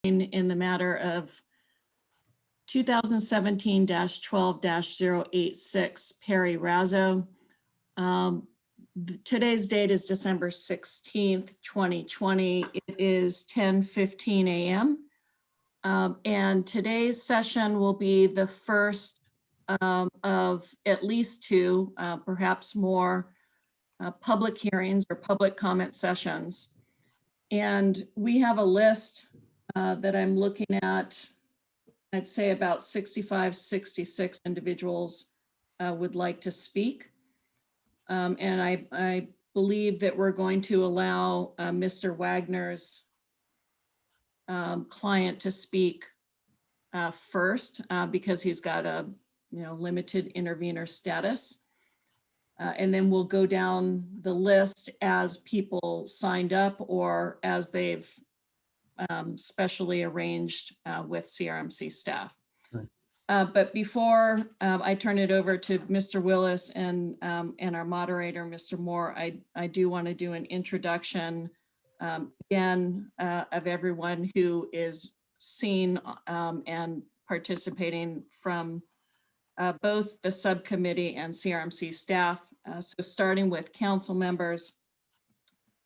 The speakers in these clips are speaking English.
in the matter of 2017-12-086 Perry Raso. Today's date is December 16th, 2020. It is 10:15 a.m. And today's session will be the first of at least two, perhaps more, public hearings or public comment sessions. And we have a list that I'm looking at. I'd say about 65, 66 individuals would like to speak. And I believe that we're going to allow Mr. Wagner's client to speak first because he's got a limited intervener status. And then we'll go down the list as people signed up or as they've specially arranged with CRMC staff. Right. But before I turn it over to Mr. Willis and our moderator, Mr. Moore, I do want to do an introduction again of everyone who is seen and participating from both the subcommittee and CRMC staff. So starting with council members,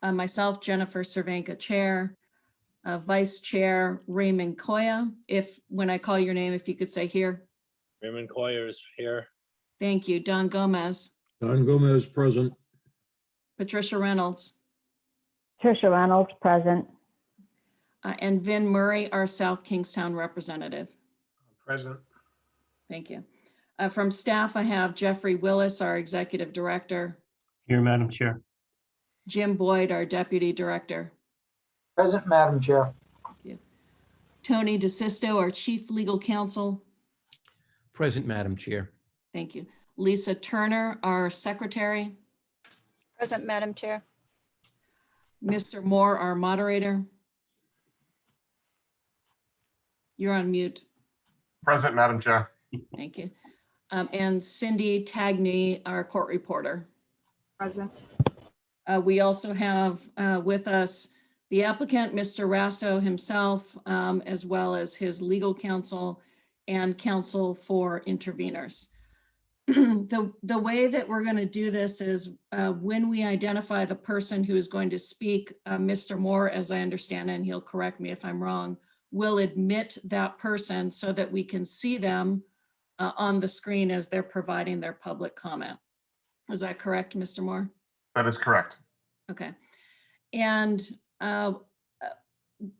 myself, Jennifer Cervenka, Chair, Vice Chair Raymond Koya. When I call your name, if you could say here. Raymond Koya is here. Thank you. Don Gomez. Don Gomez, present. Patricia Reynolds. Patricia Reynolds, present. And Vin Murray, our South Kingstown representative. Present. Thank you. From staff, I have Jeffrey Willis, our Executive Director. Here, Madam Chair. Jim Boyd, our Deputy Director. Present, Madam Chair. Tony DeSisto, our Chief Legal Counsel. Present, Madam Chair. Thank you. Lisa Turner, our Secretary. Present, Madam Chair. Mr. Moore, our Moderator. You're on mute. Present, Madam Chair. Thank you. And Cindy Tagney, our Court Reporter. Present. We also have with us the applicant, Mr. Raso himself, as well as his legal counsel and counsel for interveners. The way that we're going to do this is when we identify the person who is going to speak, Mr. Moore, as I understand, and he'll correct me if I'm wrong, will admit that person so that we can see them on the screen as they're providing their public comment. Is that correct, Mr. Moore? That is correct. Okay. And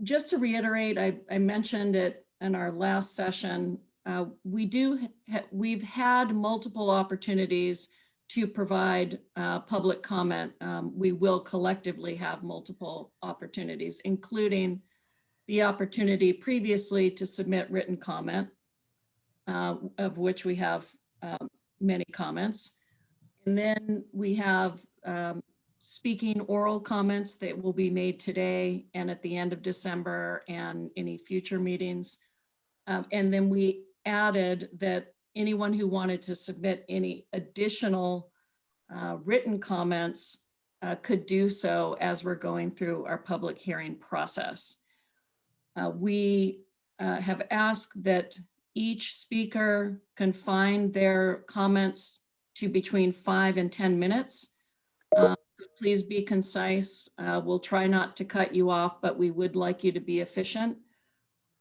just to reiterate, I mentioned it in our last session, we've had multiple opportunities to provide public comment. We will collectively have multiple opportunities, including the opportunity previously to submit written comment, of which we have many comments. And then we have speaking oral comments that will be made today and at the end of December and any future meetings. And then we added that anyone who wanted to submit any additional written comments could do so as we're going through our public hearing process. We have asked that each speaker confine their comments to between 5 and 10 minutes. Please be concise. We'll try not to cut you off, but we would like you to be efficient.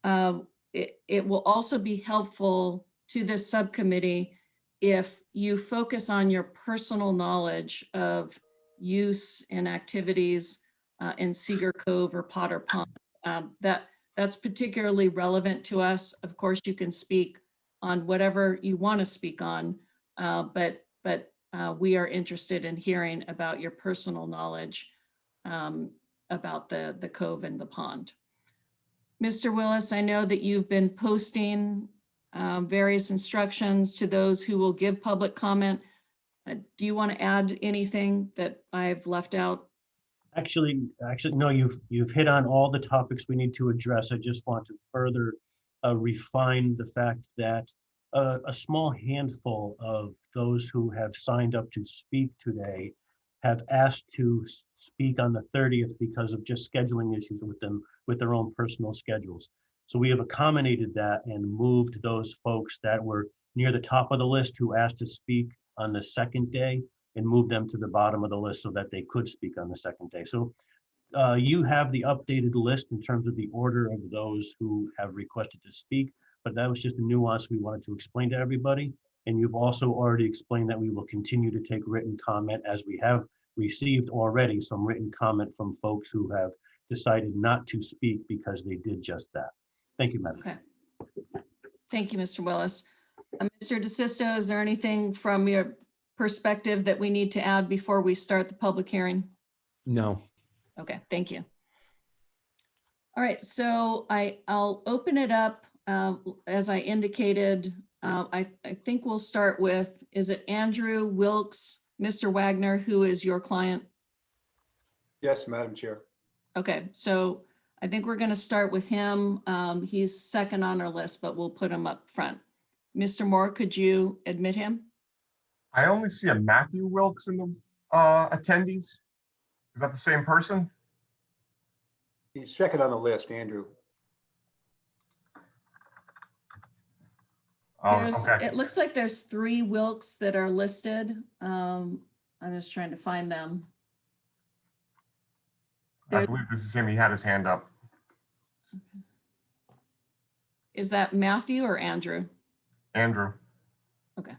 It will also be helpful to this subcommittee if you focus on your personal knowledge of use and activities in Cedar Cove or Potter Pond. That's particularly relevant to us. Of course, you can speak on whatever you want to speak on, but we are interested in hearing about your personal knowledge about the cove and the pond. Mr. Willis, I know that you've been posting various instructions to those who will give public comment. Do you want to add anything that I've left out? Actually, no, you've hit on all the topics we need to address. I just want to further refine the fact that a small handful of those who have signed up to speak today have asked to speak on the 30th because of just scheduling issues with them, with their own personal schedules. So we have accommodated that and moved those folks that were near the top of the list who asked to speak on the second day and moved them to the bottom of the list so that they could speak on the second day. So you have the updated list in terms of the order of those who have requested to speak, but that was just a nuance we wanted to explain to everybody. And you've also already explained that we will continue to take written comment, as we have received already some written comment from folks who have decided not to speak because they did just that. Thank you, Madam. Okay. Thank you, Mr. Willis. Mr. DeSisto, is there anything from your perspective that we need to add before we start the public hearing? No. Okay, thank you. All right, so I'll open it up. As I indicated, I think we'll start with, is it Andrew Wilkes, Mr. Wagner, who is your client? Yes, Madam Chair. Okay, so I think we're going to start with him. He's second on our list, but we'll put him up front. Mr. Moore, could you admit him? I only see a Matthew Wilkes in the attendees. Is that the same person? He's second on the list, Andrew. Okay. It looks like there's 3 Wilkes that are listed. I'm just trying to find them. I believe this is him. He had his hand up. Is that Matthew or Andrew? Andrew. Okay.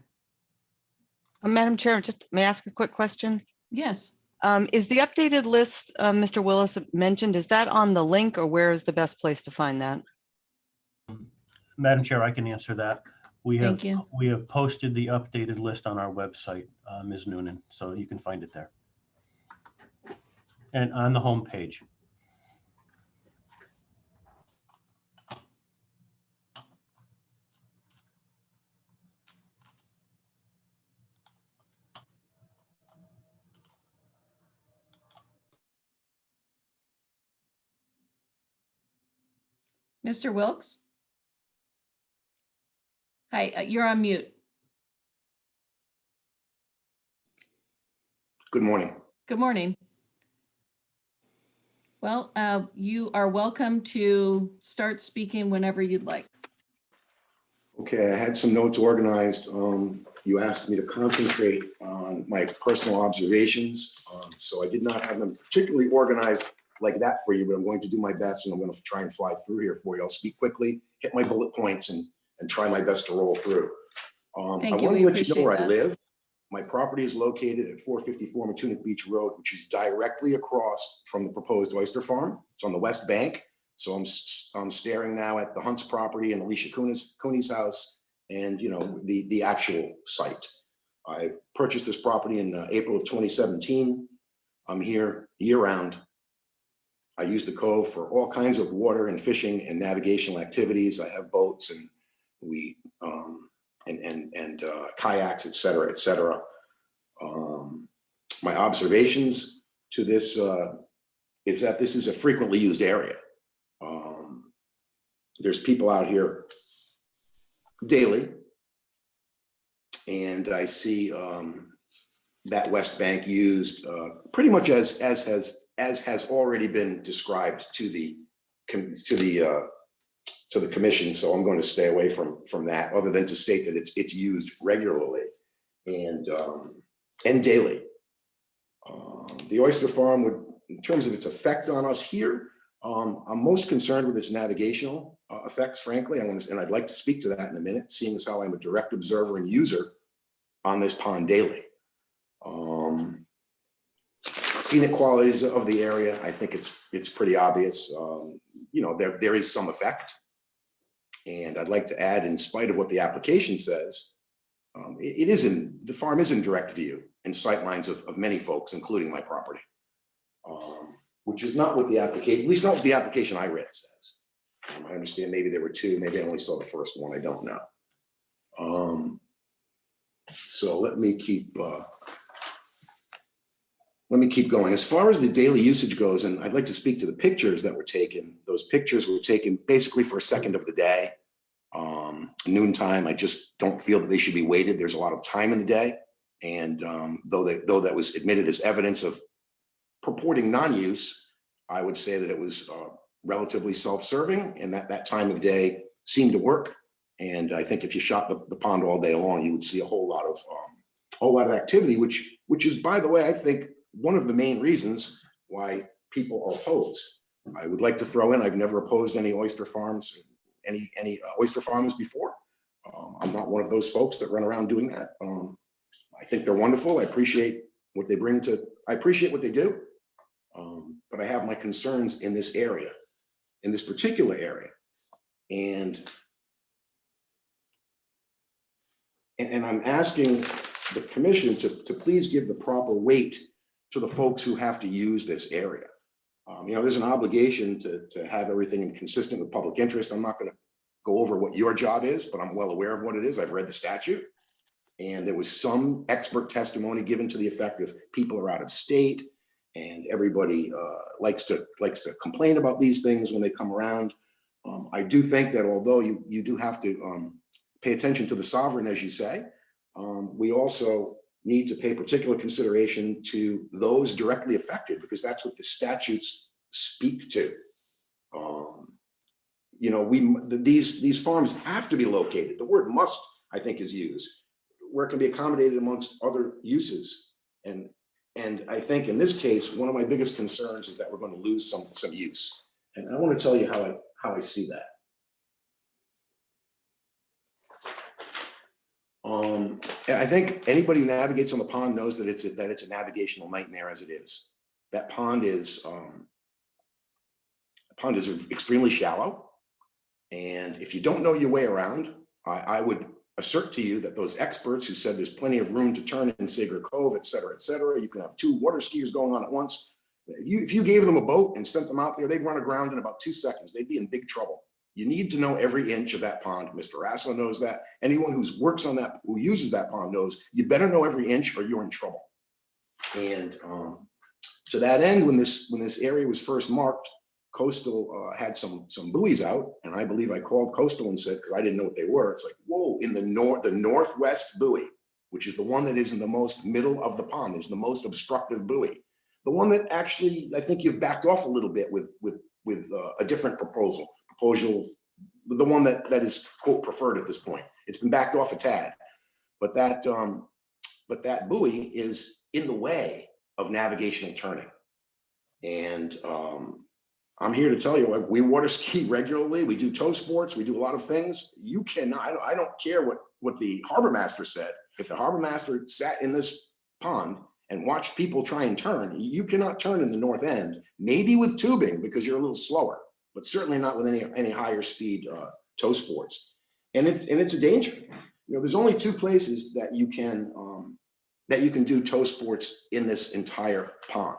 Madam Chair, just may I ask a quick question? Yes. Is the updated list Mr. Willis mentioned, is that on the link, or where is the best place to find that? Madam Chair, I can answer that. Thank you. We have posted the updated list on our website, Ms. Noonan, so you can find it there. And on the home page. Mr. Wilkes? Hi, you're on mute. Good morning. Good morning. Well, you are welcome to start speaking whenever you'd like. Okay, I had some notes organized. You asked me to concentrate on my personal observations. So I did not have them particularly organized like that for you, but I'm going to do my best, and I'm going to try and fly through here for you. I'll speak quickly, hit my bullet points, and try my best to roll through. I Thank you. want We to let you know appreciate where I that. live. My property is located at 454 Matunic Beach Road, which is directly across from the proposed oyster farm. It's on the west bank. So I'm staring now at the Hunt's property and Alicia Cooney's house, and the actual site. I've purchased this property in April of 2017. I'm here year-round. I use the cove for all kinds of water and fishing and navigational activities. I have boats, and we kayaks, et cetera, et cetera. My observations to this is that this is a frequently used area. There's people out here daily, and I see that West Bank used pretty much as has already been described to the commission. So I'm going to stay away from that, other than to state that it's used regularly and daily. The oyster farm would, in terms of its effect on us here, I'm most concerned with its navigational effects, frankly. And I'd like to speak to that in a minute, seeing as how I'm a direct observer and user on this pond daily. Scenic qualities of the area, I think it's pretty obvious. There is some effect. And I'd like to add, in spite of what the application says, the farm is in direct view and sight lines of many folks, including my property, which is not what the application, at least not what the application I read says. I understand maybe there were 2, maybe I only saw the first one, I don't know. So let me keep going. As far as the daily usage goes, and I'd like to speak to the pictures that were taken. Those pictures were taken basically for a second of the day. Noontime, I just don't feel that they should be weighted. There's a lot of time in the day. And though that was admitted as evidence of purporting non-use, I would say that it was relatively self-serving, and that time of day seemed to work. And I think if you shot the pond all day long, you would see a whole lot of activity, which is, by the way, I think one of the main reasons why people are opposed. I would like to throw in, I've never opposed any oyster farms, any oyster farms before. I'm not one of those folks that run around doing that. I think they're wonderful. I appreciate what they bring to, I appreciate what they do. But I have my concerns in this area, in this particular area. And I'm asking the commission to please give the proper weight to the folks who have to use this area. You know, there's an obligation to have everything consistent with public interest. I'm not going to go over what your job is, but I'm well aware of what it is. I've read the statute. And there was some expert testimony given to the effect of people are out of state, and everybody likes to complain about these things when they come around. I do think that although you do have to pay attention to the sovereign, as you say, we also need to pay particular consideration to those directly affected, because that's what the statutes speak to. You know, these farms have to be located. The word must, I think, is used, where it can be accommodated amongst other uses. And I think in this case, one of my biggest concerns is that we're going to lose some use. And I want to tell you how I see that. I think anybody who navigates on the pond knows that it's a navigational nightmare as it is. That pond is extremely shallow. And if you don't know your way around, I would assert to you that those experts who said there's plenty of room to turn in Sager Cove, et cetera, you can have 2 water skiers going on at once. If you gave them a boat and sent them out there, they'd run aground in about 2 seconds. They'd be in big trouble. You need to know every inch of that pond. Mr. Raso knows that. Anyone who works on that, who uses that pond knows you better know every inch or you're in trouble. And to that end, when this area was first marked, Coastal had some buoys out, and I believe I called Coastal and said, because I didn't know what they were, it's like, whoa, in the northwest buoy, which is the one that is in the most middle of the pond, there's the most obstructive buoy. The one that actually, I think you've backed off a little bit with a different proposal, the one that is quote preferred at this point. It's been backed off a tad, but that buoy is in the way of navigational turning. And I'm here to tell you, we water ski regularly. We do tow sports. We do a lot of things. You cannot, I don't care what the harbor master said. If the harbor master sat in this pond and watched people try and turn, you cannot turn in the north end, maybe with tubing because you're a little slower, but certainly not with any higher speed tow sports. And it's a danger. You know, there's only 2 places that you can do tow sports in this entire pond.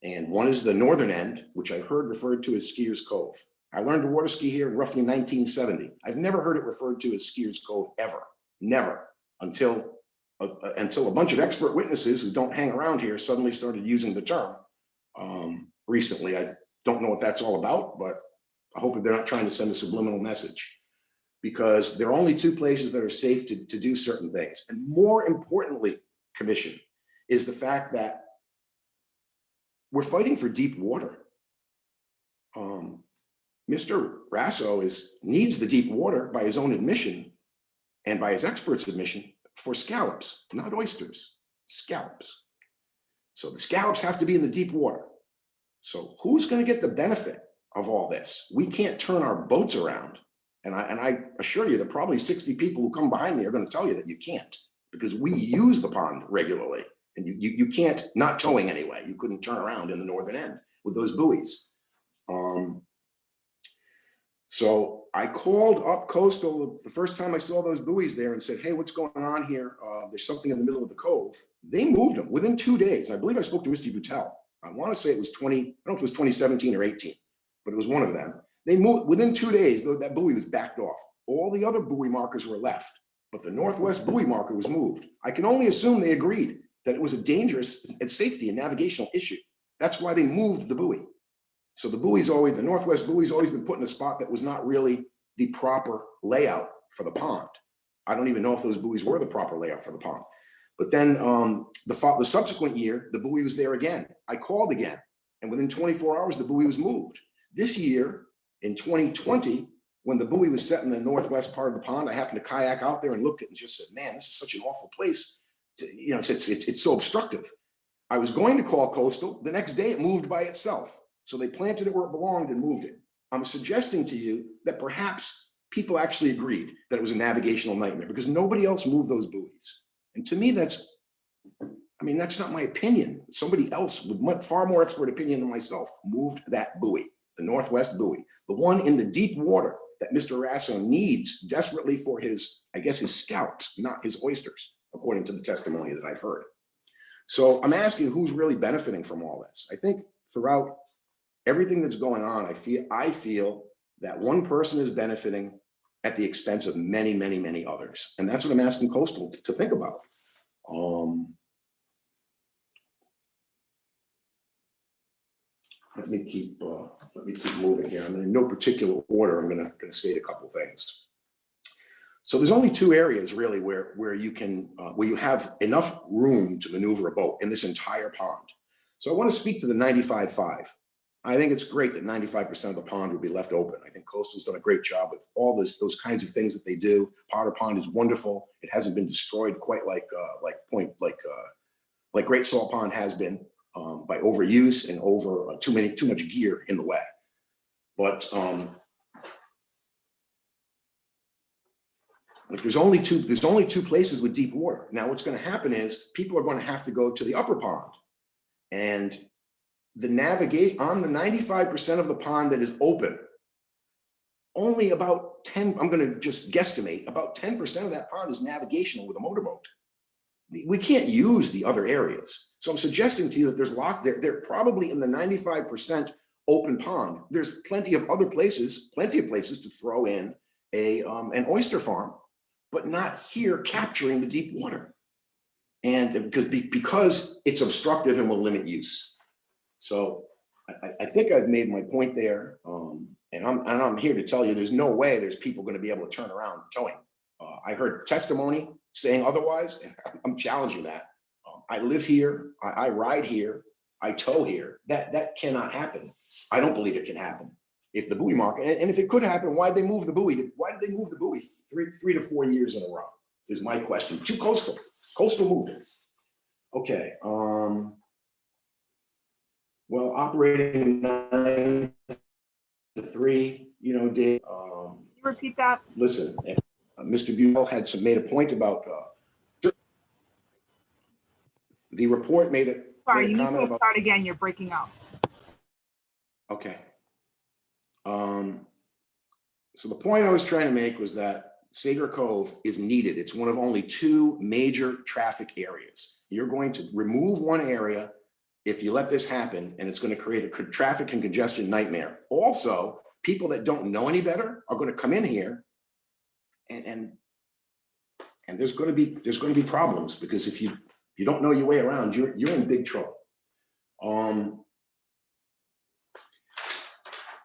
And one is the northern end, which I've heard referred to as Skiers Cove. I learned to water ski here in roughly 1970. I've never heard it referred to as Skiers Cove ever, never, until a bunch of expert witnesses who don't hang around here suddenly started using the term recently. I don't know what that's all about, but I hope that they're not trying to send a subliminal message, because there are only 2 places that are safe to do certain things. And more importantly, Commission, is the fact that we're fighting for deep water. Mr. Raso needs the deep water by his own admission and by his experts' admission for scallops, not oysters, scallops. So the scallops have to be in the deep water. So who's going to get the benefit of all this? We can't turn our boats around. And I assure you that probably 60 people who come behind me are going to tell you that you can't, because we use the pond regularly. And you can't, not towing anyway, you couldn't turn around in the northern end with those buoys. So I called up Coastal the first time I saw those buoys there and said, hey, what's going on here? There's something in the middle of the cove. They moved them within 2 days. I believe I spoke to Mr. Butel. I want to say it was I don't know if it was 2017 or 18, but it was one of them. They moved within 2 days, though that buoy was backed off. All the other buoy markers were left, but the northwest buoy marker was moved. I can only assume they agreed that it was a dangerous and safety and navigational issue. That's why they moved the buoy. So the northwest buoy's always been put in a spot that was not really the proper layout for the pond. I don't even know if those buoys were the proper layout for the pond. But then the subsequent year, the buoy was there again. I called again, and within 24 hours, the buoy was moved. This year, in 2020, when the buoy was set in the northwest part of the pond, I happened to kayak out there and looked at it and just said, man, this is such an awful place. It's so obstructive. I was going to call coastal. The next day it moved by itself. So they planted it where it belonged and moved it. I'm suggesting to you that perhaps people actually agreed that it was a navigational nightmare because nobody else moved those buoys. And to me, that's not my opinion. Somebody else with far more expert opinion than myself moved that buoy, the northwest buoy, the one in the deep water that Mr. Raso needs desperately for his, I guess, his scallops, not his oysters, according to the testimony that I've heard. So I'm asking who's really benefiting from all this. I think throughout everything that's going on, I feel that one person is benefiting at the expense of many, many, many others. And that's what I'm asking Coastal to think about. Let me keep moving here. I'm in no particular order. I'm gonna state a couple things. So there's only two areas really where you have enough room to maneuver a boat in this entire pond. So I want to speak to the 95.5. I think it's great that 95% of the pond will be left open. I think Coastal's done a great job with all those kinds of things that they do. Potter Pond is wonderful. It hasn't been destroyed quite like Great Salt Pond has been by overuse and over too much gear in the way. But there's only two places with deep water. Now what's going to happen is people are going to have to go to the upper pond, and the navigate on the 95% of the pond that is open, only about 10, I'm going to just guesstimate, about 10% of that pond is navigational with a motorboat. We can't use the other areas. So I'm suggesting to you that they're probably in the 95% open pond. There's plenty of places to throw in an oyster farm, but not here capturing the deep water. And because it's obstructive and will limit use. So I think I've made my point there. And I'm here to tell you there's no way there's people going to be able to turn around towing. I heard testimony saying otherwise, and I'm challenging that. I live here, I ride here, I tow here. That cannot happen. I don't believe it can happen. If the buoy market, and if it could happen, why'd they move the buoy? Why did they move the buoy three to 4 years in a row? Is my question. To Coastal. Coastal moved it. Okay. Well, operating 9 to 3, Dave. Repeat that. Listen, Mr. Buell made a point about the report made it. Sorry, you need to start again. You're breaking up. Okay. So the point I was trying to make was that Cedar Cove is needed. It's one of only 2 major traffic areas. You're going to remove one area if you let this happen, and it's going to create a traffic and congestion nightmare. Also, people that don't know any better are going to come in here, and there's going to be problems, because if you don't know your way around, you're in big trouble.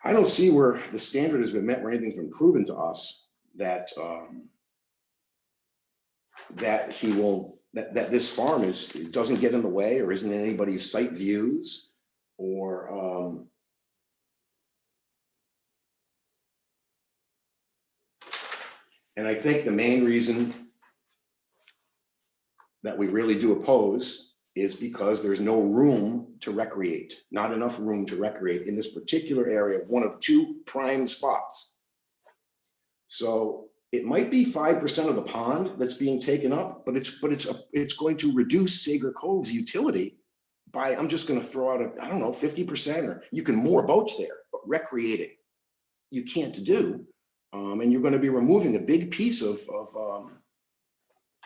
I don't see where the standard has been met, where anything's been proven to us that that this farm doesn't get in the way or isn't in anybody's sight views, or and I think the main reason that we really do oppose is because there's no room to recreate, not enough room to recreate in this particular area, one of 2 prime spots. So it might be 5% of the pond that's being taken up, but it's going to reduce Cedar Cove's utility by, I'm just going to throw out I don't know, 50%, or you can moor boats there, but recreating you can't do, and you're going to be removing a big piece of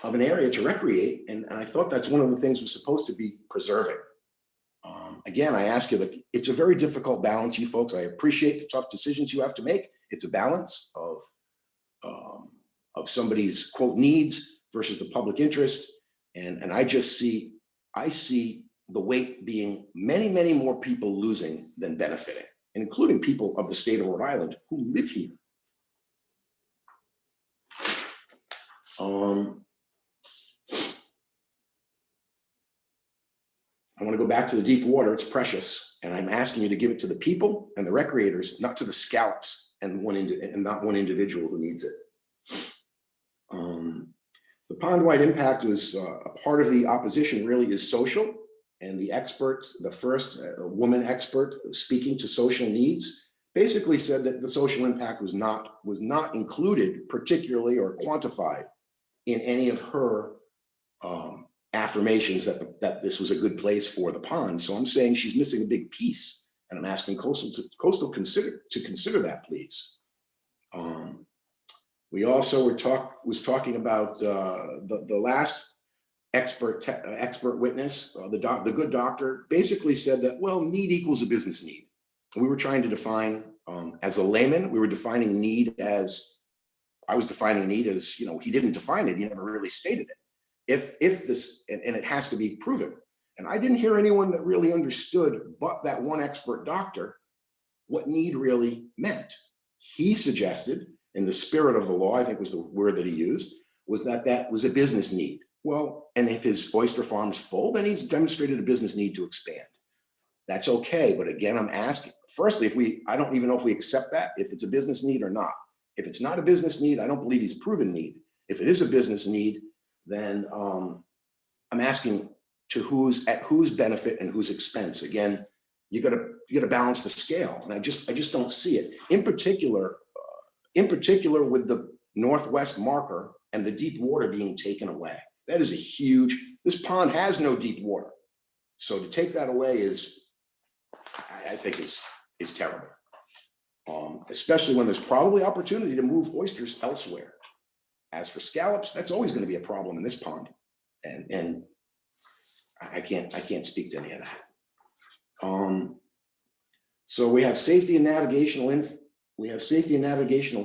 an area to recreate, and I thought that's one of the things we're supposed to be preserving. Again, I ask you that it's a very difficult balance, you folks. I appreciate the tough decisions you have to make. It's a balance of somebody's quote needs versus the public interest, and I see the weight being many, many more people losing than benefiting, including people of the state of Rhode Island who live here. I want to go back to the deep water. It's precious. And I'm asking you to give it to the people and the recreators, not to the scalps and not one individual who needs it. The pond-wide impact was a part of the opposition really is social. And the expert, the first woman expert speaking to social needs, basically said that the social impact was not included particularly or quantified in any of her affirmations that this was a good place for the pond. So I'm saying she's missing a big piece, and I'm asking Coastal to consider that, please. We also was talking about the last expert witness, the good doctor, basically said that, well, need equals a business need. And we were trying to define, as a layman, we were defining need as, I was defining need as, you know, he didn't define it, he never really stated it. If this, and it has to be proven. And I didn't hear anyone that really understood, but that one expert doctor, what need really meant. He suggested, in the spirit of the law, I think was the word that he used, was that was a business need. Well, and if his oyster farm's full, then he's demonstrated a business need to expand. That's okay, but again, I'm asking, firstly, I don't even know if we accept that, if it's a business need or not. If it's not a business need, I don't believe he's proven need. If it is a business need, then I'm asking at whose benefit and whose expense. Again, you gotta balance the scale, and I just don't see it. In particular with the northwest marker and the deep water being taken away. That is a huge, this pond has no deep water. So to take that away is, I think is terrible. Especially when there's probably opportunity to move oysters elsewhere. As for scallops, that's always going to be a problem in this pond. And I can't speak to any of that. So we have safety and navigational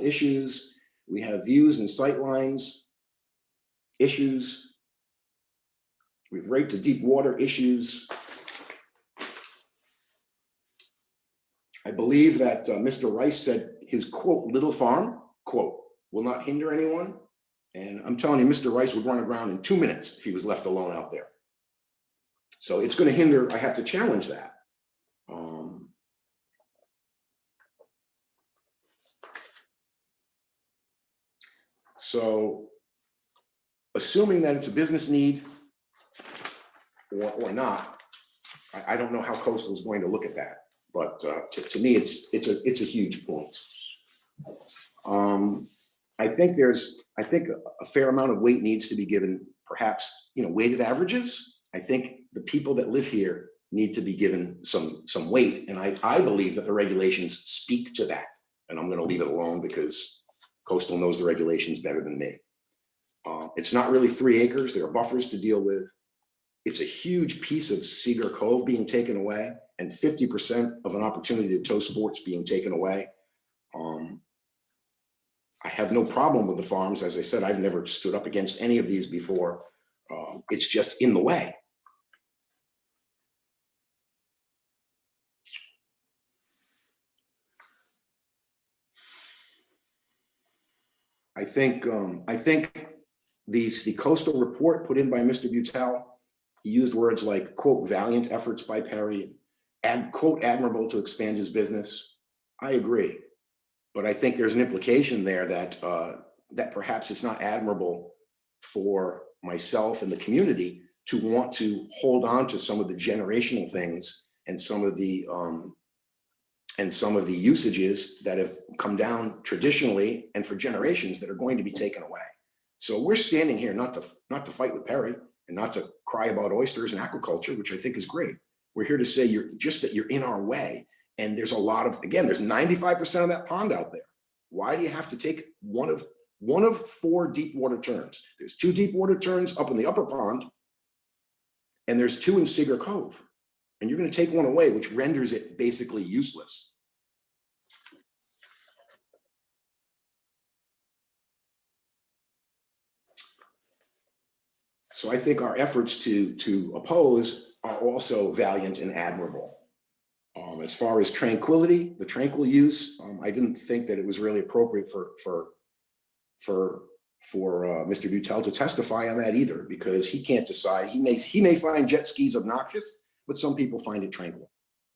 issues. We have views and sight lines issues. We've right to deep water issues. I believe that Mr. Rice said his quote, little farm, quote, will not hinder anyone. And I'm telling you, Mr. Rice would run aground in 2 minutes if he was left alone out there. So it's going to hinder, I have to challenge that. So assuming that it's a business need or not, I don't know how Coastal is going to look at that. But to me, it's a huge point. I think a fair amount of weight needs to be given, perhaps, weighted averages. I think the people that live here need to be given some weight, and I believe that the regulations speak to that. And I'm going to leave it alone because Coastal knows the regulations better than me. It's not really 3 acres. There are buffers to deal with. It's a huge piece of Cedar Cove being taken away, and 50% of an opportunity to tow sports being taken away. I have no problem with the farms. As I said, I've never stood up against any of these before. It's just in the way. I think the coastal report put in by Mr. Butel, he used words like, quote, valiant efforts by Perry, quote, admirable to expand his business. I agree. But I think there's an implication there that that perhaps it's not admirable for myself and the community to want to hold on to some of the generational things and some of the usages that have come down traditionally and for generations that are going to be taken away. So we're standing here not to fight with Perry and not to cry about oysters and aquaculture, which I think is great. We're here to say you're in our way. And there's a lot of, again, there's 95% of that pond out there. Why do you have to take one of 4 deep water turns? There's 2 deep water turns up in the upper pond, and there's 2 in Cedar Cove. And you're going to take one away, which renders it basically useless. So I think our efforts to oppose are also valiant and admirable. As far as tranquility, the tranquil use, I didn't think that it was really appropriate for Mr. Butel to testify on that either, because he can't decide. He may find jet skis obnoxious, but some people find it tranquil.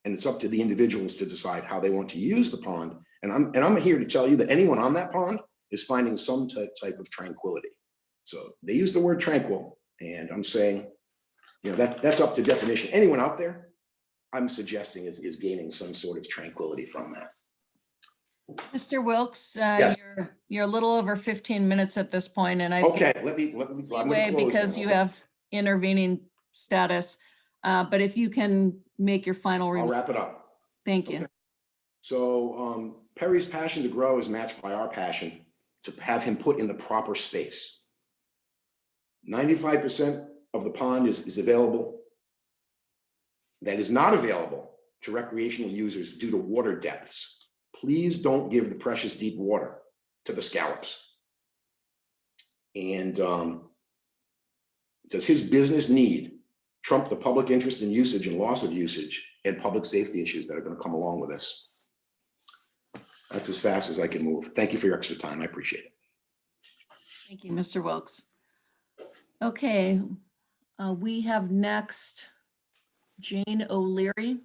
And it's up to the individuals to decide how they want to use the pond. And I'm here to tell you that anyone on that pond is finding some type of tranquility. So they use the word tranquil, and I'm saying, you know, that's up to definition. Anyone out there, I'm suggesting is gaining some sort of tranquility from that. Mr. Wilks, Yes. you're a little over 15 minutes at this point, and I Okay, let me leeway because you have intervening status. But if you can make your final I'll remarks. wrap it up. Thank you. Okay. So Perry's passion to grow is matched by our passion to have him put in the proper space. 95% of the pond is available. That is not available to recreational users due to water depths. Please don't give the precious deep water to the scallops. And does his business need trump the public interest in usage and loss of usage and public safety issues that are going to come along with this? That's as fast as I can move. Thank you for your extra time. I appreciate it. Thank you, Mr. Wilks. Okay, we have next Jane O'Leary.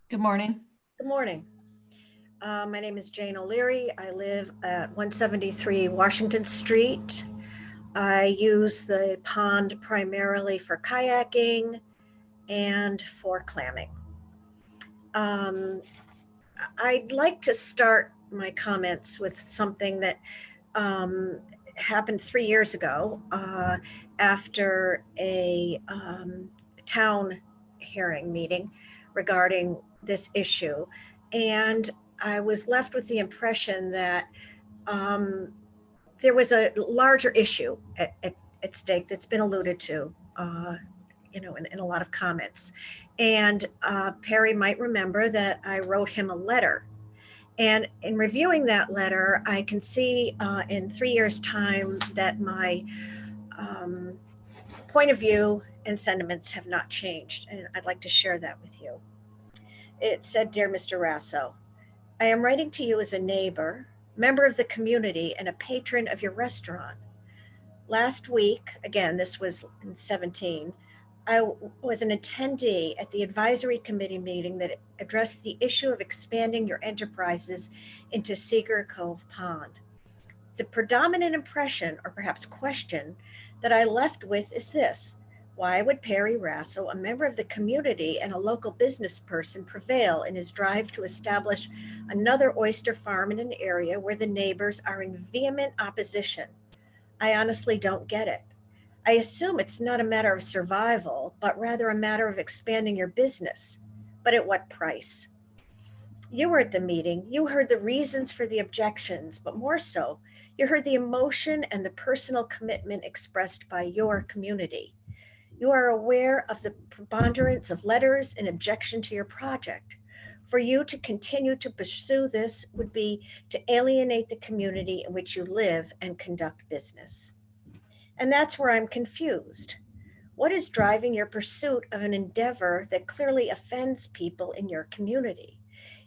Good morning. Good morning. My name is Jane O'Leary. I live at 173 Washington Street. I use the pond primarily for kayaking and for clamming. I'd like to start my comments with something that happened 3 years ago after a town hearing meeting regarding this issue. And I was left with the impression that there was a larger issue at stake that's been alluded to, you know, in a lot of comments. And Perry might remember that I wrote him a letter. And in reviewing that letter, I can see in 3 years' time that my point of view and sentiments have not changed. And I'd like to share that with you. It said, "Dear Mr. Raso, I am writing to you as a neighbor, member of the community, and a patron of your restaurant. Last week, again, this was in 17, I was an attendee at the advisory committee meeting that addressed the issue of expanding your enterprises into Cedar Cove Pond. The predominant impression, or perhaps question, that I left with is this: why would Perry Raso, a member of the community and a local business person, prevail in his drive to establish another oyster farm in an area where the neighbors are in vehement opposition? I honestly don't get it. I assume it's not a matter of survival, but rather a matter of expanding your business. But at what price? You were at the meeting. You heard the reasons for the objections, but more so, you heard the emotion and the personal commitment expressed by your community. You are aware of the preponderance of letters in objection to your project. For you to continue to pursue this would be to alienate the community in which you live and conduct business. And that's where I'm confused. What is driving your pursuit of an endeavor that clearly offends people in your community?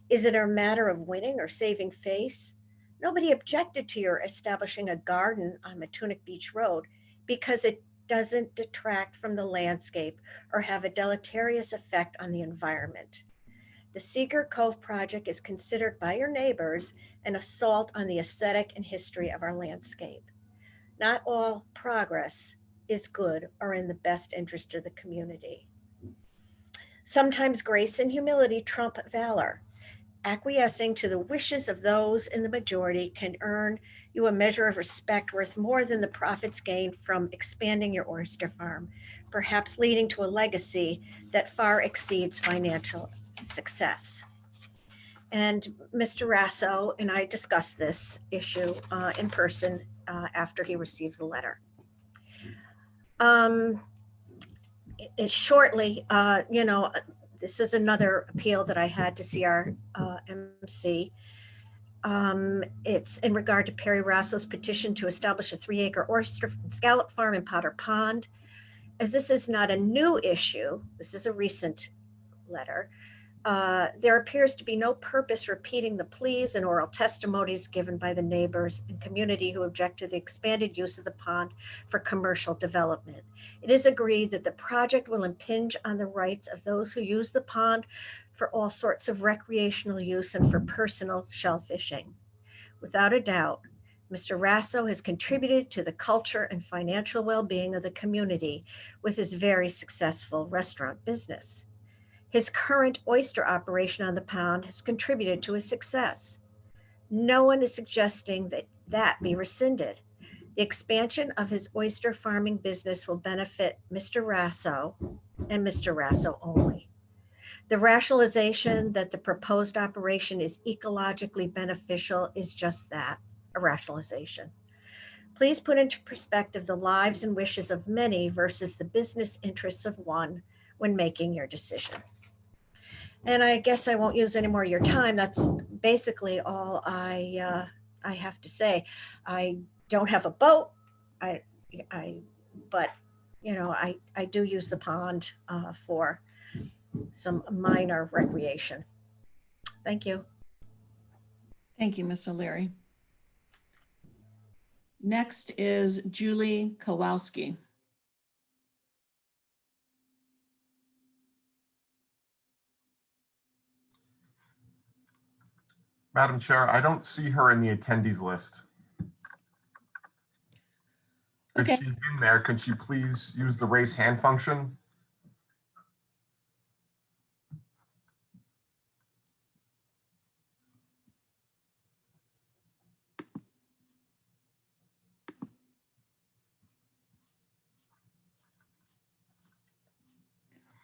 Is it a matter of winning or saving face? Nobody objected to your establishing a garden on Matunic Beach Road because it doesn't detract from the landscape or have a deleterious effect on the environment. The Cedar Cove project is considered by your neighbors an assault on the aesthetic and history of our landscape. Not all progress is good or in the best interest of the community. Sometimes grace and humility trump valor. Acquiescing to the wishes of those in the majority can earn you a measure of respect worth more than the profits gained from expanding your oyster farm, perhaps leading to a legacy that far exceeds financial success." And Mr. Raso and I discussed this issue in person after he received the letter. Shortly, this is another appeal that I had to CRMC. It's in regard to Perry Raso's petition to establish a 3-acre oyster and scallop farm in Potter Pond. As this is not a new issue, this is a recent letter, there appears to be no purpose repeating the pleas and oral testimonies given by the neighbors and community who object to the expanded use of the pond for commercial development. It is agreed that the project will impinge on the rights of those who use the pond for all sorts of recreational use and for personal shell fishing. Without a doubt, Mr. Raso has contributed to the culture and financial well-being of the community with his very successful restaurant business. His current oyster operation on the pond has contributed to his success. No one is suggesting that that be rescinded. The expansion of his oyster farming business will benefit Mr. Raso and Mr. Raso only. The rationalization that the proposed operation is ecologically beneficial is just that, a rationalization. Please put into perspective the lives and wishes of many versus the business interests of one when making your decision. And I guess I won't use any more of your time. That's basically all I have to say. I don't have a boat, but I do use the pond for some minor recreation. Thank you. Thank you, Ms. O'Leary. Next is Julie Kowalski. Madam Chair, I don't see her in the attendees list. Okay. If she's in there, can she please use the raise hand function?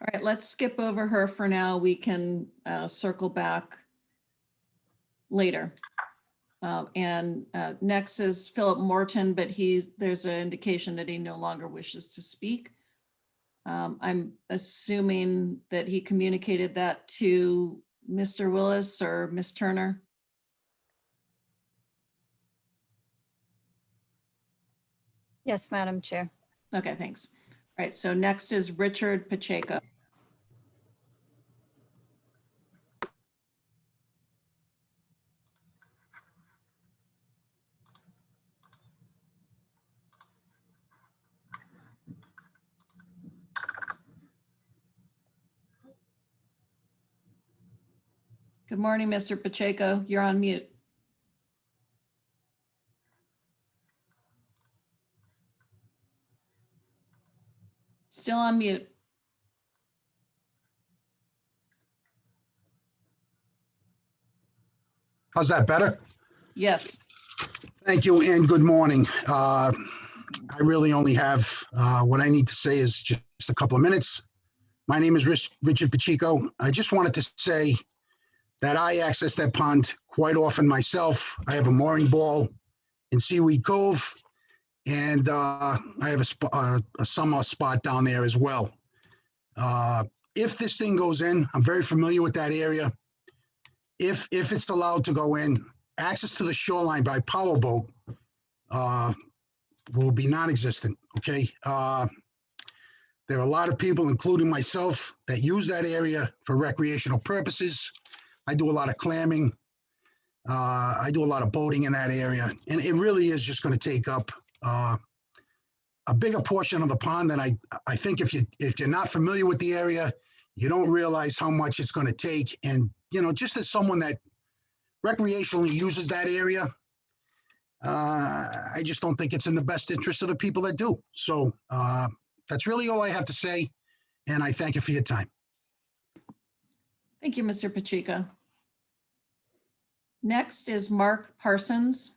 All right, let's skip over her for now. We can circle back later. Next is Philip Morton, but there's an indication that he no longer wishes to speak. I'm assuming that he communicated that to Mr. Willis or Ms. Turner. Yes, Madam Chair. Okay, thanks. All right, so next is Richard Pacheco. Good morning, Mr. Pacheco. You're on mute. Still on mute. How's that, better? Yes. Thank you and good morning. I really only have what I need to say is just a couple of minutes. My name is Richard Pacheco. I just wanted to say that I access that pond quite often myself. I have a mooring ball in Seaweed Cove, and I have a summer spot down there as well. If this thing goes in, I'm very familiar with that area. If it's allowed to go in, access to the shoreline by powerboat will be non-existent, okay? There are a lot of people, including myself, that use that area for recreational purposes. I do a lot of clamming. I do a lot of boating in that area. And it really is just going to take up a bigger portion of the pond than I think if you're not familiar with the area, you don't realize how much it's going to take. And, just as someone that recreationally uses that area, I just don't think it's in the best interest of the people that do. So that's really all I have to say. And I thank you for your time. Thank you, Mr. Pacheco. Next is Mark Parsons.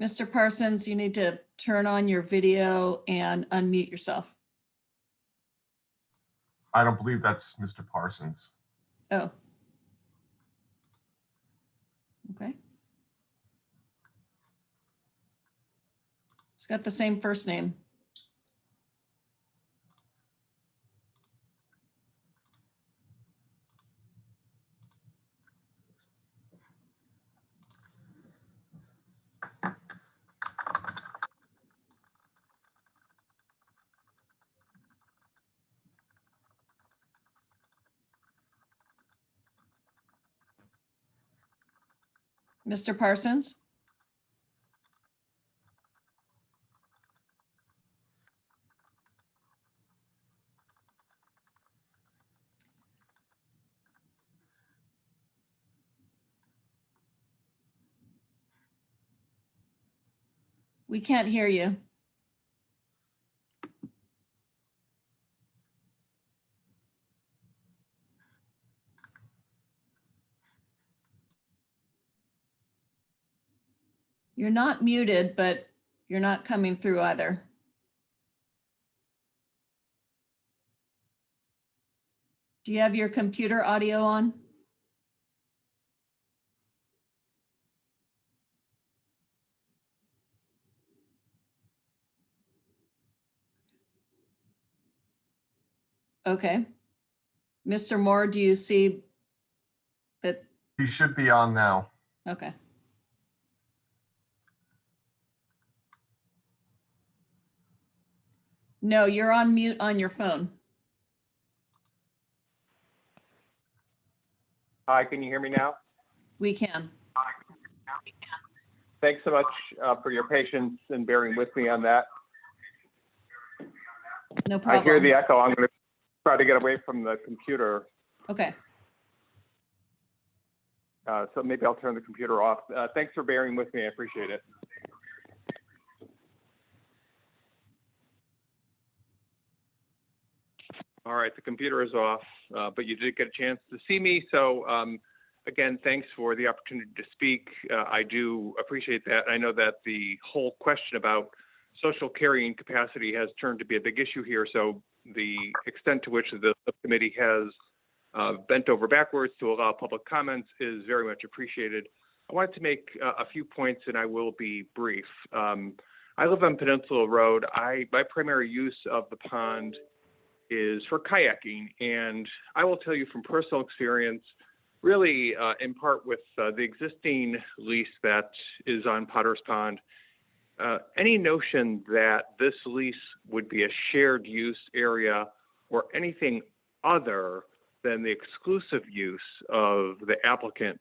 Mr. Parsons, you need to turn on your video and unmute yourself. I don't believe that's Mr. Parsons. Oh. Okay. It's got the same first name. Mr. Parsons? We can't hear you. You're not muted, but you're not coming through either. Do you have your computer audio on? Okay. Mr. Moore, do you see that? He should be on now. Okay. No, you're on mute on your phone. Hi, can you hear me now? We can. Thanks so much for your patience and bearing with me on that. No problem. I hear the echo. I'm going to try to get away from the computer. Okay. So maybe I'll turn the computer off. Thanks for bearing with me. I appreciate it. All right, the computer is off, but you did get a chance to see me. So again, thanks for the opportunity to speak. I do appreciate that. I know that the whole question about social carrying capacity has turned to be a big issue here. So the extent to which the subcommittee has bent over backwards to allow public comments is very much appreciated. I wanted to make a few points, and I will be brief. I live on Peninsula Road. My primary use of the pond is for kayaking, and I will tell you from personal experience, really in part with the existing lease that is on Potter's Pond, any notion that this lease would be a shared use area or anything other than the exclusive use of the applicant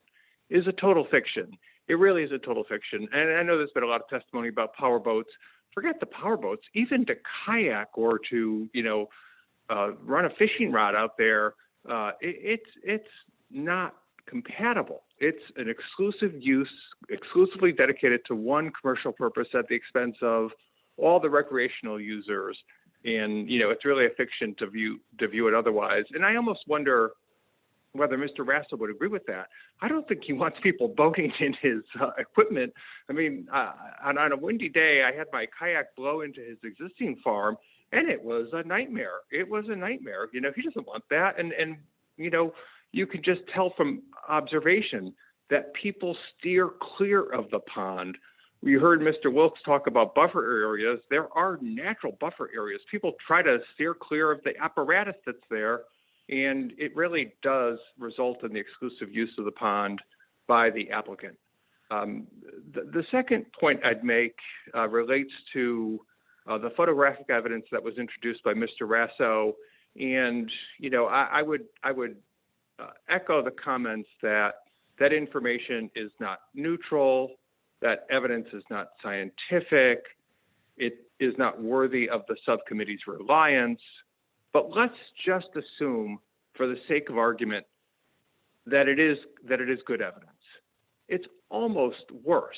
is a total fiction. It really is a total fiction. And I know there's been a lot of testimony about power boats. Forget the power boats, even to kayak or to, run a fishing rod out there, it's not compatible. It's an exclusive use, exclusively dedicated to one commercial purpose at the expense of all the recreational users. And, it's really a fiction to view it otherwise. And I almost wonder whether Mr. Raso would agree with that. I don't think he wants people boating in his equipment. I mean, on a windy day, I had my kayak blow into his existing farm, and it was a nightmare. It was a nightmare. He doesn't want that. And you can just tell from observation that people steer clear of the pond. We heard Mr. Wilkes talk about buffer areas. There are natural buffer areas. People try to steer clear of the apparatus that's there, and it really does result in the exclusive use of the pond by the applicant. The second point I'd make relates to the photographic evidence that was introduced by Mr. Raso. And, I would echo the comments that information is not neutral, that evidence is not scientific, it is not worthy of the subcommittee's reliance. But let's just assume, for the sake of argument, that it is good evidence. It's almost worse.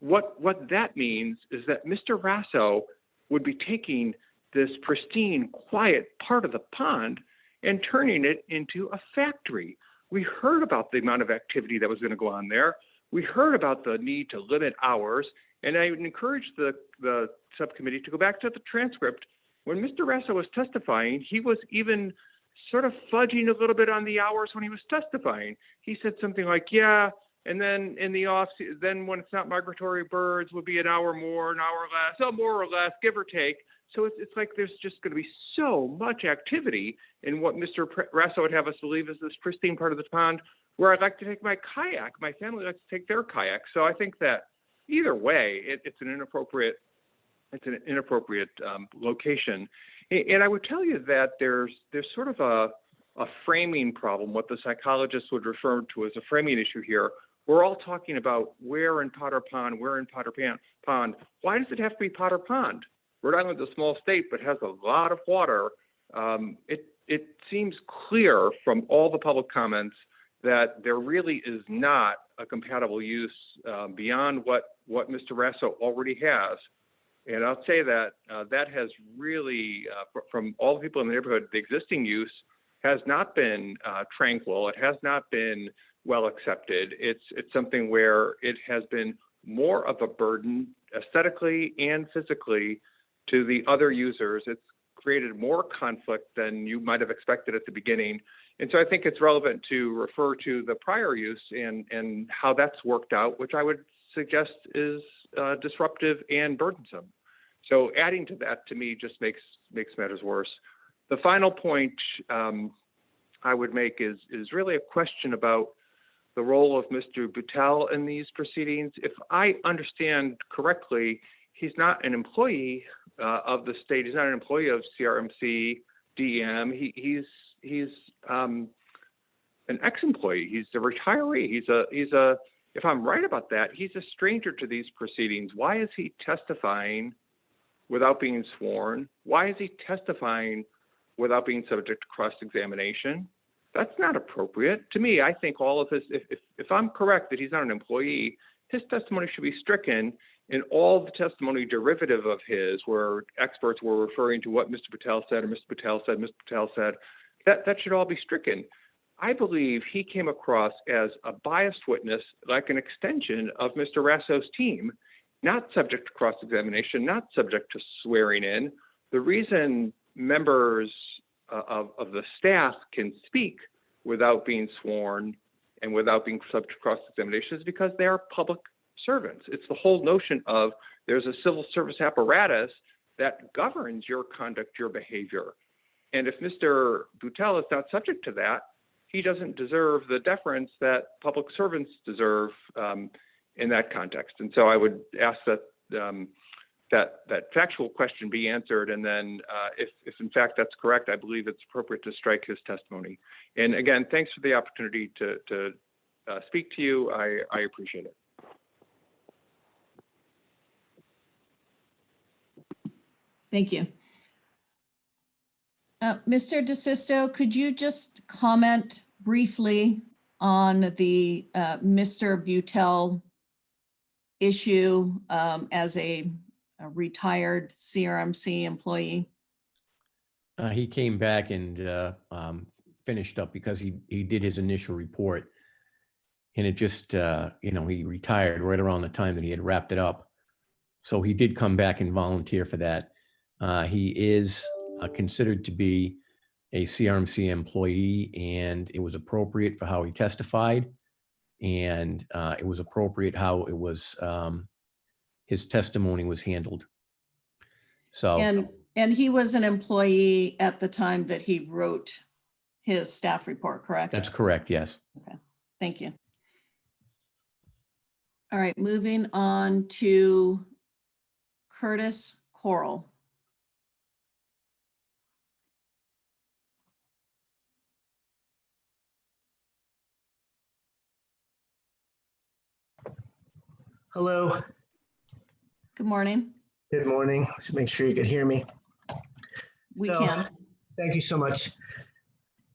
What that means is that Mr. Raso would be taking this pristine, quiet part of the pond and turning it into a factory. We heard about the amount of activity that was going to go on there. We heard about the need to limit hours, And I would encourage the subcommittee to go back to the transcript. When Mr. Raso was testifying, he was even sort of fudging a little bit on the hours when he was testifying. He said something like, yeah, and then in the off, then when it's not migratory birds would be an hour more, an hour less, so more or less, give or take. So it's like there's just going to be so much activity in what Mr. Raso would have us believe is this pristine part of the pond where I'd like to take my kayak. My family likes to take their kayak. So I think that either way, it's an inappropriate location. And I would tell you that there's sort of a framing problem, what the psychologists would refer to as a framing issue here. We're all talking about where in Potter Pond, where in Potter Pond. Why does it have to be Potter Pond? Rhode Island's a small state, but has a lot of water. It seems clear from all the public comments that there really is not a compatible use beyond what Mr. Raso already has. And I'll say that that has really, from all the people in the neighborhood, the existing use has not been tranquil. It has not been well accepted. It's something where it has been more of a burden aesthetically and physically to the other users. It's created more conflict than you might have expected at the beginning. And so I think it's relevant to refer to the prior use and how that's worked out, which I would suggest is disruptive and burdensome. So adding to that, to me, just makes matters worse. The final point I would make is really a question about the role of Mr. Beutel in these proceedings. If I understand correctly, he's not an employee of the state. He's not an employee of CRMC, DEM. He's an ex-employee. He's a retiree. He's a. If I'm right about that, he's a stranger to these proceedings. Why is he testifying without being sworn? Why is he testifying without being subject to cross-examination? That's not appropriate. To me, I think all of this, if I'm correct that he's not an employee, his testimony should be stricken, and all the testimony derivative of his, where experts were referring to what Mr. Patel said, or Mr. Patel said, Mr. Patel said, that should all be stricken. I believe he came across as a biased witness, like an extension of Mr. Raso's team, not subject to cross-examination, not subject to swearing in. The reason members of the staff can speak without being sworn and without being subject to cross-examination is because they are public servants. It's the whole notion of there's a civil service apparatus that governs your conduct, your behavior. And if Mr. Beutel is not subject to that, he doesn't deserve the deference that public servants deserve in that context. And so I would ask that that factual question be answered. And then if in fact that's correct, I believe it's appropriate to strike his testimony. And again, thanks for the opportunity to speak to you. I appreciate it. Thank you. Mr. DeSisto, could you just comment briefly on the Mr. Beutel issue as a retired CRMC employee? He came back and finished up because he did his initial report. And it just, he retired right around the time that he had wrapped it up. So he did come back and volunteer for that. He is considered to be a CRMC employee, and it was appropriate for how he testified. And it was appropriate how it was, his testimony was handled. So. And he was an employee at the time that he wrote his staff report, correct? That's correct, yes. Okay, thank you. All right, moving on to Curtis Coral. Hello. Good morning. Good morning. Just make sure you can hear me. We can. Thank you so much.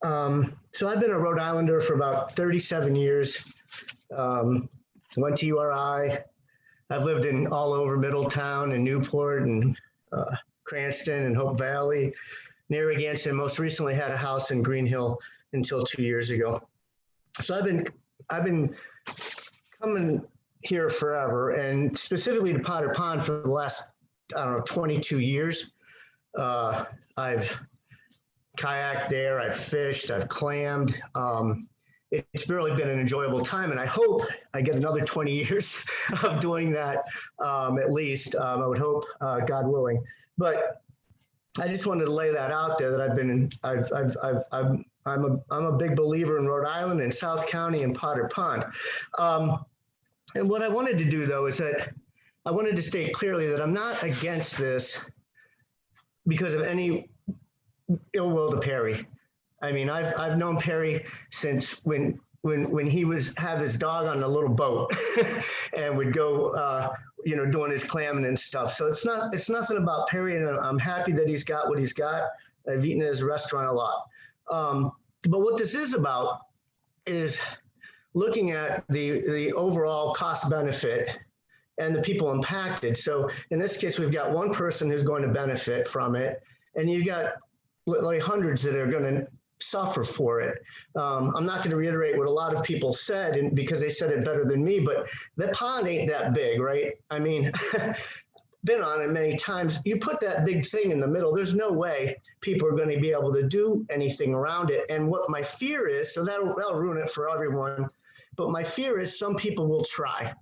So I've been a Rhode Islander for about 37 years. Went to URI. I've lived in all over Middletown and Newport and Cranston and Hope Valley, Narragansett, and most recently had a house in Green Hill until 2 years ago. So I've been coming here forever, and specifically to Potter Pond for the last, I don't know, 22 years. I've kayaked there, I've fished, I've clammed. It's really been an enjoyable time, and I hope I get another 20 years of doing that, at least. I would hope, God willing. But I just wanted to lay that out there, that I'm a big believer in Rhode Island and South County and Potter Pond. And what I wanted to do, though, is that I wanted to state clearly that I'm not against this because of any ill will to Perry. I mean, I've known Perry since when he have his dog on a little boat and would go, doing his clamming and stuff. So it's nothing about Perry, and I'm happy that he's got what he's got. I've eaten at his restaurant a lot. But what this is about is looking at the overall cost benefit and the people impacted. So in this case, we've got one person who's going to benefit from it, and you've got like hundreds that are going to suffer for it. I'm not going to reiterate what a lot of people said, and because they said it better than me, but the pond ain't that big, right? I mean, been on it many times. You put that big thing in the middle, there's no way people are going to be able to do anything around it. And what my fear is, so that'll ruin it for everyone, but my fear is some people will try.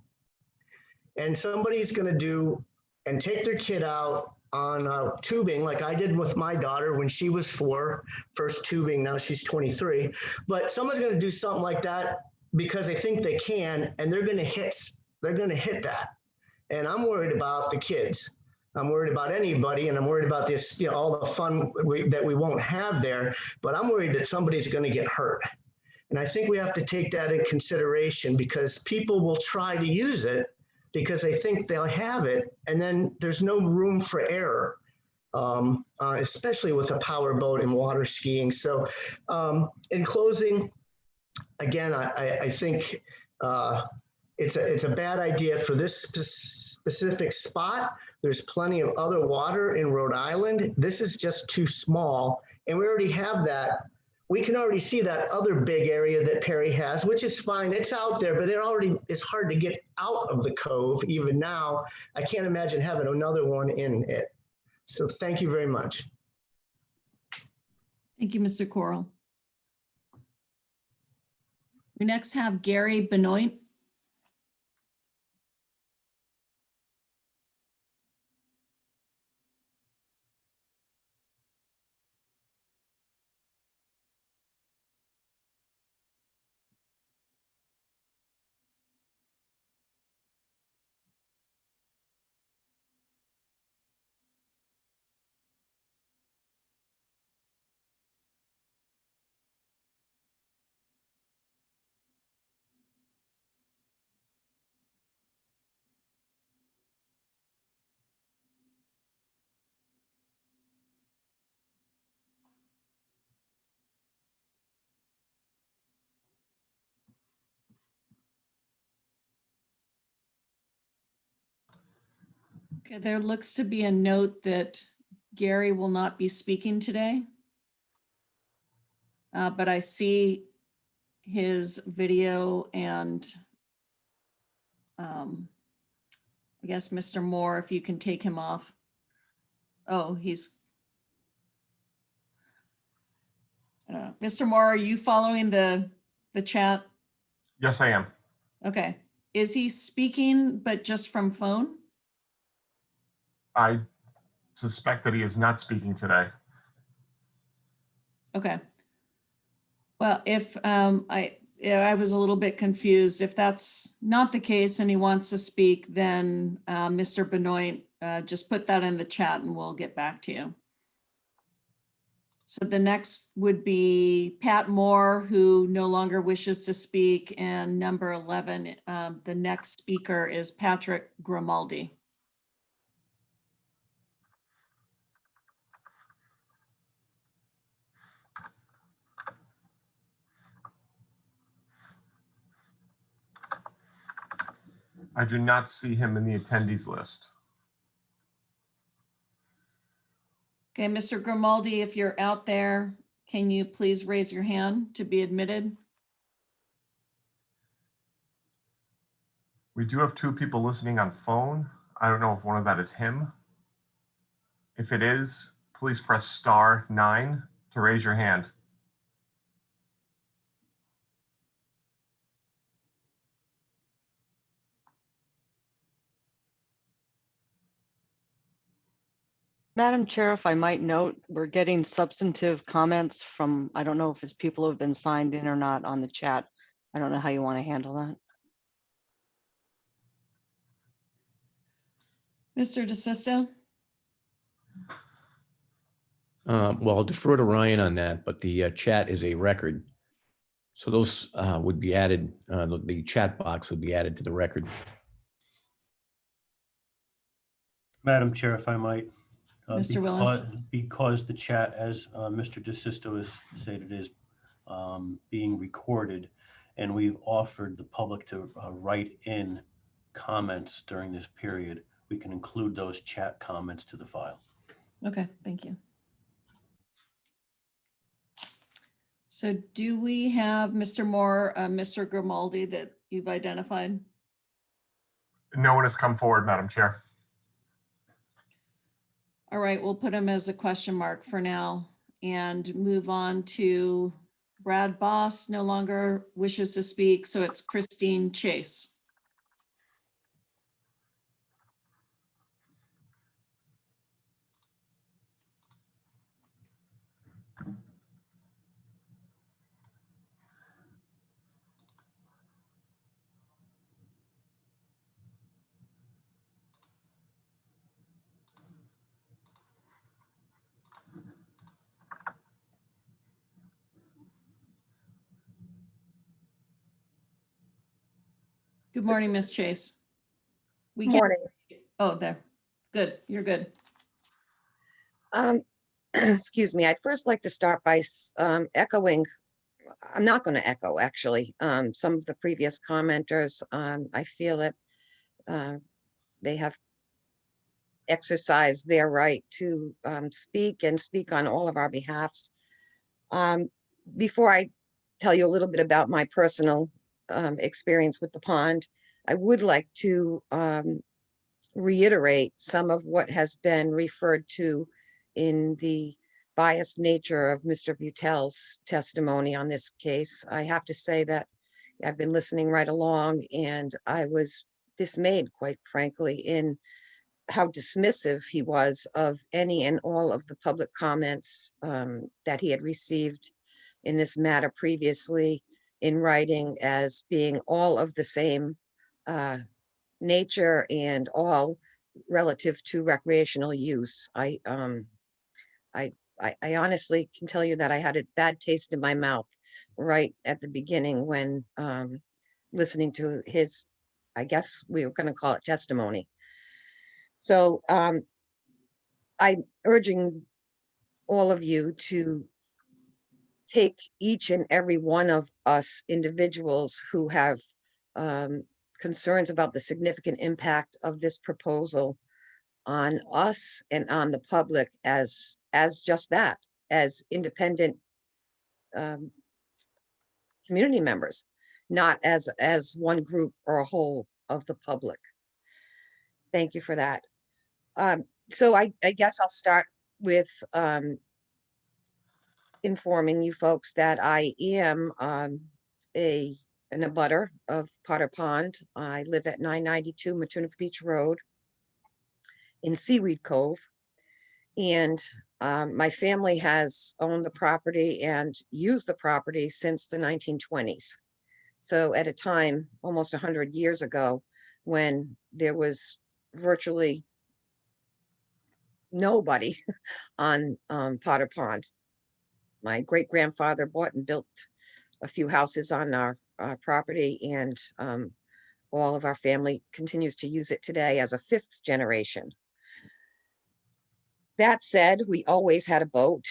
And somebody's going to do and take their kid out on tubing, like I did with my daughter when she was 4, first tubing, now she's 23. But someone's going to do something like that because they think they can, and they're going to hit that. And I'm worried about the kids. I'm worried about anybody, and I'm worried about this, all the fun that we won't have there. But I'm worried that somebody's going to get hurt. And I think we have to take that in consideration, because people will try to use it because they think they'll have it, and then there's no room for error, especially with a power boat and water skiing. So in closing, again, I think it's a bad idea for this specific spot. There's plenty of other water in Rhode Island. This is just too small, and we already have that. We can already see that other big area that Perry has, which is fine. It's out there, but it's hard to get out of the cove even now. I can't imagine having another one in it. So thank you very much. Thank you, Mr. Corral. We next have Gary Benoit. Okay, there looks to be a note that Gary will not be speaking today. But I see his video, and I guess Mr. Moore, if you can take him off. Oh, Mr. Moore, are you following the chat? Yes, I am. Okay. Is he speaking, but just from phone? I suspect that he is not speaking today. Okay. Well, if I was a little bit confused. If that's not the case and he wants to speak, then Mr. Benoit, just put that in the chat and we'll get back to you. So the next would be Pat Moore, who no longer wishes to speak, and number 11, the next speaker is Patrick Grimaldi. I do not see him in the attendees list. Okay, Mr. Grimaldi, if you're out there, can you please raise your hand to be admitted? We do have two people listening on phone. I don't know if one of that is him. If it is, please press *9 to raise your hand. Madam Chair, if I might note, we're getting substantive comments from, I don't know if it's people who have been signed in or not on the chat. I don't know how you want to handle that. Mr. DeSisto? Well, I'll defer to Ryan on that, but the chat is a record. So those would be added, the chat box would be added to the record. Madam Chair, if I might. Mr. Willis? Because the chat, as Mr. DeSisto has stated, is being recorded, and we've offered the public to write in comments during this period, we can include those chat comments to the file. Okay, thank you. So do we have Mr. Moore, Mr. Grimaldi that you've identified? No one has come forward, Madam Chair. All right, we'll put him as a question mark for now and move on to Brad Boss, no longer wishes to speak, so it's Christine Chase. Good morning, Ms. Chase. We can't- Morning. Oh, there. Good, you're good. Excuse me, I'd first like to start by echoing, I'm not going to echo actually, some of the previous commenters. I feel that they have exercised their right to speak and speak on all of our behalfs. Before I tell you a little bit about my personal experience with the pond, I would like to reiterate some of what has been referred to in the biased nature of Mr. Butel's testimony on this case. I have to say that I've been listening right along, and I was dismayed, quite frankly, in how dismissive he was of any and all of the public comments that he had received in this matter previously in writing as being all of the same nature and all relative to recreational use. I honestly can tell you that I had a bad taste in my mouth right at the beginning when listening to his, I guess we were going to call it testimony. So I'm urging all of you to take each and every one of us individuals who have concerns about the significant impact of this proposal on us and on the public as just that, as independent community members, not as one group or a whole of the public. Thank you for that. So I guess I'll start with informing you folks that I am an abutter of Potter Pond. I live at 992 Matuna Beach Road in Seaweed Cove. And my family has owned the property and used the property since the 1920s. So at a time, almost 100 years ago, when there was virtually nobody on Potter Pond. My great-grandfather bought and built a few houses on our property, and all of our family continues to use it today as a fifth generation. That said, we always had a boat.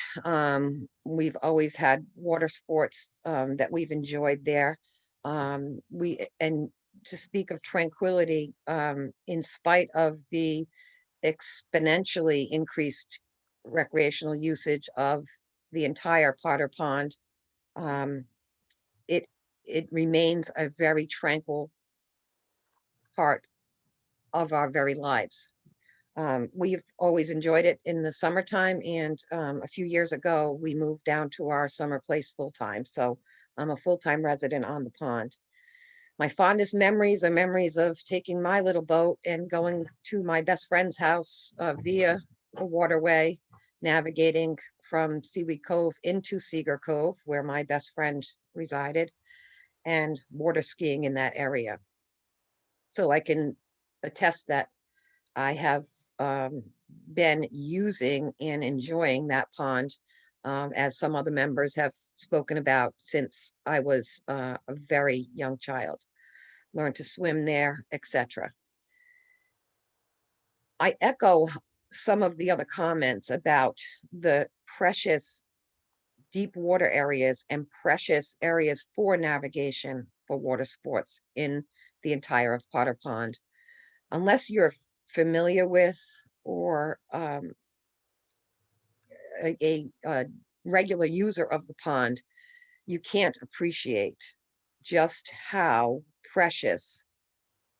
We've always had water sports that we've enjoyed there. And to speak of tranquility, in spite of the exponentially increased recreational usage of the entire Potter Pond, it remains a very tranquil part of our very lives. We've always enjoyed it in the summertime, and a few years ago, we moved down to our summer place full-time. So I'm a full-time resident on the pond. My fondest memories are memories of taking my little boat and going to my best friend's house via the waterway, navigating from Seaweed Cove into Cedar Cove, where my best friend resided, and water skiing in that area. So I can attest that I have been using and enjoying that pond, as some other members have spoken about, since I was a very young child. Learned to swim there, etc. I echo some of the other comments about the precious deep water areas and precious areas for navigation for water sports in the entire of Potter Pond. Unless you're familiar with or a regular user of the pond, you can't appreciate just how precious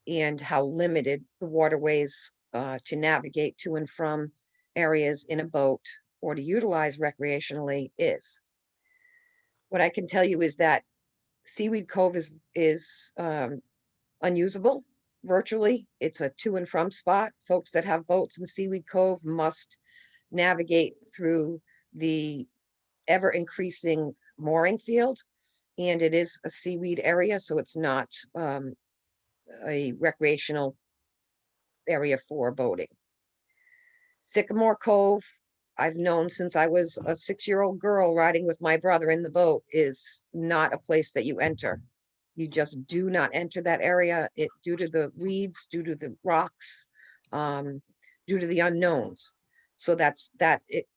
and how limited the waterways to navigate to and from areas in a boat or to utilize recreationally is. What I can tell you is that Seaweed Cove is unusable virtually. It's a to and from spot. Folks that have boats in Seaweed Cove must navigate through the ever increasing mooring field, and it is a seaweed area, so it's not a recreational area for boating. Sycamore Cove, I've known since I was a 6-year-old girl riding with my brother in the boat, is not a place that you enter. You just do not enter that area due to the weeds, due to the rocks, due to the unknowns. So that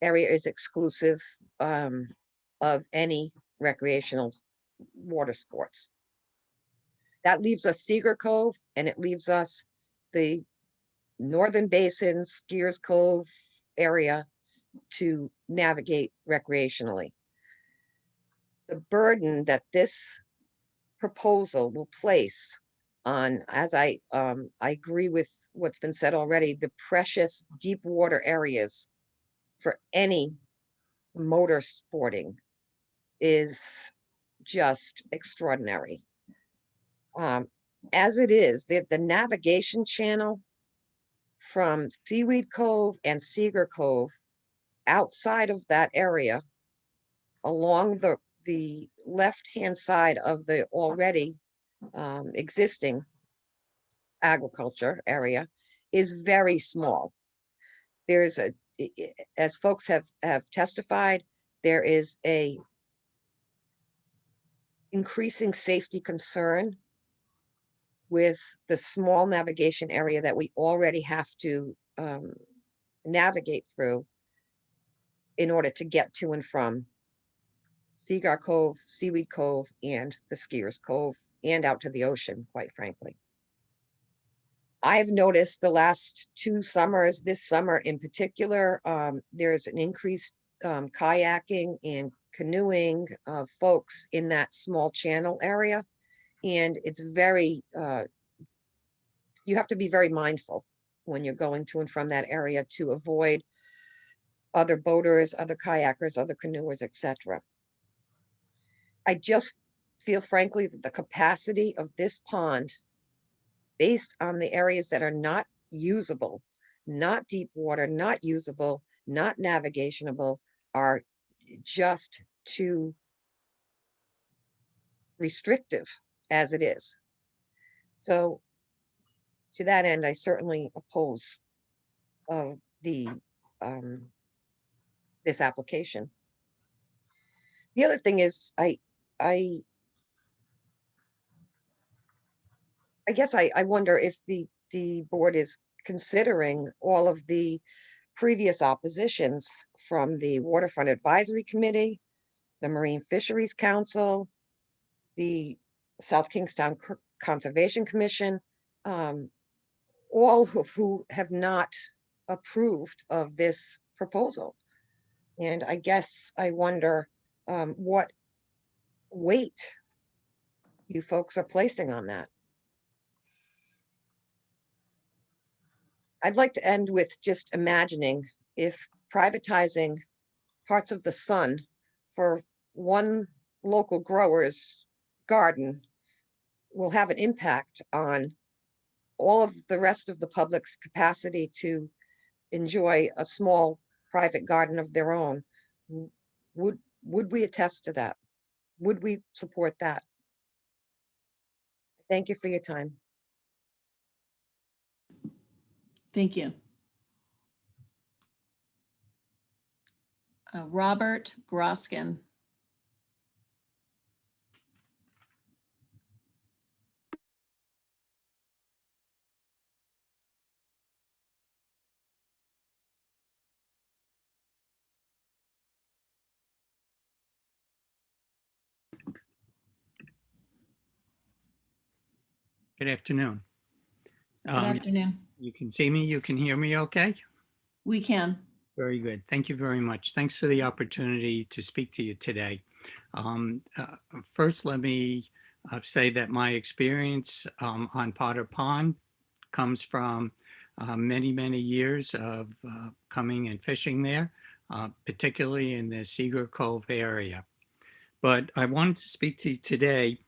area is exclusive of any recreational water sports. That leaves us Cedar Cove, and it leaves us the Northern Basin, Skiers Cove area to navigate recreationally. The burden that this proposal will place on, as I agree with what's been said already, the precious deep water areas for any motor sporting is just extraordinary. As it is, the navigation channel from Seaweed Cove and Cedar Cove outside of that area along the left-hand side of the already existing agriculture area is very small. There's as folks have testified, there is a increasing safety concern with the small navigation area that we already have to navigate through in order to get to and from Cedar Cove, Seaweed Cove, and the Skiers Cove, and out to the ocean, quite frankly. I've noticed the last 2 summers, this summer in particular, there's an increased kayaking and canoeing of folks in that small channel area. And it's very, you have to be very mindful when you're going to and from that area to avoid other boaters, other kayakers, other canoers, etc. I just feel frankly that the capacity of this pond, based on the areas that are not usable, not deep water, not usable, not navigationable, are just too restrictive as it is. So to that end, I certainly oppose the this application. The other thing is, I guess I wonder if the board is considering all of the previous oppositions from the Waterfront Advisory Committee, the Marine Fisheries Council, the South Kingstown Conservation Commission, all of who have not approved of this proposal. And I guess I wonder what weight you folks are placing on that. I'd like to end with just imagining if privatizing parts of the sun for one local grower's garden will have an impact on all of the rest of the public's capacity to enjoy a small private garden of their own. Would we attest to that? Would we support that? Thank you for your time. Thank you. Robert Groskin. Good afternoon. Good afternoon. You can see me, you can hear me okay? We can. Very good. Thank you very much. Thanks for the opportunity to speak to you today. First, let me say that my experience on Potter Pond comes from many, many years of coming and fishing there, particularly in the Cedar Cove area. But I wanted to speak to you today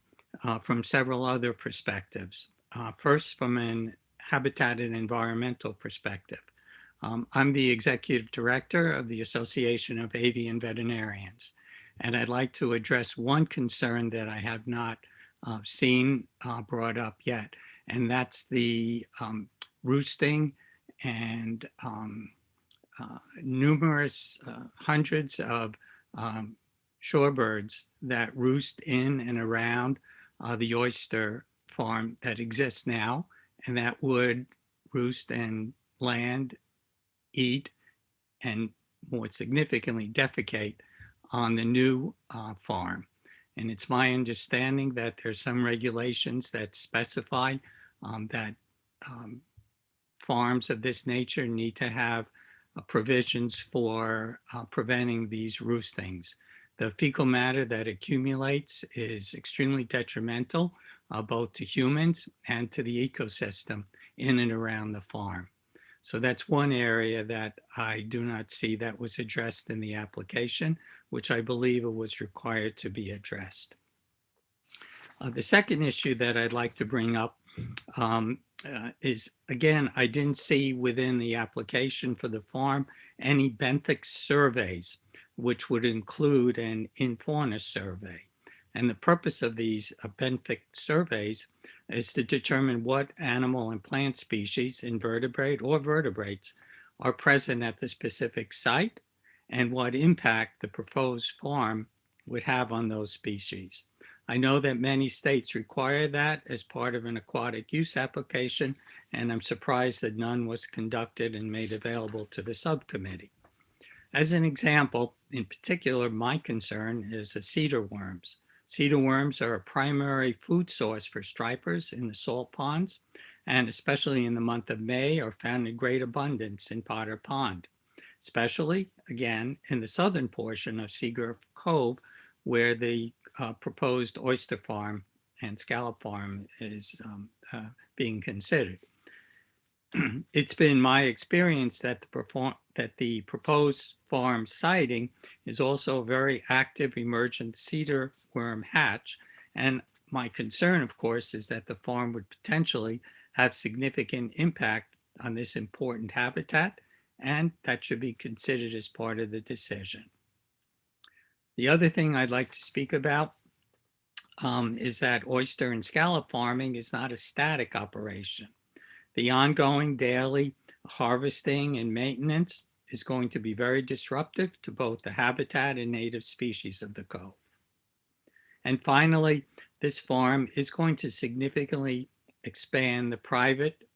from several other perspectives. First, from an habitat and environmental perspective. I'm the executive director of the Association of Avian Veterinarians, and I'd like to address one concern that I have not seen brought up yet, and that's the roosting and numerous hundreds of shorebirds that roost in and around the oyster farm that exists now, and that would roost and land, eat, and more significantly defecate on the new farm. And it's my understanding that there's some regulations that specify that farms of this nature need to have provisions for preventing these roostings. The fecal matter that accumulates is extremely detrimental both to humans and to the ecosystem in and around the farm. So that's one area that I do not see that was addressed in the application, which I believe it was required to be addressed. The second issue that I'd like to bring up is, again, I didn't see within the application for the farm any Benthic surveys, which would include an in-fauna survey. And the purpose of these Benthic surveys is to determine what animal and plant species, invertebrate or vertebrates, are present at the specific site and what impact the proposed farm would have on those species. I know that many states require that as part of an aquatic use application, and I'm surprised that none was conducted and made available to the subcommittee. As an example, in particular, my concern is the cedar worms. Cedar worms are a primary food source for stripers in the salt ponds, and especially in the month of May are found in great abundance in Potter Pond, especially, again, in the southern portion of Cedar Cove, where the proposed oyster farm and scallop farm is being considered. It's been my experience that the proposed farm siting is also a very active emergent cedar worm hatch. And my concern, of course, is that the farm would potentially have significant impact on this important habitat, and that should be considered as part of the decision. The other thing I'd like to speak about is that oyster and scallop farming is not a static operation. The ongoing daily harvesting and maintenance is going to be very disruptive to both the habitat and native species of the cove. And finally, this farm is going to significantly expand the private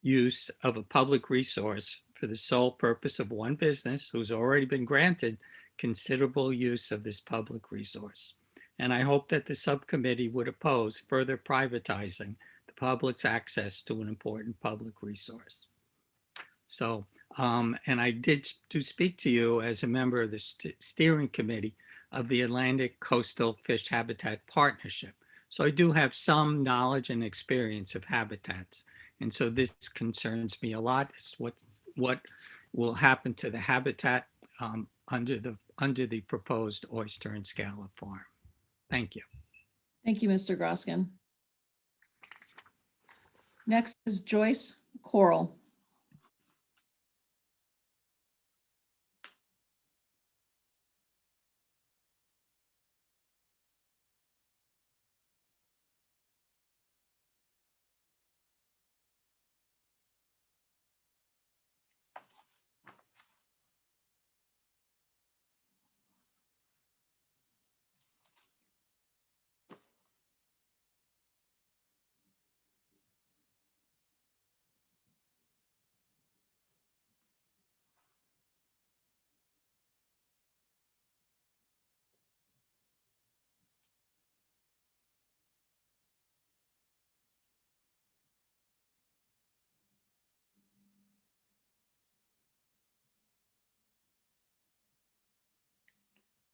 use of a public resource for the sole purpose of one business who's already been granted considerable use of this public resource. And I hope that the subcommittee would oppose further privatizing the public's access to an important public resource. So, and I did speak to you as a member of the steering committee of the Atlantic Coastal Fish Habitat Partnership. So I do have some knowledge and experience of habitats. And so this concerns me a lot. It's what will happen to the habitat under the proposed oyster and scallop farm. Thank you. Thank you, Mr. Groskin. Next is Joyce Coral.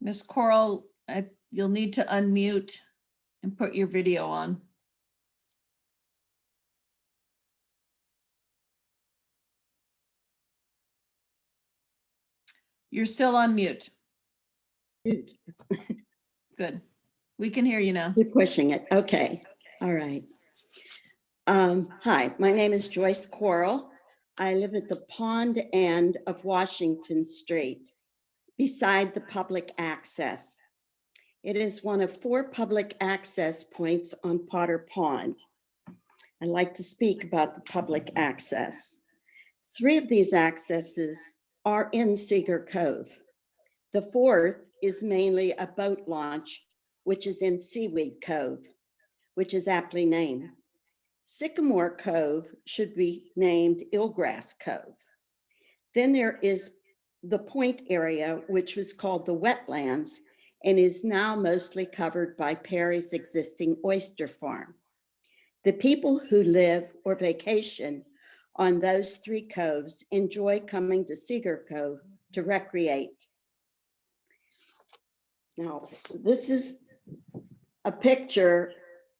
Ms. Coral, you'll need to unmute and put your video on. You're still on mute. Good. We can hear you now. You're pushing it. Okay. All right. Hi, my name is Joyce Coral. I live at the pond end of Washington Street, beside the public access. It is one of 4 public access points on Potter Pond. I'd like to speak about the public access. 3 of these accesses are in Cedar Cove. The 4th is mainly a boat launch, which is in Seaweed Cove, which is aptly named. Sycamore Cove should be named Eelgrass Cove. Then there is the point area, which was called the wetlands and is now mostly covered by Perry's existing oyster farm. The people who live or vacation on those 3 coves enjoy coming to Cedar Cove to recreate. Now, this is a picture.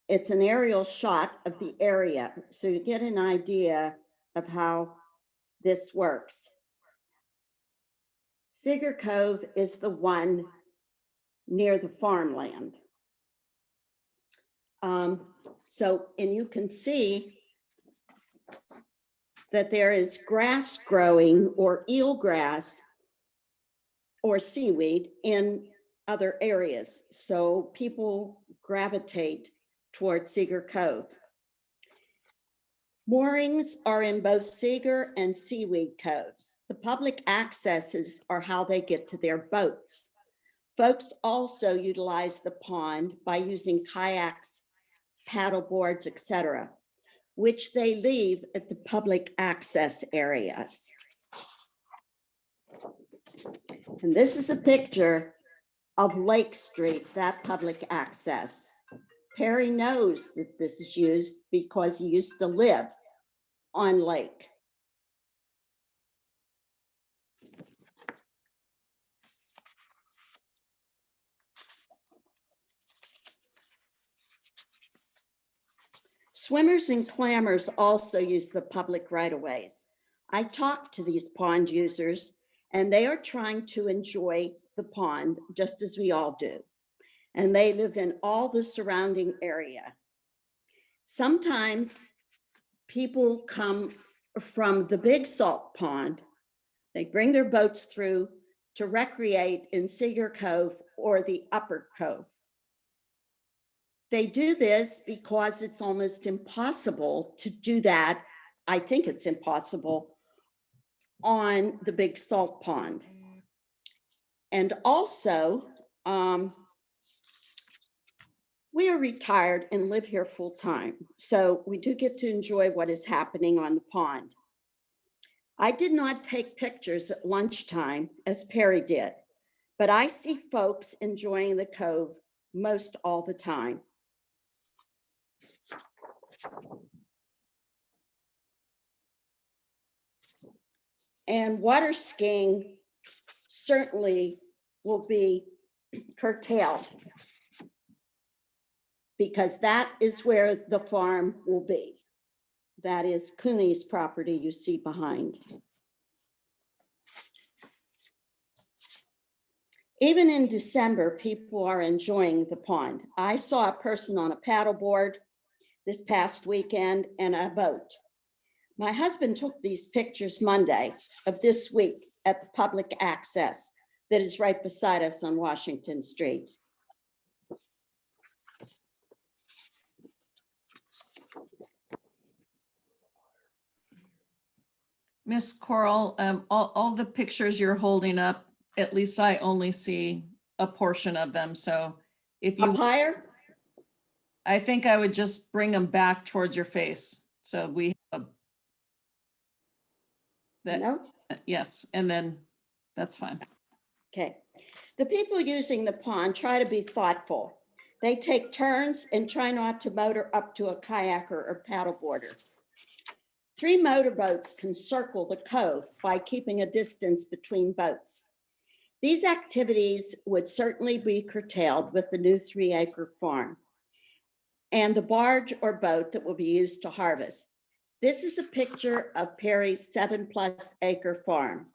It's an aerial shot of the area, so you get an idea of how this works. Cedar Cove is the one near the farmland. And you can see that there is grass growing, or eelgrass or seaweed, in other areas. So people gravitate towards Cedar Cove. Moorings are in both Cedar and Seaweed Coves. The public accesses are how they get to their boats. Folks also utilize the pond by using kayaks, paddle boards, etc., which they leave at the public access areas. And this is a picture of Lake Street, that public access. Perry knows that this is used because he used to live on lake. Swimmers and clammers also use the public right-of-ways. I talked to these pond users, and they are trying to enjoy the pond just as we all do. And they live in all the surrounding area. Sometimes people come from the big salt pond. They bring their boats through to recreate in Cedar Cove or the Upper Cove. They do this because it's almost impossible to do that. I think it's impossible on the big salt pond. And also, we are retired and live here full time. So we do get to enjoy what is happening on the pond. I did not take pictures at lunchtime as Perry did, but I see folks enjoying the cove most all the time. And water skiing certainly will be curtailed because that is where the farm will be. That is Cooney's property you see behind. Even in December, people are enjoying the pond. I saw a person on a paddleboard this past weekend and a boat. My husband took these pictures Monday of this week at the public access that is right beside us on Washington Street. Miss Coral, all the pictures you're holding up, at least I only see a portion of them. So if you Up higher? I think I would just bring them back towards your face. So we have that. No? Yes, and then that's fine. Okay. The people using the pond try to be thoughtful. They take turns and try not to motor up to a kayaker or paddleboarder. 3 motorboats can circle the cove by keeping a distance between boats. These activities would certainly be curtailed with the new 3-acre farm and the barge or boat that will be used to harvest. This is a picture of Perry's 7+ acre farm.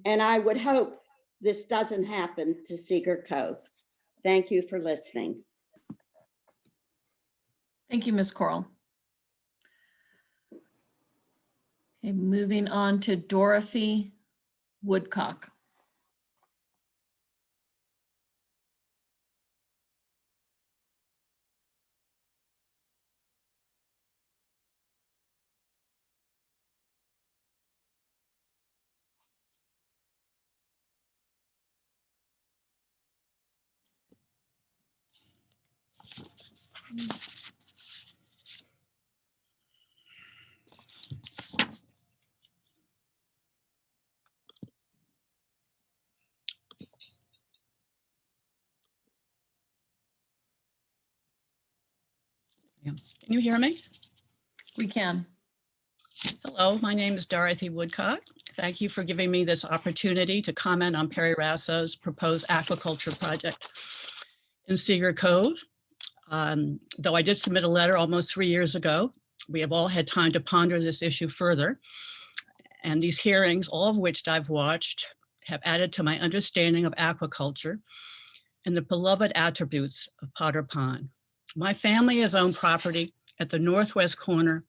And I would hope this doesn't happen to Cedar Cove. Thank you for listening. Thank you, Ms. Coral. Okay, moving on to Dorothy Woodcock. Can you hear me? We can. Hello, my name is Dorothy Woodcock. Thank you for giving me this opportunity to comment on Perry Raso's proposed aquaculture project in Cedar Cove. Though I did submit a letter almost 3 years ago, we have all had time to ponder this issue further. And these hearings, all of which I've watched, have added to my understanding of aquaculture and the beloved attributes of Potter Pond. My family has owned property at the northwest corner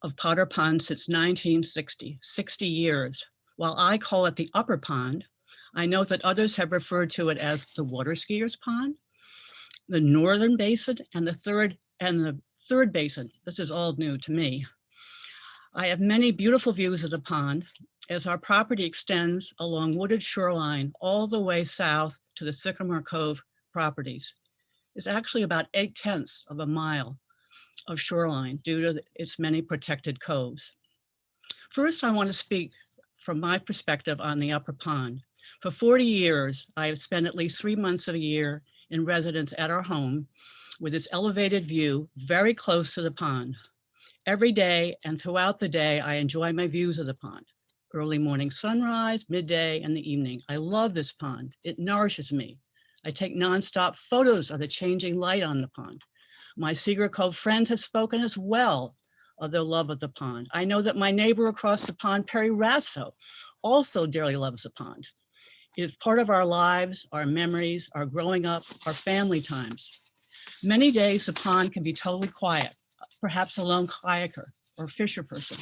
of Potter Pond since 1960, 60 years. While I call it the Upper Pond, I know that others have referred to it as the Water Skiers Pond, the Northern Basin, and the third basin. This is all new to me. I have many beautiful views of the pond as our property extends along wooded shoreline all the way south to the Sycamore Cove properties. It's actually about 8/10 of a mile of shoreline due to its many protected coves. First, I want to speak from my perspective on the Upper Pond. For 40 years, I have spent at least 3 months of the year in residence at our home with this elevated view very close to the pond. Every day and throughout the day, I enjoy my views of the pond. Early morning sunrise, midday, and the evening. I love this pond. It nourishes me. I take nonstop photos of the changing light on the pond. My Cedar Cove friends have spoken as well of their love of the pond. I know that my neighbor across the pond, Perry Raso, also dearly loves the pond. It is part of our lives, our memories, our growing up, our family times. Many days the pond can be totally quiet, perhaps a lone kayaker or fisher person.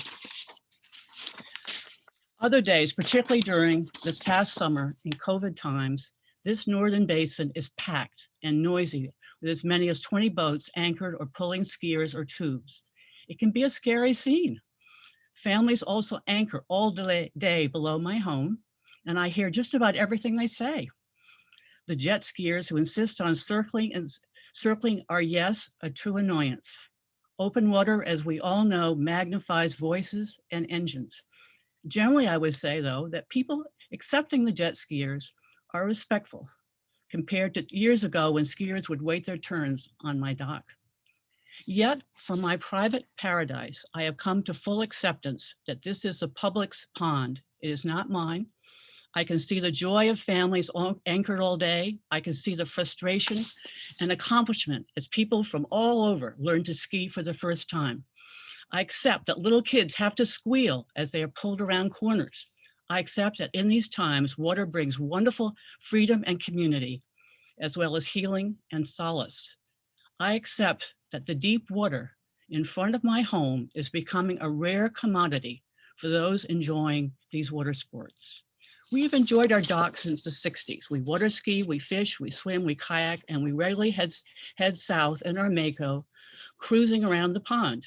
Other days, particularly during this past summer in COVID times, this northern basin is packed and noisy with as many as 20 boats anchored or pulling skiers or tubes. It can be a scary scene. Families also anchor all day below my home, and I hear just about everything they say. The jet skiers who insist on circling are, yes, a true annoyance. Open water, as we all know, magnifies voices and engines. Generally, I would say, though, that people accepting the jet skiers are respectful compared to years ago when skiers would wait their turns on my dock. Yet, from my private paradise, I have come to full acceptance that this is the public's pond. It is not mine. I can see the joy of families anchored all day. I can see the frustration and accomplishment as people from all over learn to ski for the first time. I accept that little kids have to squeal as they are pulled around corners. I accept that in these times, water brings wonderful freedom and community, as well as healing and solace. I accept that the deep water in front of my home is becoming a rare commodity for those enjoying these water sports. We have enjoyed our docks since the 60s. We water ski, we fish, we swim, we kayak, and we regularly head south in our Mako, cruising around the pond,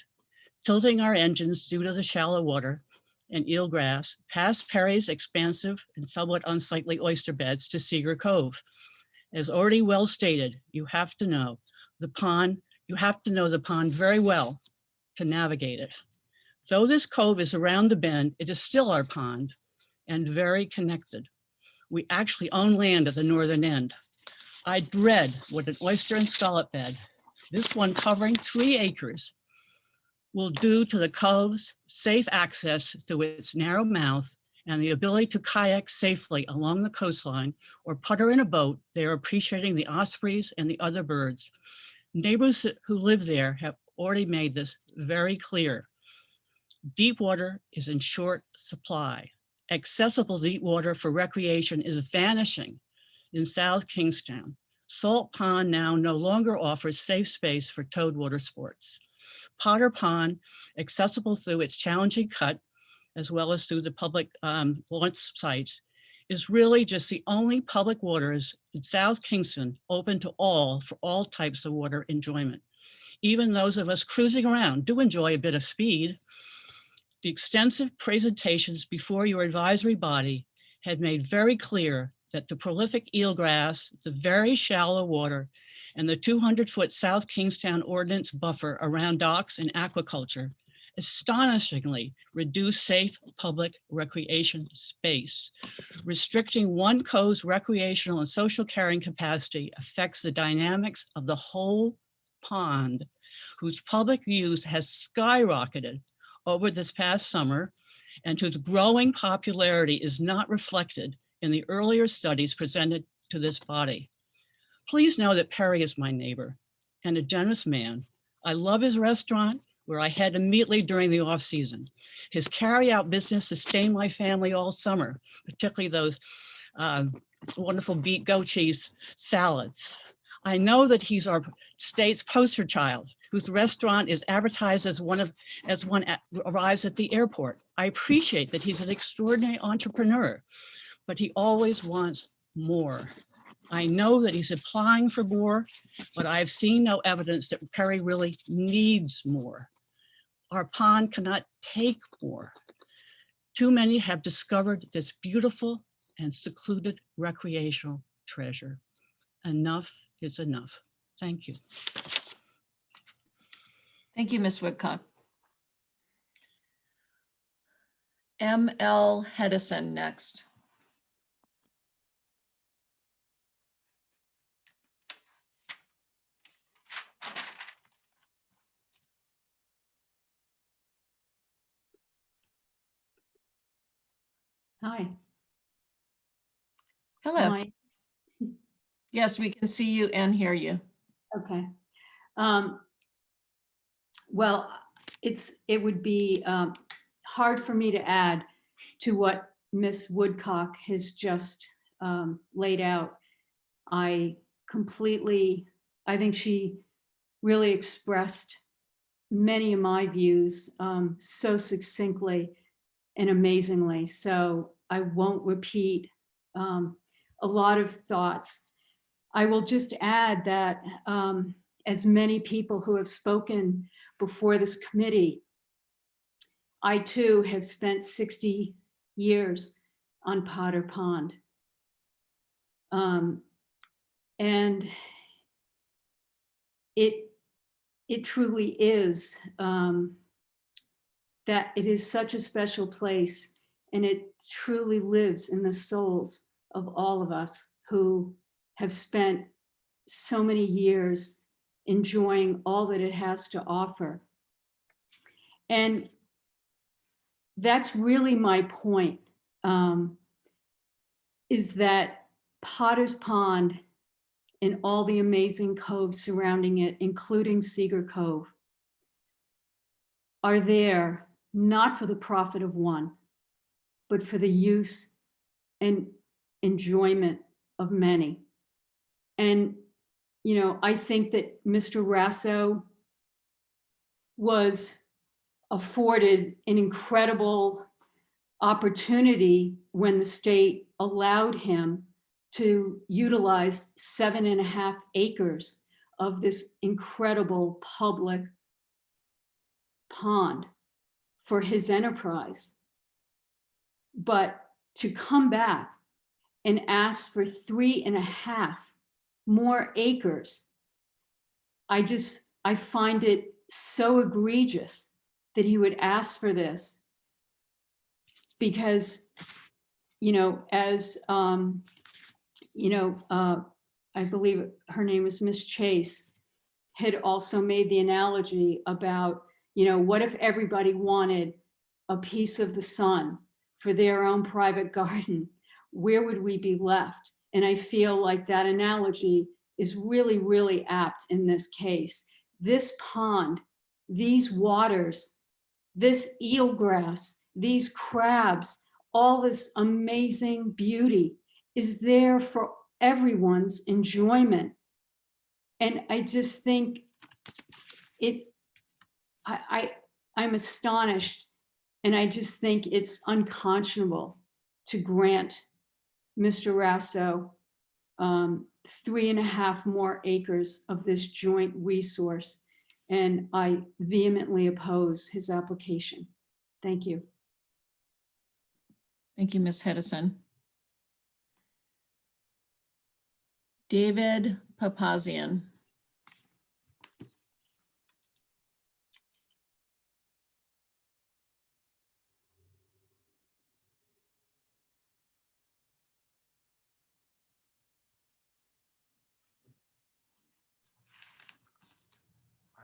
tilting our engines due to the shallow water and eelgrass, past Perry's expansive and somewhat unsightly oyster beds to Cedar Cove. As already well stated, you have to know the pond very well to navigate it. Though this cove is around the bend, it is still our pond and very connected. We actually own land at the northern end. I dread what an oyster and scallop bed, this one covering 3 acres, will do to the cove's safe access through its narrow mouth and the ability to kayak safely along the coastline or putter in a boat. They are appreciating the ospreys and the other birds. Neighbors who live there have already made this very clear. Deep water is in short supply. Accessible deep water for recreation is vanishing in South Kingstown. Salt Pond now no longer offers safe space for towed water sports. Potter Pond, accessible through its challenging cut, as well as through the public launch sites, is really just the only public waters in South Kingston open to all for all types of water enjoyment. Even those of us cruising around do enjoy a bit of speed. The extensive presentations before your advisory body had made very clear that the prolific eelgrass, the very shallow water, and the 200-foot South Kingstown ordinance buffer around docks and aquaculture astonishingly reduce safe public recreation space. Restricting one cove's recreational and social carrying capacity affects the dynamics of the whole pond, whose public use has skyrocketed over this past summer and whose growing popularity is not reflected in the earlier studies presented to this body. Please know that Perry is my neighbor and a generous man. I love his restaurant, where I head immediately during the off season. His carry-out business sustained my family all summer, particularly those wonderful beet goat cheese salads. I know that he's our state's poster child, whose restaurant is advertised as one arrives at the airport. I appreciate that he's an extraordinary entrepreneur, but he always wants more. I know that he's applying for more, but I've seen no evidence that Perry really needs more. Our pond cannot take more. Too many have discovered this beautiful and secluded recreational treasure. Enough is enough. Thank you. Thank you, Ms. Woodcock. M.L. Hedison next. Hi. Hello. Hi. Yes, we can see you and hear you. Okay. Well, it would be hard for me to add to what Ms. Woodcock has just laid out. I think she really expressed many of my views so succinctly and amazingly. So I won't repeat a lot of thoughts. I will just add that as many people who have spoken before this committee, I too have spent 60 years on Potter Pond. And it truly is that it is such a special place, and it truly lives in the souls of all of us who have spent so many years enjoying all that it has to offer. And that's really my point. is that Potter's Pond and all the amazing coves surrounding it, including Cedar Cove, are there not for the profit of one, but for the use and enjoyment of many. And, you know, I think that Mr. Raso was afforded an incredible opportunity when the state allowed him to utilize 7.5 acres of this incredible public pond for his enterprise. But to come back and ask for 3.5 more acres, I find it so egregious that he would ask for this, because, you know, as I believe her name was Miss Chase, had also made the analogy about, you know, what if everybody wanted a piece of the sun for their own private garden? Where would we be left? And I feel like that analogy is really, really apt in this case. This pond, these waters, this eelgrass, these crabs, all this amazing beauty is there for everyone's enjoyment. And I just think I'm astonished, and I just think it's unconscionable to grant Mr. Raso 3.5 more acres of this joint resource. And I vehemently oppose his application. Thank you. Thank you, Ms. Hedison. David Papazian.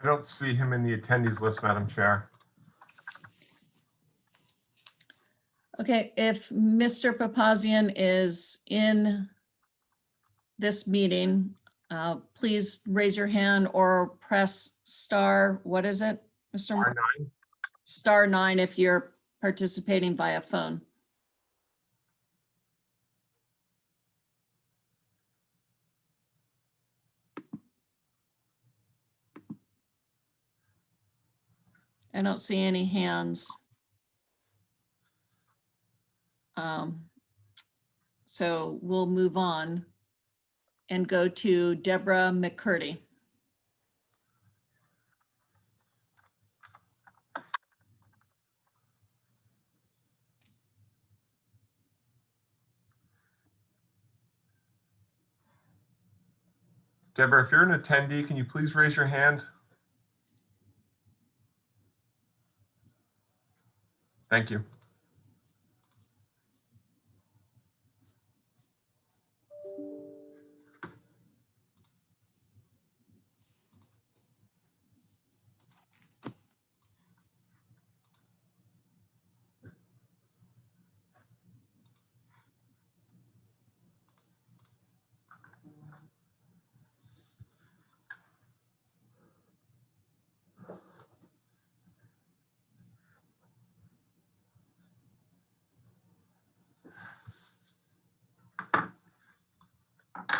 I don't see him in the attendees list, Madam Chair. Okay, if Mr. Papazian is in this meeting, please raise your hand or press star, what is it, Mr. R9. Star 9 if you're participating via phone. I don't see any hands. So we'll move on and go to Deborah McCurdy. Deborah, if you're an attendee, can you please raise your hand? Thank you.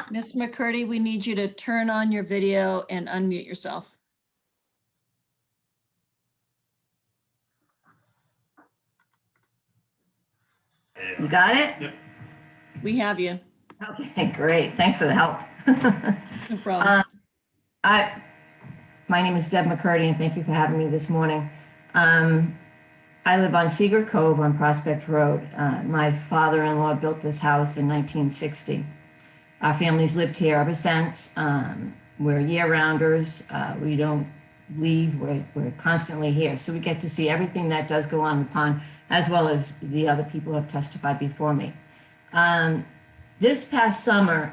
Ms. McCurdy, we need you to turn on your video and unmute yourself. You got it? Yep. We have you. Okay, great. Thanks for the help. No problem. My name is Deb McCurdy, and thank you for having me this morning. I live on Cedar Cove on Prospect Road. My father-in-law built this house in 1960. Our family's lived here ever since. We're year-rounders. We don't leave. We're constantly here. So we get to see everything that does go on in the pond, as well as the other people who have testified before me. This past summer,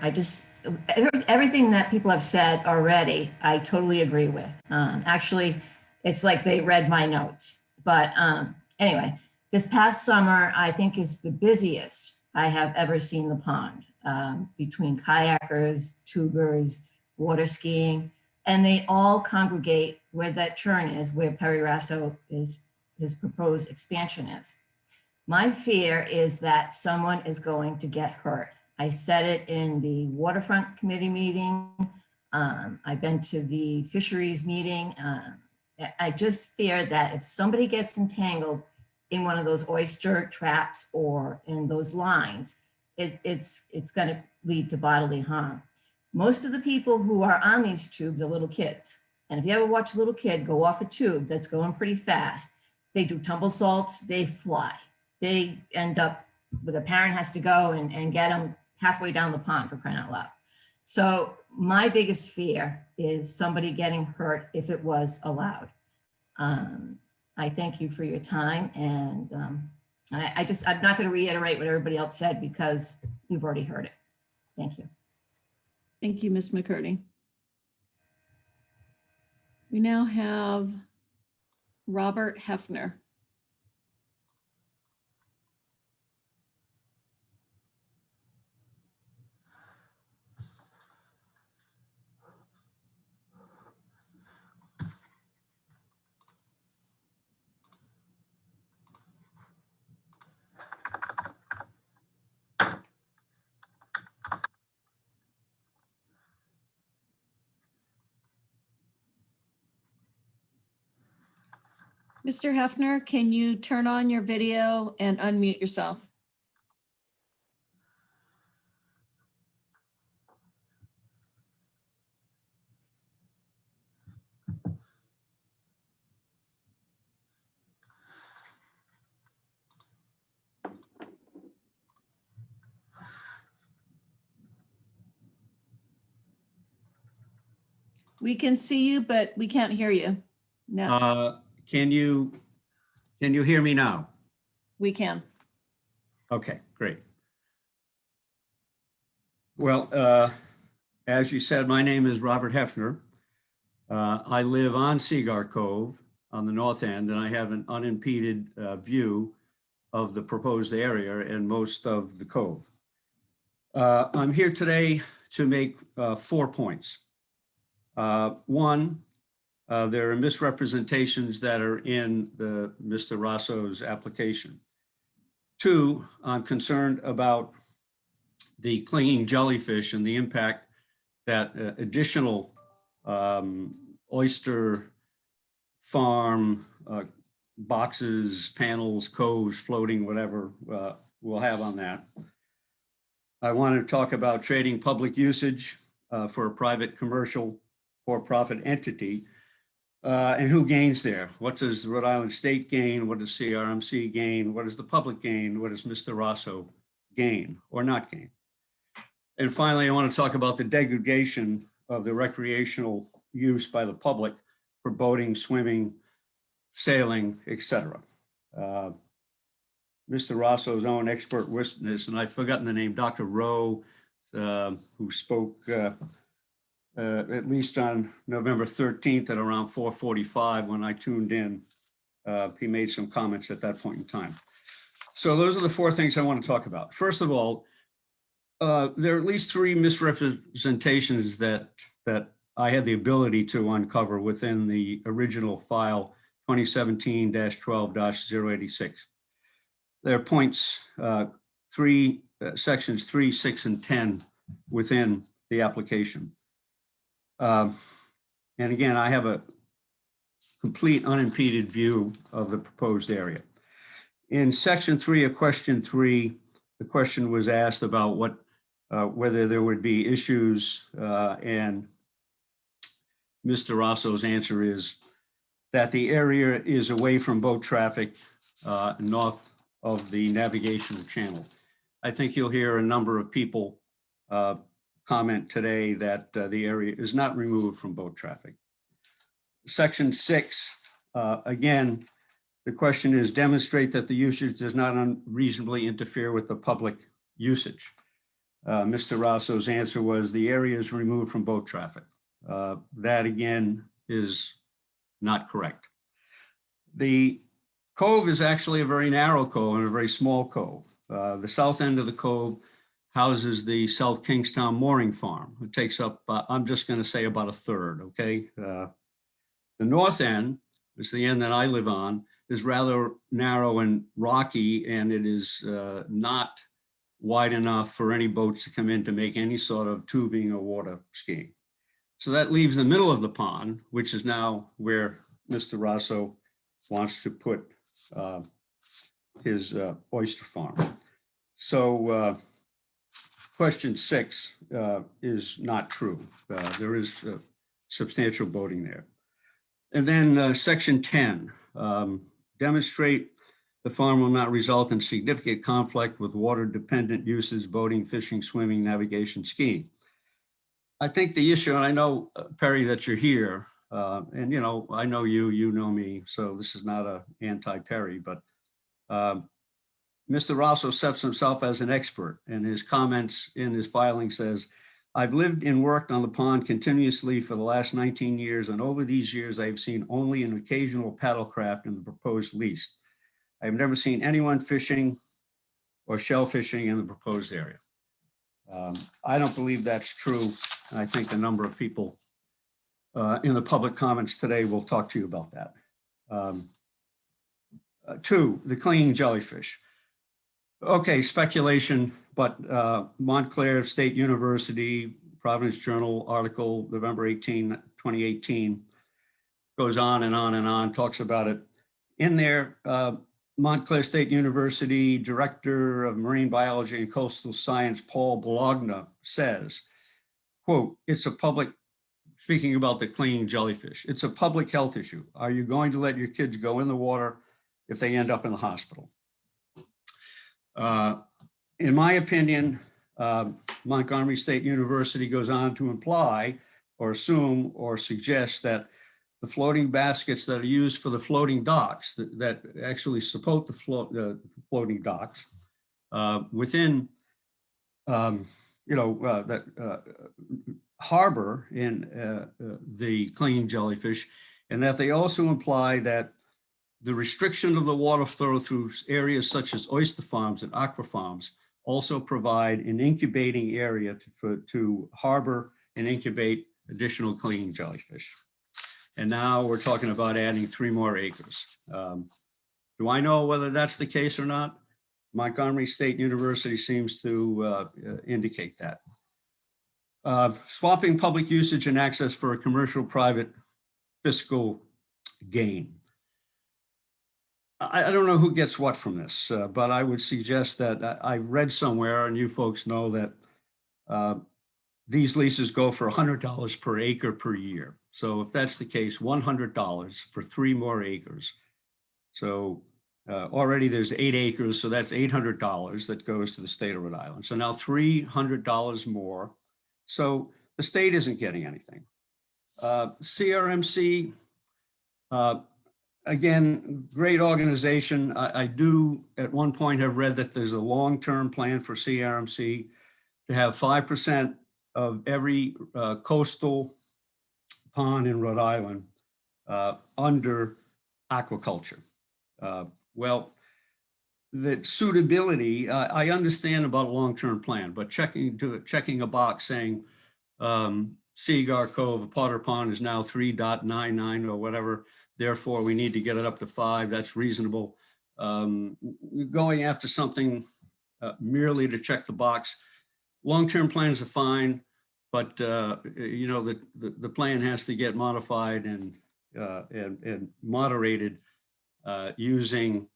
everything that people have said already, I totally agree with. Actually, it's like they read my notes. But anyway, this past summer, I think is the busiest I have ever seen the pond, between kayakers, tubers, water skiing, and they all congregate where that turn is, where Perry Raso is, his proposed expansion is. My fear is that someone is going to get hurt. I said it in the waterfront committee meeting. I've been to the fisheries meeting. I just fear that if somebody gets entangled in one of those oyster traps or in those lines, it's going to lead to bodily harm. Most of the people who are on these tubes are little kids. And if you ever watch a little kid go off a tube that's going pretty fast, they do tumble salts, they fly. They end up, the parent has to go and get them halfway down the pond, for crying out loud. So my biggest fear is somebody getting hurt if it was allowed. I thank you for your time, and I'm not going to reiterate what everybody else said because you've already heard it. Thank you. Thank you, Ms. McCurdy. We now have Robert Hefner. Mr. Hefner, can you turn on your video and unmute yourself? We can see you, but we can't hear you. No, Can you hear me now? we can. Okay, great. Well, as you said, my name is Robert Hefner. I live on Cedar Cove on the north end, and I have an unimpeded view of the proposed area and most of the cove. I'm here today to make 4 points. One, there are misrepresentations that are in Mr. Raso's application. 2, I'm concerned about the clinging jellyfish and the impact that additional oyster farm boxes, panels, coves, floating, whatever, will have on that. I want to talk about trading public usage for a private commercial for-profit entity, and who gains there. What does Rhode Island State gain? What does CRMC gain? What does the public gain? What does Mr. Raso gain or not gain? And finally, I want to talk about the degradation of the recreational use by the public for boating, swimming, sailing, etc. Mr. Raso's own expert witness, and I've forgotten the name, Dr. Rowe, who spoke at least on November 13th at around 4:45 when I tuned in. He made some comments at that point in time. So those are the 4 things I want to talk about. First of all, there are at least 3 misrepresentations that I had the ability to uncover within the original file 2017-12-086. There are points sections 3, 6, and 10 within the application. And again, I have a complete unimpeded view of the proposed area. In section 3 of question 3, the question was asked about whether there would be issues, and Mr. Raso's answer is that the area is away from boat traffic north of the navigational channel. I think you'll hear a number of people comment today that the area is not removed from boat traffic. Section 6, again, the question is demonstrate that the usage does not unreasonably interfere with the public usage. Mr. Raso's answer was the area is removed from boat traffic. That again is not correct. The cove is actually a very narrow cove and a very small cove. The south end of the cove houses the South Kingstown Mooring Farm. It takes up, I'm just going to say about a third, okay? The north end, which is the end that I live on, is rather narrow and rocky, and it is not wide enough for any boats to come in to make any sort of tubing or water skiing. So that leaves the middle of the pond, which is now where Mr. Raso wants to put his oyster farm. So question 6 is not true. There is substantial boating there. And then section 10, demonstrate the farm will not result in significant conflict with water-dependent uses, boating, fishing, swimming, navigation, skiing. I think the issue, and I know, Perry, that you're here, and, you know, I know you, you know me, so this is not a anti-Perry, but Mr. Raso sets himself as an expert, and his comments in his filing says, I've lived and worked on the pond continuously for the last 19 years, and over these years, I've seen only an occasional paddlecraft in the proposed lease. I've never seen anyone fishing or shell fishing in the proposed area. I don't believe that's true. I think a number of people in the public comments today will talk to you about that. 2, the clinging jellyfish. Okay, speculation, but Montclair State University, Providence Journal article, November 18, 2018, goes on and on and on, talks about it. In there, Montclair State University Director of Marine Biology and Coastal Science, Paul Bologna, says, quote, it's a public, speaking about the clinging jellyfish, it's a public health issue. Are you going to let your kids go in the water if they end up in the hospital? In my opinion, Montgomery State University goes on to imply or assume or suggest that the floating baskets that are used for the floating docks that actually support the floating docks within, that harbor in the clinging jellyfish, and that they also imply that the restriction of the water flow through areas such as oyster farms and aqua farms also provide an incubating area to harbor and incubate additional clinging jellyfish. And now we're talking about adding 3 more acres. Do I know whether that's the case or not? Montgomery State University seems to indicate that. Swapping public usage and access for a commercial private fiscal gain. I don't know who gets what from this, but I would suggest that I read somewhere, and you folks know that these leases go for $100 per acre per year. So if that's the case, $100 for 3 more acres. So already there's 8 acres, so that's $800 that goes to the state of Rhode Island. So now $300 more. So the state isn't getting anything. CRMC, again, great organization. I do at one point have read that there's a long-term plan for CRMC to have 5% of every coastal pond in Rhode Island under aquaculture. Well, the suitability, I understand about a long-term plan, but checking a box saying Seagar Cove, Potter Pond is now 3.99 or whatever, therefore we need to get it up to 5, that's reasonable. Going after something merely to check the box, long-term plans are fine, but the plan has to get modified and moderated using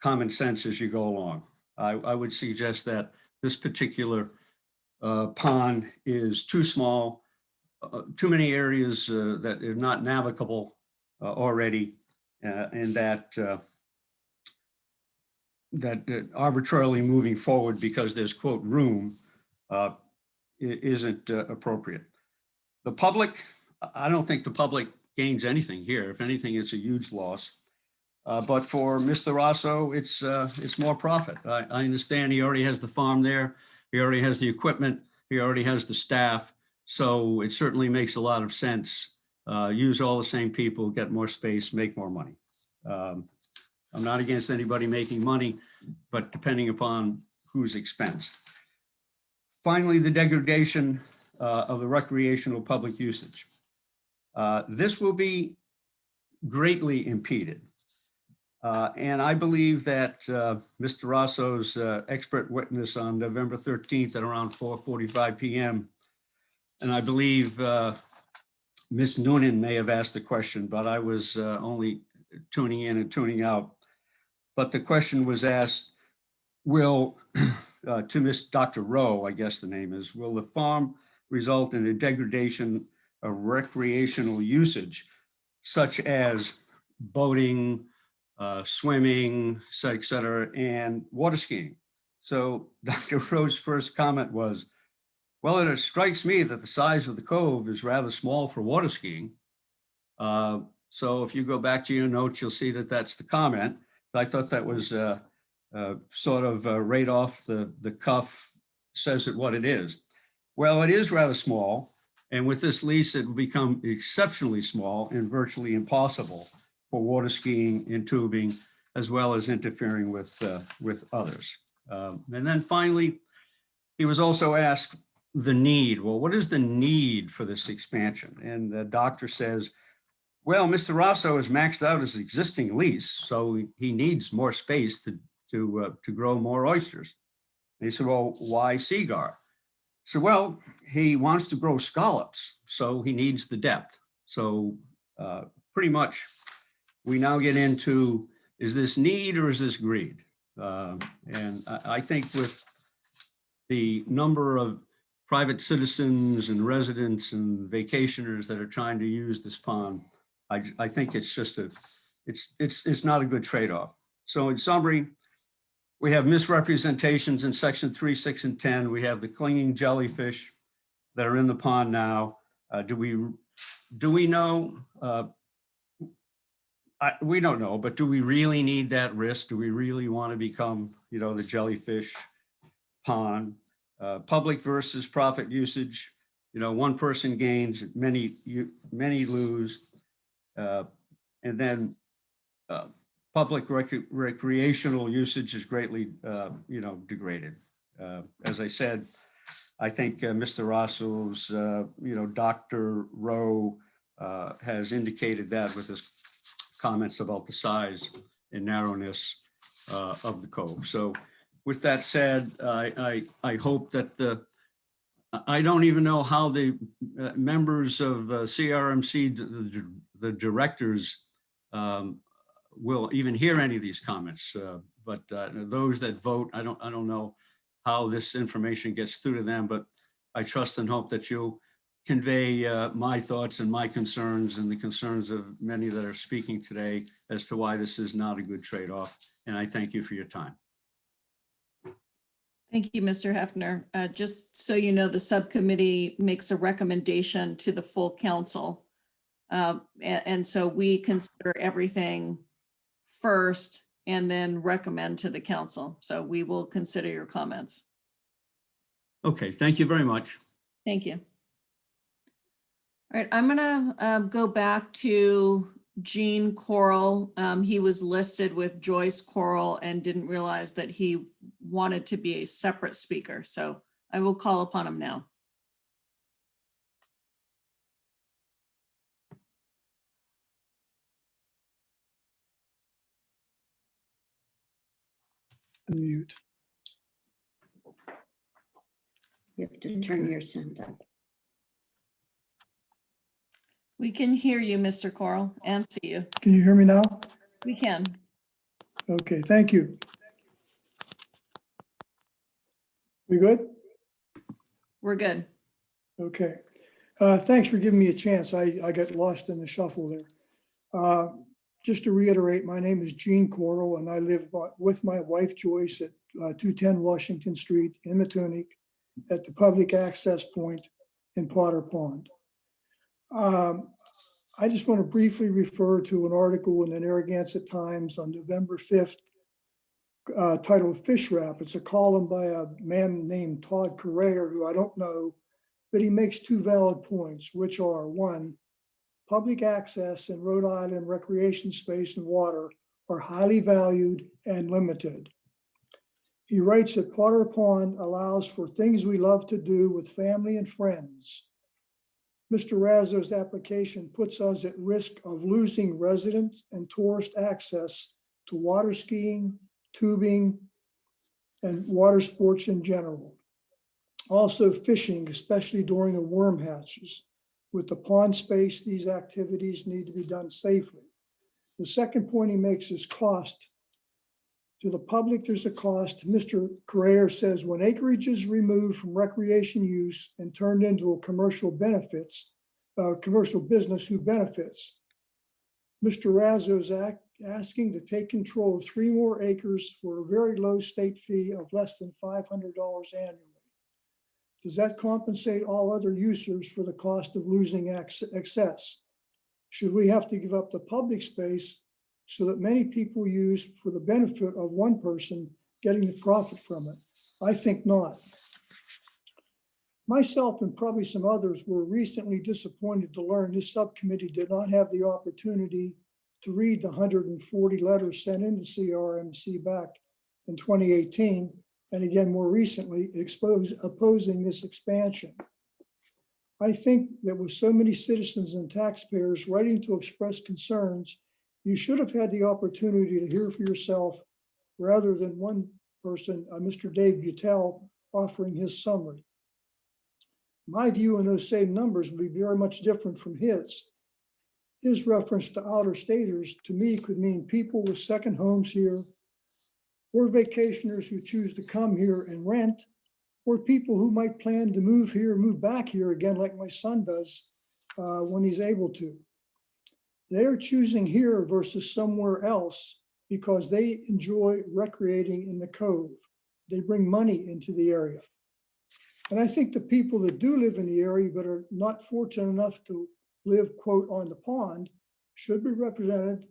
common sense as you go along. I would suggest that this particular pond is too small, too many areas that are not navigable already, and that arbitrarily moving forward because there's, quote, room isn't appropriate. The public, I don't think the public gains anything here. If anything, it's a huge loss. But for Mr. Raso, it's more profit. I understand he already has the farm there. He already has the equipment. He already has the staff. So it certainly makes a lot of sense. Use all the same people, get more space, make more money. I'm not against anybody making money, but depending upon whose expense. Finally, the degradation of the recreational public usage. This will be greatly impeded. And I believe that Mr. Raso's expert witness on November 13th at around 4:45 p.m. And I believe Ms. Noonan may have asked the question, but I was only tuning in and tuning out. But the question was asked, will, to Miss Dr. Rowe, I guess the name is, will the farm result in a degradation of recreational usage, such as boating, swimming, et cetera, and water skiing? So Dr. Rowe's first comment was, well, it strikes me that the size of the cove is rather small for water skiing. So if you go back to your notes, you'll see that that's the comment. I thought that was sort of right off the cuff, says it what it is. Well, it is rather small. And with this lease, it will become exceptionally small and virtually impossible for water skiing and tubing, as well as interfering with others. And then finally, he was also asked the need. Well, what is the need for this expansion? And the doctor says, well, Mr. Raso has maxed out his existing lease, so he needs more space to grow more oysters. And he said, well, why Seagar? So, well, he wants to grow scallops, so he needs the depth. So pretty much we now get into, is this need or is this greed? And I think with the number of private citizens and residents and vacationers that are trying to use this pond, I think it's just it's not a good trade-off. So in summary, we have misrepresentations in section 3, 6, and 10. We have the clinging jellyfish that are in the pond now. Do we know? We don't know, but do we really need that risk? Do we really want to become, the jellyfish pond? Public versus profit usage. One person gains, many lose. And then public recreational usage is greatly, degraded. As I said, I think Mr. Raso's, Dr. Rowe has indicated that with his comments about the size and narrowness of the cove. So with that said, I hope that I don't even know how the members of CRMC, the directors, will even hear any of these comments. But those that vote, I don't know how this information gets through to them, but I trust and hope that you'll convey my thoughts and my concerns and the concerns of many that are speaking today as to why this is not a good trade-off. And I thank you for your time. Thank you, Mr. Hefner. Just so you know, the subcommittee makes a recommendation to the full council. And so we consider everything first and then recommend to the council. So we will consider your comments. Okay, thank you very much. Thank you. All right, I'm gonna go back to Gene Coral. He was listed with Joyce Coral and didn't realize that he wanted to be a separate speaker. So I will call upon him now. Mute. You have to turn your sound up. We can hear you, Mr. Coral, and see you. Can you hear me now? We can. Okay, thank you. We good? We're good. Okay. Thanks for giving me a chance. I got lost in the shuffle there. Just to reiterate, my name is Gene Coral and I live with my wife Joyce at 210 Washington Street in Matunic at the public access point in Potter Pond. I just want to briefly refer to an article in the Narragansett Times on November 5th titled Fish Wrap. It's a column by a man named Todd Correa, who I don't know, but he makes two valid points, which are: one, public access in Rhode Island recreation space and water are highly valued and limited. He writes that Potter Pond allows for things we love to do with family and friends. Mr. Raso's application puts us at risk of losing residents and tourist access to water skiing, tubing, and water sports in general. Also fishing, especially during the worm hatches. With the pond space, these activities need to be done safely. The second point he makes is cost. To the public, there's a cost. Mr. Carrere says when acreage is removed from recreation use and turned into a commercial business who benefits. Mr. Raso is asking to take control of 3 more acres for a very low state fee of less than $500 annually. Does that compensate all other users for the cost of losing access? Should we have to give up the public space so that many people use for the benefit of one person getting the profit from it? I think not. Myself and probably some others were recently disappointed to learn this subcommittee did not have the opportunity to read the 140 letters sent into CRMC back in 2018, and again more recently opposing this expansion. I think that with so many citizens and taxpayers writing to express concerns, you should have had the opportunity to hear for yourself rather than one person, Mr. Dave Butel, offering his summary. My view on those same numbers would be very much different from his. His reference to outer staters to me could mean people with second homes here, or vacationers who choose to come here and rent, or people who might plan to move here, move back here again, like my son does when he's able to. They're choosing here versus somewhere else because they enjoy recreating in the cove. They bring money into the area. And I think the people that do live in the area but are not fortunate enough to live, quote, on the pond should be represented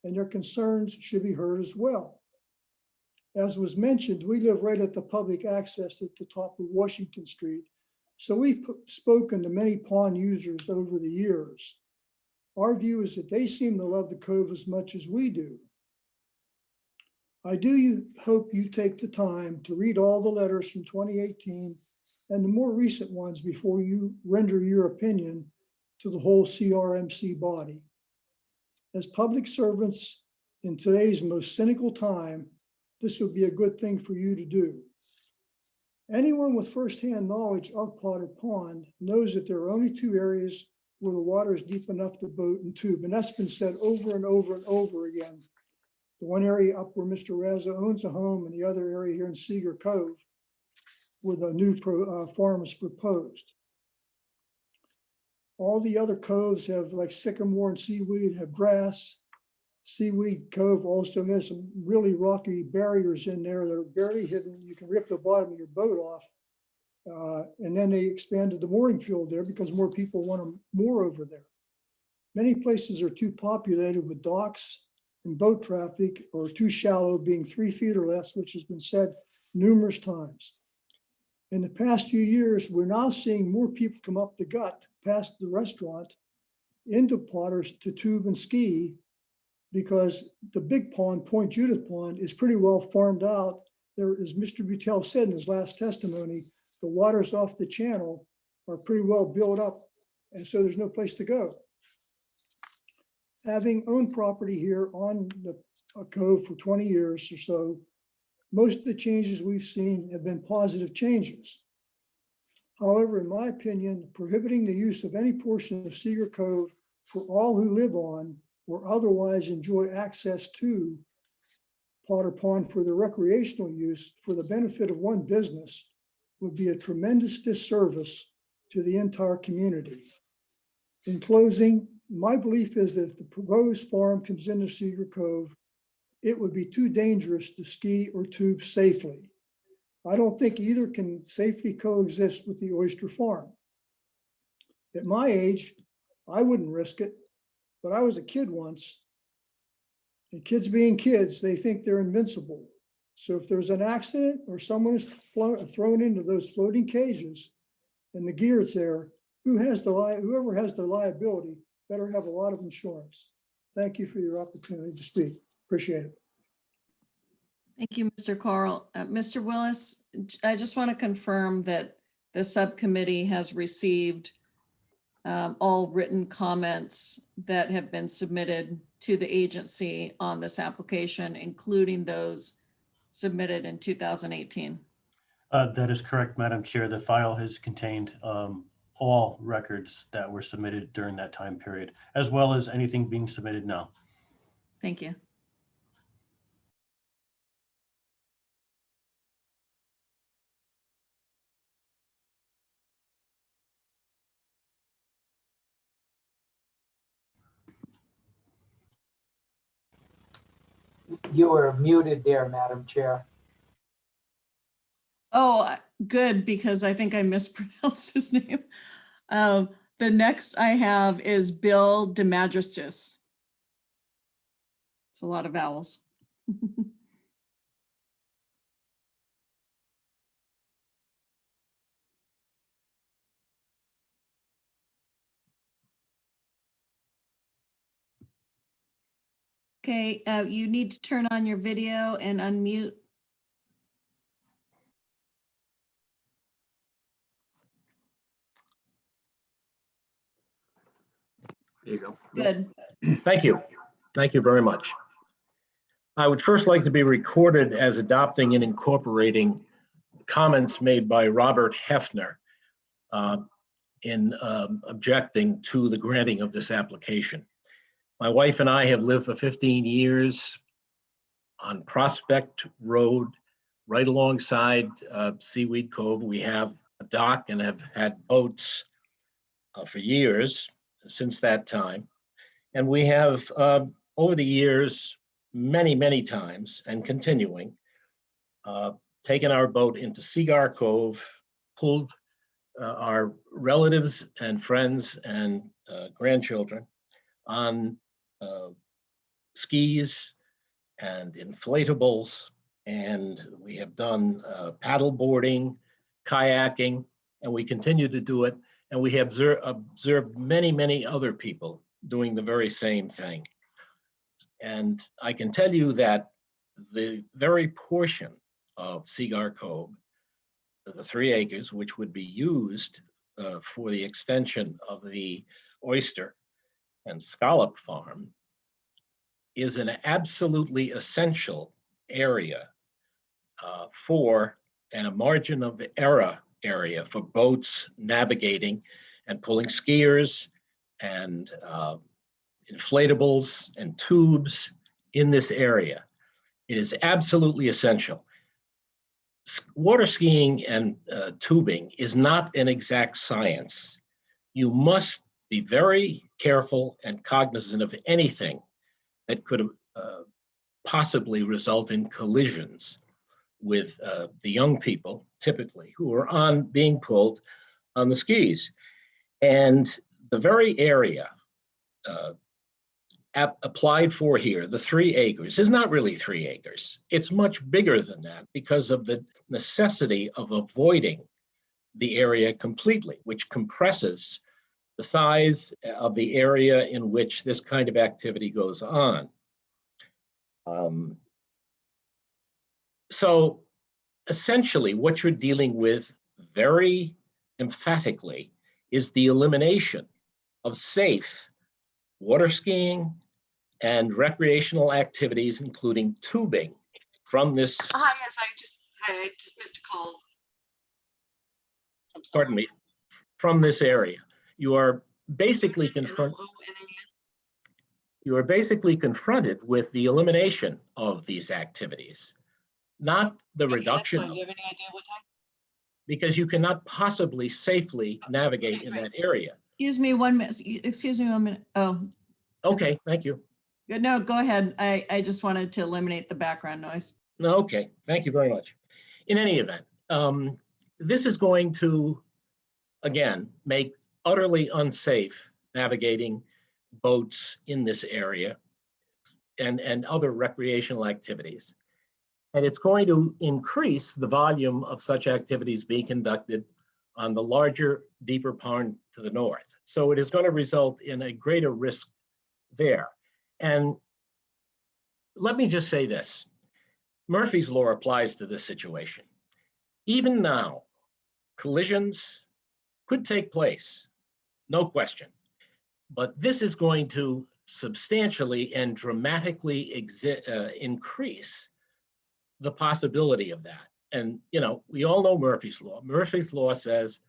and their concerns should be heard as well. As was mentioned, we live right at the public access at the top of Washington Street. So we've spoken to many pond users over the years. Our view is that they seem to love the cove as much as we do. I do hope you take the time to read all the letters from 2018 and the more recent ones before you render your opinion to the whole CRMC body. As public servants in today's most cynical time, this would be a good thing for you to do. Anyone with firsthand knowledge of Potter Pond knows that there are only 2 areas where the water is deep enough to boat and tube, and that's been said over and over and over again. The one area up where Mr. Raso owns a home and the other area here in Cedar Cove where the new farm is proposed. All the other coves have, like sycamore and seaweed, have grass. Seaweed Cove also has some really rocky barriers in there that are barely hidden. You can rip the bottom of your boat off. And then they expanded the mooring field there because more people want to moor over there. Many places are too populated with docks and boat traffic, or too shallow, being 3 feet or less, which has been said numerous times. In the past few years, we're now seeing more people come up the gut past the restaurant into Potter's to tube and ski, because the big pond, Point Judith Pond, is pretty well farmed out. There, as Mr. Butel said in his last testimony, the waters off the channel are pretty well built up, and so there's no place to go. Having owned property here on the cove for 20 years or so, most of the changes we've seen have been positive changes. However, in my opinion, prohibiting the use of any portion of Cedar Cove for all who live on or otherwise enjoy access to Potter Pond for their recreational use for the benefit of one business would be a tremendous disservice to the entire community. In closing, my belief is that if the proposed farm comes into Cedar Cove, it would be too dangerous to ski or tube safely. I don't think either can safely coexist with the oyster farm. At my age, I wouldn't risk it, but I was a kid once. And kids being kids, they think they're invincible. So if there's an accident or someone is thrown into those floating cages and the gear's there, whoever has the liability better have a lot of insurance. Thank you for your opportunity to speak. Appreciate it. Thank you, Mr. Coral. Mr. Willis, I just want to confirm that the subcommittee has received all written comments that have been submitted to the agency on this application, including those submitted in 2018. That is correct, Madam Chair. The file has contained all records that were submitted during that time period, as well as anything being submitted now. Thank you. You are muted there, Madam Chair. Oh, good, because I think I mispronounced his name. The next I have is Bill DeMagistris. It's a lot of vowels. Okay, you need to turn on your video and unmute. There you go. Good. Thank you. Thank you very much. I would first like to be recorded as adopting and incorporating comments made by Robert Hefner in objecting to the granting of this application. My wife and I have lived for 15 years on Prospect Road, right alongside Seaweed Cove. We have a dock and have had boats for years since that time. And we have, over the years, many times and continuing, taken our boat into Cedar Cove, pulled our relatives and friends and grandchildren on skis and inflatables, and we have done paddle boarding, kayaking, and we continue to do it. And we have observed many other people doing the very same thing. And I can tell you that the very portion of Cedar Cove, the 3 acres, which would be used for the extension of the oyster and scallop farm, is an absolutely essential area for, and a margin of error area for boats navigating and pulling skiers and inflatables and tubes in this area. It is absolutely essential. Water skiing and tubing is not an exact science. You must be very careful and cognizant of anything that could possibly result in collisions with the young people, typically, who are being pulled on the skis. And the very area applied for here, the 3 acres, is not really 3 acres. It's much bigger than that because of the necessity of avoiding the area completely, which compresses the size of the area in which this kind of activity goes on. So essentially what you're dealing with very emphatically is the elimination of safe water skiing and recreational activities, including tubing, from this. Hi, yes, I just missed a call. Pardon me, from this area. You are basically confronted with the elimination of these activities, not the reduction. Do you have any idea what time? Because you cannot possibly safely navigate in that area. Excuse me 1 minute. Excuse me 1 minute. Oh. Okay, thank you. No, go ahead. I just wanted to eliminate the background noise. Okay, thank you very much. In any event, this is going to, again, make utterly unsafe navigating boats in this area and other recreational activities. And it's going to increase the volume of such activities being conducted on the larger, deeper pond to the north. So it is going to result in a greater risk there. And let me just say this. Murphy's Law applies to this situation. Even now, collisions could take place, no question. But this is going to substantially and dramatically increase the possibility of that. And, you know, we all know Murphy's Law. Murphy's Law says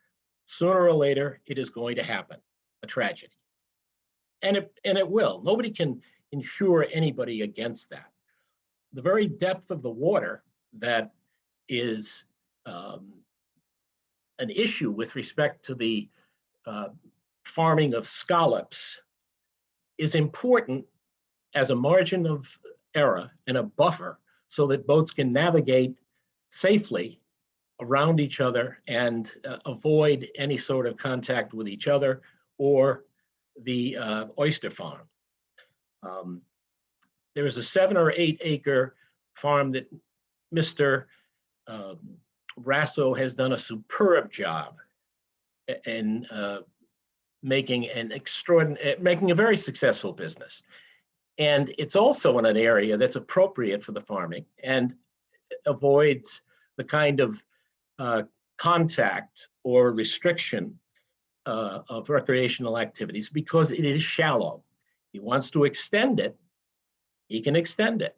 sooner or later it is going to happen, a tragedy. And it will. Nobody can insure anybody against that. The very depth of the water that is an issue with respect to the farming of scallops is important as a margin of error and a buffer so that boats can navigate safely around each other and avoid any sort of contact with each other or the oyster farm. There is a 7 or 8 acre farm that Mr. Raso has done a superb job in making a very successful business. And it's also in an area that's appropriate for the farming and avoids the kind of contact or restriction of recreational activities because it is shallow. He wants to extend it, he can extend it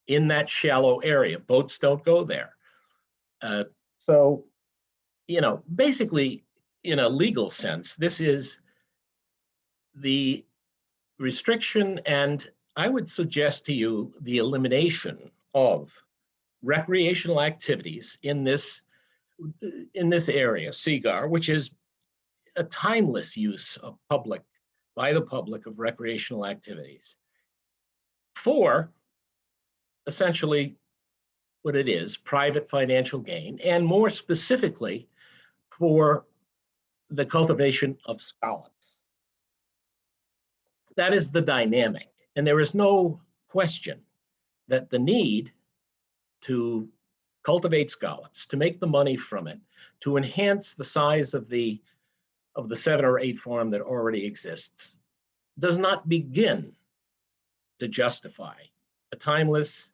in that shallow area. Boats don't go there. So, you know, basically, in a legal sense, this is the restriction, and I would suggest to you the elimination of recreational activities in this area, Seagar, which is a timeless use of by the public of recreational activities for essentially what it is, private financial gain, and more specifically for the cultivation of scallops. That is the dynamic. And there is no question that the need to cultivate scallops, to make the money from it, to enhance the size of the 7 or 8 farm that already exists, does not begin to justify a timeless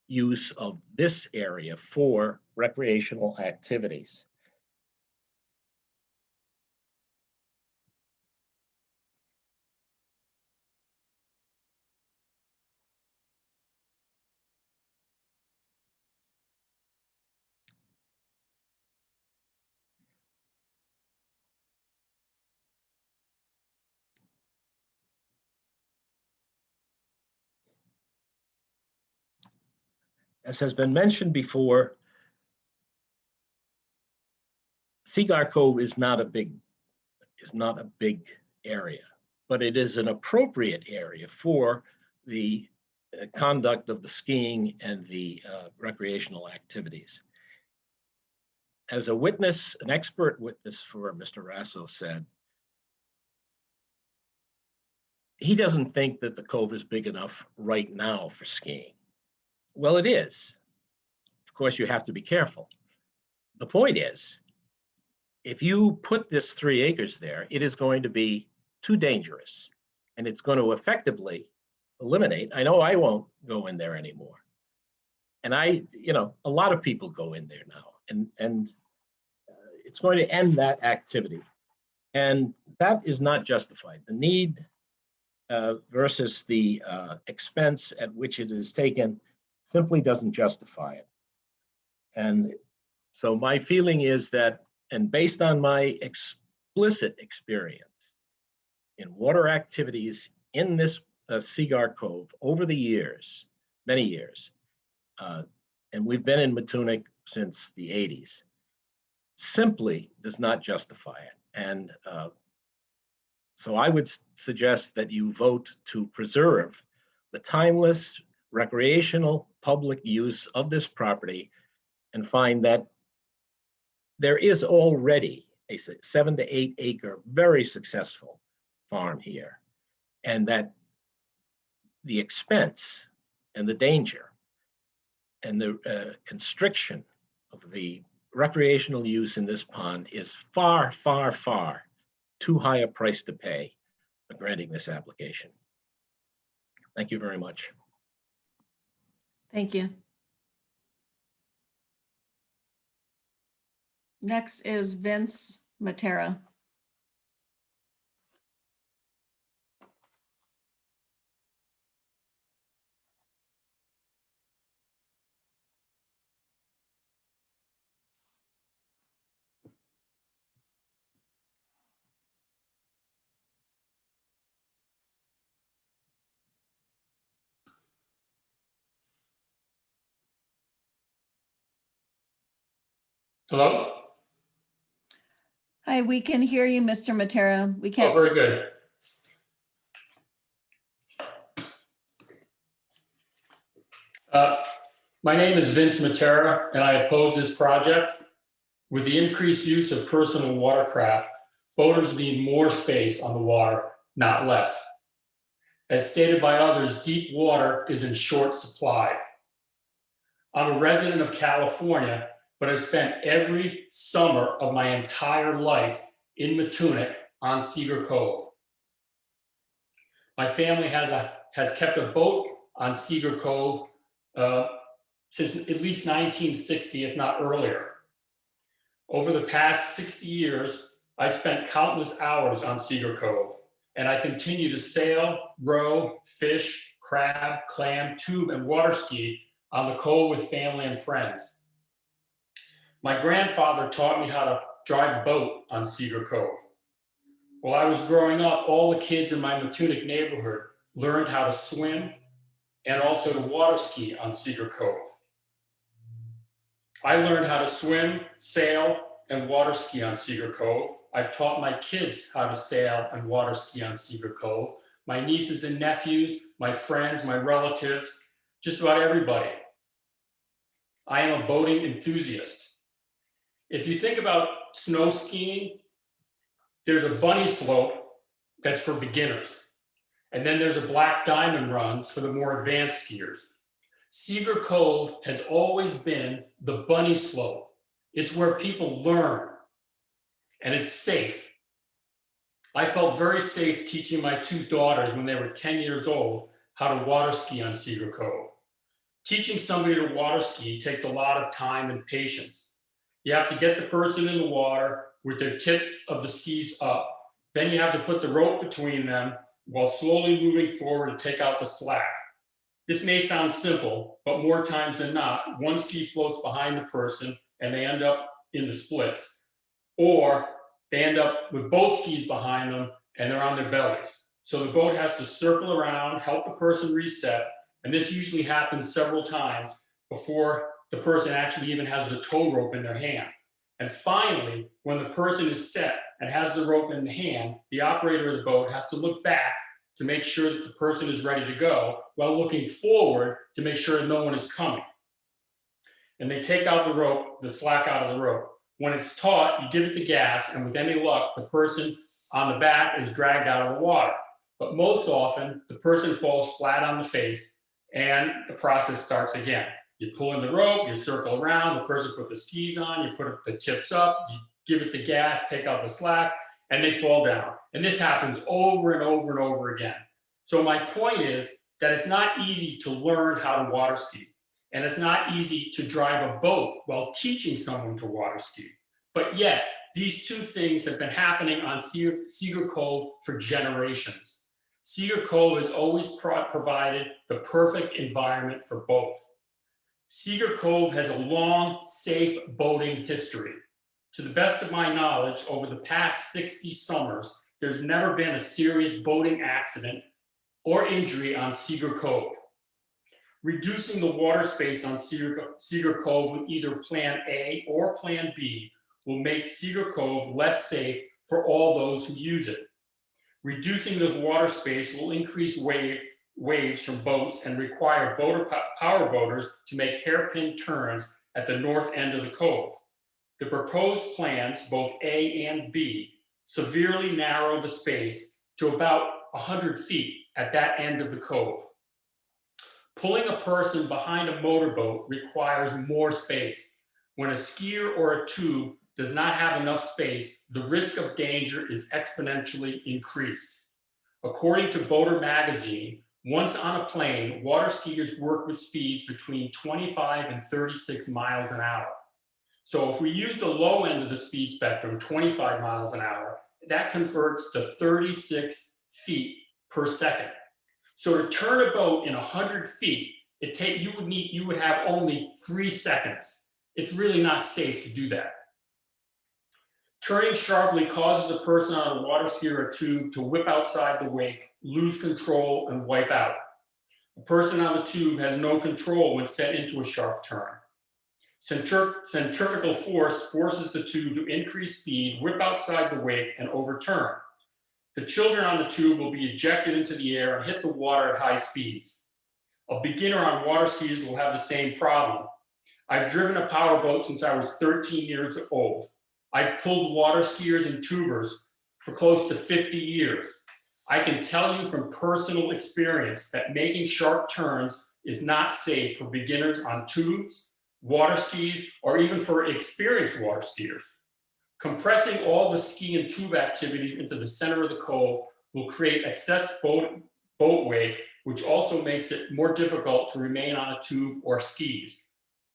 use of this area for recreational activities. As has been mentioned before, Seagar Cove is not a big area, but it is an appropriate area for the conduct of the skiing and the recreational activities. As a witness, an expert witness for Mr. Raso said, he doesn't think that the cove is big enough right now for skiing. Well, it is. Of course, you have to be careful. The point is, if you put this 3 acres there, it is going to be too dangerous, and it's going to effectively eliminate. I know I won't go in there anymore. And a lot of people go in there now, and it's going to end that activity. And that is not justified. The need versus the expense at which it is taken simply doesn't justify it. And so my feeling is that, and based on my explicit experience in water activities in this Seagar Cove over the years, many years, and we've been in Matunic since the 80s, simply does not justify it. And so I would suggest that you vote to preserve the timeless recreational public use of this property and find that there is already a 7 to 8 acre, very successful farm here, and that the expense and the danger and the constriction of the recreational use in this pond is far, far, far too high a price to pay for granting this application. Thank you very much. Thank you. Next is Vince Matera. Hello? Hi, we can hear you, Mr. Matera. We Oh, can't. very good. My name is Vince Matera, and I oppose this project. With the increased use of personal watercraft, boaters need more space on the water, not less. As stated by others, deep water is in short supply. I'm a resident of California, but I've spent every summer of my entire life in Matunic on Cedar Cove. My family has kept a boat on Cedar Cove since at least 1960, if not earlier. Over the past 60 years, I spent countless hours on Cedar Cove, and I continue to sail, row, fish, crab, clam, tube, and water ski on the cove with family and friends. My grandfather taught me how to drive a boat on Cedar Cove. While I was growing up, all the kids in my Matunic neighborhood learned how to swim and also to water ski on Cedar Cove. I learned how to swim, sail, and water ski on Cedar Cove. I've taught my kids how to sail and water ski on Cedar Cove. My nieces and nephews, my friends, my relatives, just about everybody. I am a boating enthusiast. If you think about snow skiing, there's a bunny slope that's for beginners. And then there's a black diamond runs for the more advanced skiers. Cedar Cove has always been the bunny slope. It's where people learn, and it's safe. I felt very safe teaching my two daughters when they were 10 years old how to water ski on Cedar Cove. Teaching somebody to water ski takes a lot of time and patience. You have to get the person in the water with their tip of the skis up. Then you have to put the rope between them while slowly moving forward to take out the slack. This may sound simple, but more times than not, one ski floats behind the person and they end up in the splits, or they end up with both skis behind them and they're on their bellies. So the boat has to circle around, help the person reset, and this usually happens several times before the person actually even has the tow rope in their hand. And finally, when the person is set and has the rope in the hand, the operator of the boat has to look back to make sure that the person is ready to go while looking forward to make sure no one is coming. And they take out the rope, the slack out of the rope. When it's taut, you give it the gas, and with any luck, the person on the back is dragged out of the water. But most often, the person falls flat on the face, and the process starts again. You pull in the rope, you circle around, the person put the skis on, you put the tips up, you give it the gas, take out the slack, and they fall down. And this happens over and over and over again. So my point is that it's not easy to learn how to water ski. And it's not easy to drive a boat while teaching someone to water ski. But yet, these two things have been happening on Cedar Cove for generations. Cedar Cove has always provided the perfect environment for both. Cedar Cove has a long, safe boating history. To the best of my knowledge, over the past 60 summers, there's never been a serious boating accident or injury on Cedar Cove. Reducing the water space on Cedar Cove with either Plan A or Plan B will make Cedar Cove less safe for all those who use it. Reducing the water space will increase waves from boats and require power boaters to make hairpin turns at the north end of the cove. The proposed plans, both A and B, severely narrow the space to about 100 feet at that end of the cove. Pulling a person behind a motorboat requires more space. When a skier or a tube does not have enough space, the risk of danger is exponentially increased. According to Boater magazine, Once on a plane, water skiers work with speeds between 25 and 36 miles an hour. So if we use the low end of the speed spectrum, 25 miles an hour, that converts to 36 feet per second. So to turn a boat in 100 feet, you would have only 3 seconds. It's really not safe to do that. Turning sharply causes a person on a water ski or tube to whip outside the wake, lose control, and wipe out. A person on the tube has no control when set into a sharp turn. Centrifugal force forces the tube to increase speed, whip outside the wake, and overturn. The children on the tube will be ejected into the air and hit the water at high speeds. A beginner on water skis will have the same problem. I've driven a powerboat since I was 13 years old. I've pulled water skiers and tubers for close to 50 years. I can tell you from personal experience that making sharp turns is not safe for beginners on tubes, water skis, or even for experienced water skiers. Compressing all the ski and tube activities into the center of the cove will create excess boat wake, which also makes it more difficult to remain on a tube or skis.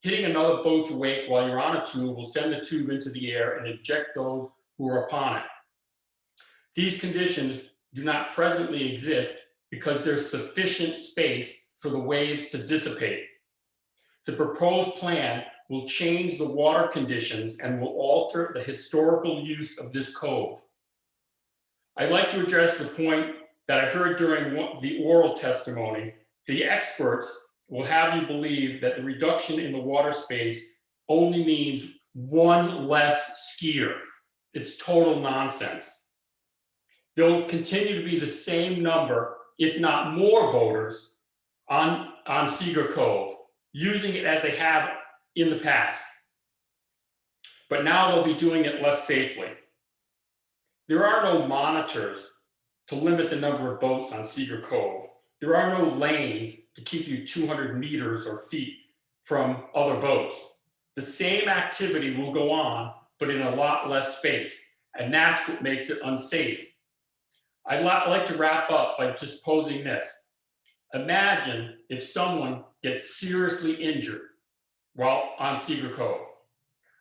Hitting another boat's wake while you're on a tube will send the tube into the air and eject those who are upon it. These conditions do not presently exist because there's sufficient space for the waves to dissipate. The proposed plan will change the water conditions and will alter the historical use of this cove. I'd like to address the point that I heard during the oral testimony. The experts will have you believe that the reduction in the water space only means one less skier. It's total nonsense. There will continue to be the same number, if not more, boaters on Cedar Cove, using it as they have in the past. But now they'll be doing it less safely. There are no monitors to limit the number of boats on Cedar Cove. There are no lanes to keep you 200 meters or feet from other boats. The same activity will go on, but in a lot less space. And that's what makes it unsafe. I'd like to wrap up by just posing this. Imagine if someone gets seriously injured while on Cedar Cove.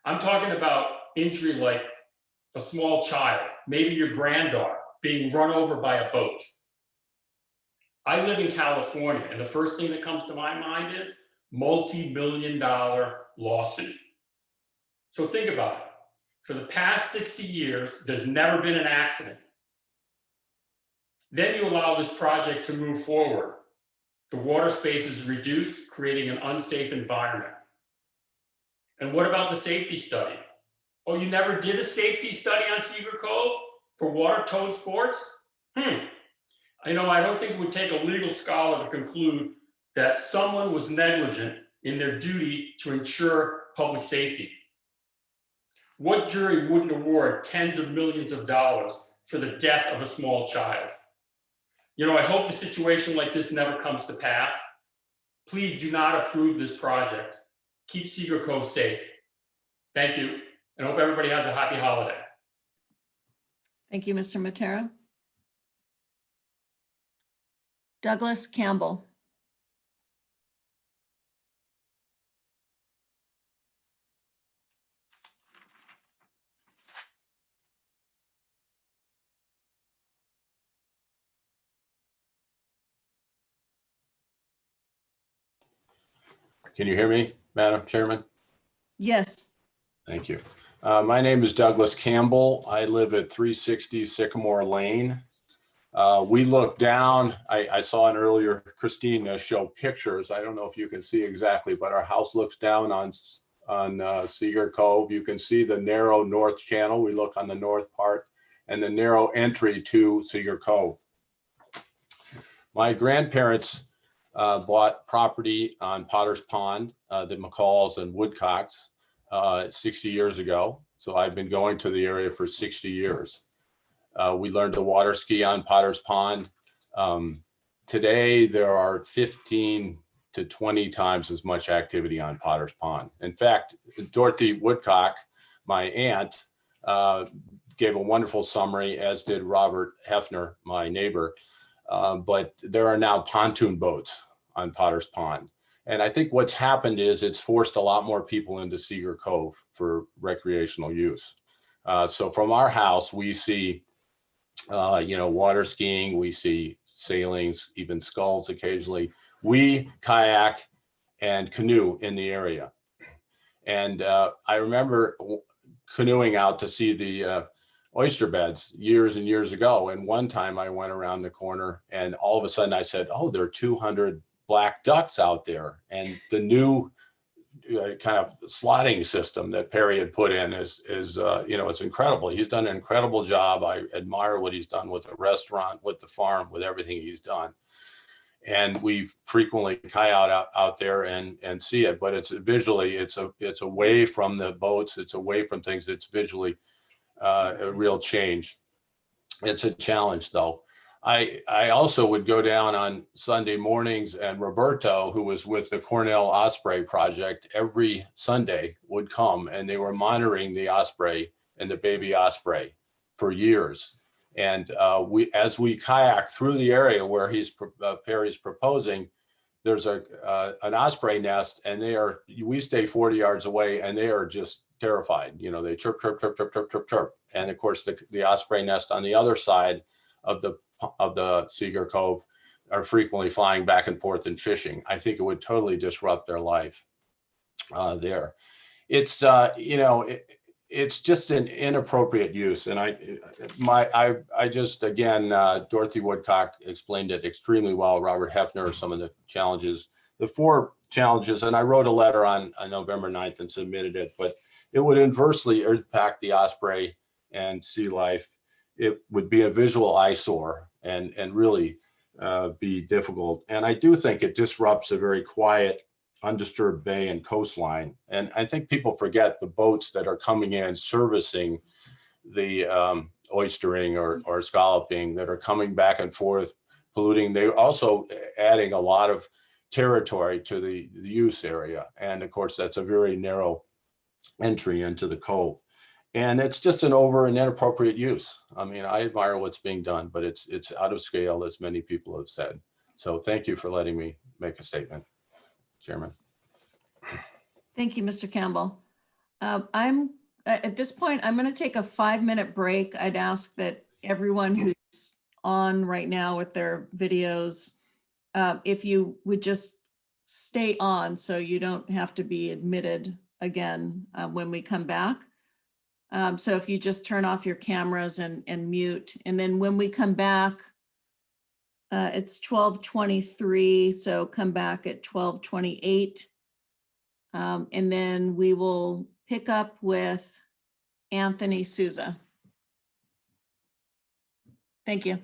I'm talking about injury like a small child, maybe your granddaughter, being run over by a boat. I live in California, and the first thing that comes to my mind is multi-million-dollar lawsuit. So think about it. For the past 60 years, there's never been an accident. Then you allow this project to move forward. The water space is reduced, creating an unsafe environment. And what about the safety study? Oh, you never did a safety study on Cedar Cove for water towed sports? I know, I don't think it would take a legal scholar to conclude that someone was negligent in their duty to ensure public safety. What jury wouldn't award tens of millions of dollars for the death of a small child? You know, I hope the situation like this never comes to pass. Please do not approve this project. Keep Cedar Cove safe. Thank you, and hope everybody has a happy holiday. Thank you, Mr. Matera. Douglas Campbell. Can you hear me, Madam Chairman? Yes. Thank you. My name is Douglas Campbell. I live at 360 Sycamore Lane. We look down, I saw an earlier Christine show pictures. I don't know if you can see exactly, but our house looks down on Cedar Cove. You can see the narrow north channel. We look on the north part and the narrow entry to Cedar Cove. My grandparents bought property on Potter's Pond, the McCalls and Woodcocks 60 years ago. So I've been going to the area for 60 years. We learned to water ski on Potter's Pond. Today, there are 15 to 20 times as much activity on Potter's Pond. In fact, Dorothy Woodcock, my aunt, gave a wonderful summary, as did Robert Hefner, my neighbor. but there are now pontoon boats on Potter's Pond. And I think what's happened is it's forced a lot more people into Cedar Cove for recreational use. So from our house, we see, water skiing, we see sailings, even sculls occasionally. We kayak and canoe in the area. And I remember canoeing out to see the oyster beds years and years ago. And one time I went around the corner and all of a sudden I said, oh, there are 200 black ducks out there. And the new kind of slotting system that Perry had put in is it's incredible. He's done an incredible job. I admire what he's done with the restaurant, with the farm, with everything he's done. And we frequently kayak out there and see it, but it's visually, it's away from the boats. It's away from things. It's visually a real change. It's a challenge though. I also would go down on Sunday mornings, and Roberto, who was with the Cornell Osprey Project, every Sunday would come, and they were monitoring the osprey and the baby osprey for years. And as we kayak through the area where Perry's proposing, there's an osprey nest, and we stay 40 yards away, and they are just terrified. They chirp, chirp, chirp, chirp, chirp, chirp, chirp. And of course, the osprey nest on the other side of the Cedar Cove are frequently flying back and forth and fishing. I think it would totally disrupt their life there. It's it's just an inappropriate use, and I just again Dorothy Woodcock explained it extremely well. Robert Hefner, some of the challenges, the 4 challenges, and I wrote a letter on November 9th and submitted it, but it would inversely impact the osprey and sea life. It would be a visual eyesore and really be difficult. And I do think it disrupts a very quiet, undisturbed bay and coastline. And I think people forget the boats that are coming in servicing the oystering or scalloping that are coming back and forth, polluting. They're also adding a lot of territory to the use area. And of course, that's a very narrow entry into the cove. And it's just an over and inappropriate use. I mean, I admire what's being done, but it's out of scale, as many people have said. So thank you for letting me make a statement, Chairman. Thank you, Mr. Campbell. I'm at this point, I'm going to take a 5-minute break. I'd ask that everyone who's on right now with their videos, if you would just stay on so you don't have to be admitted again when we come back. So if you just turn off your cameras and mute, and then when we come back, it's 12:23, so come back at 12:28. And then we will pick up with Anthony Souza. Thank you.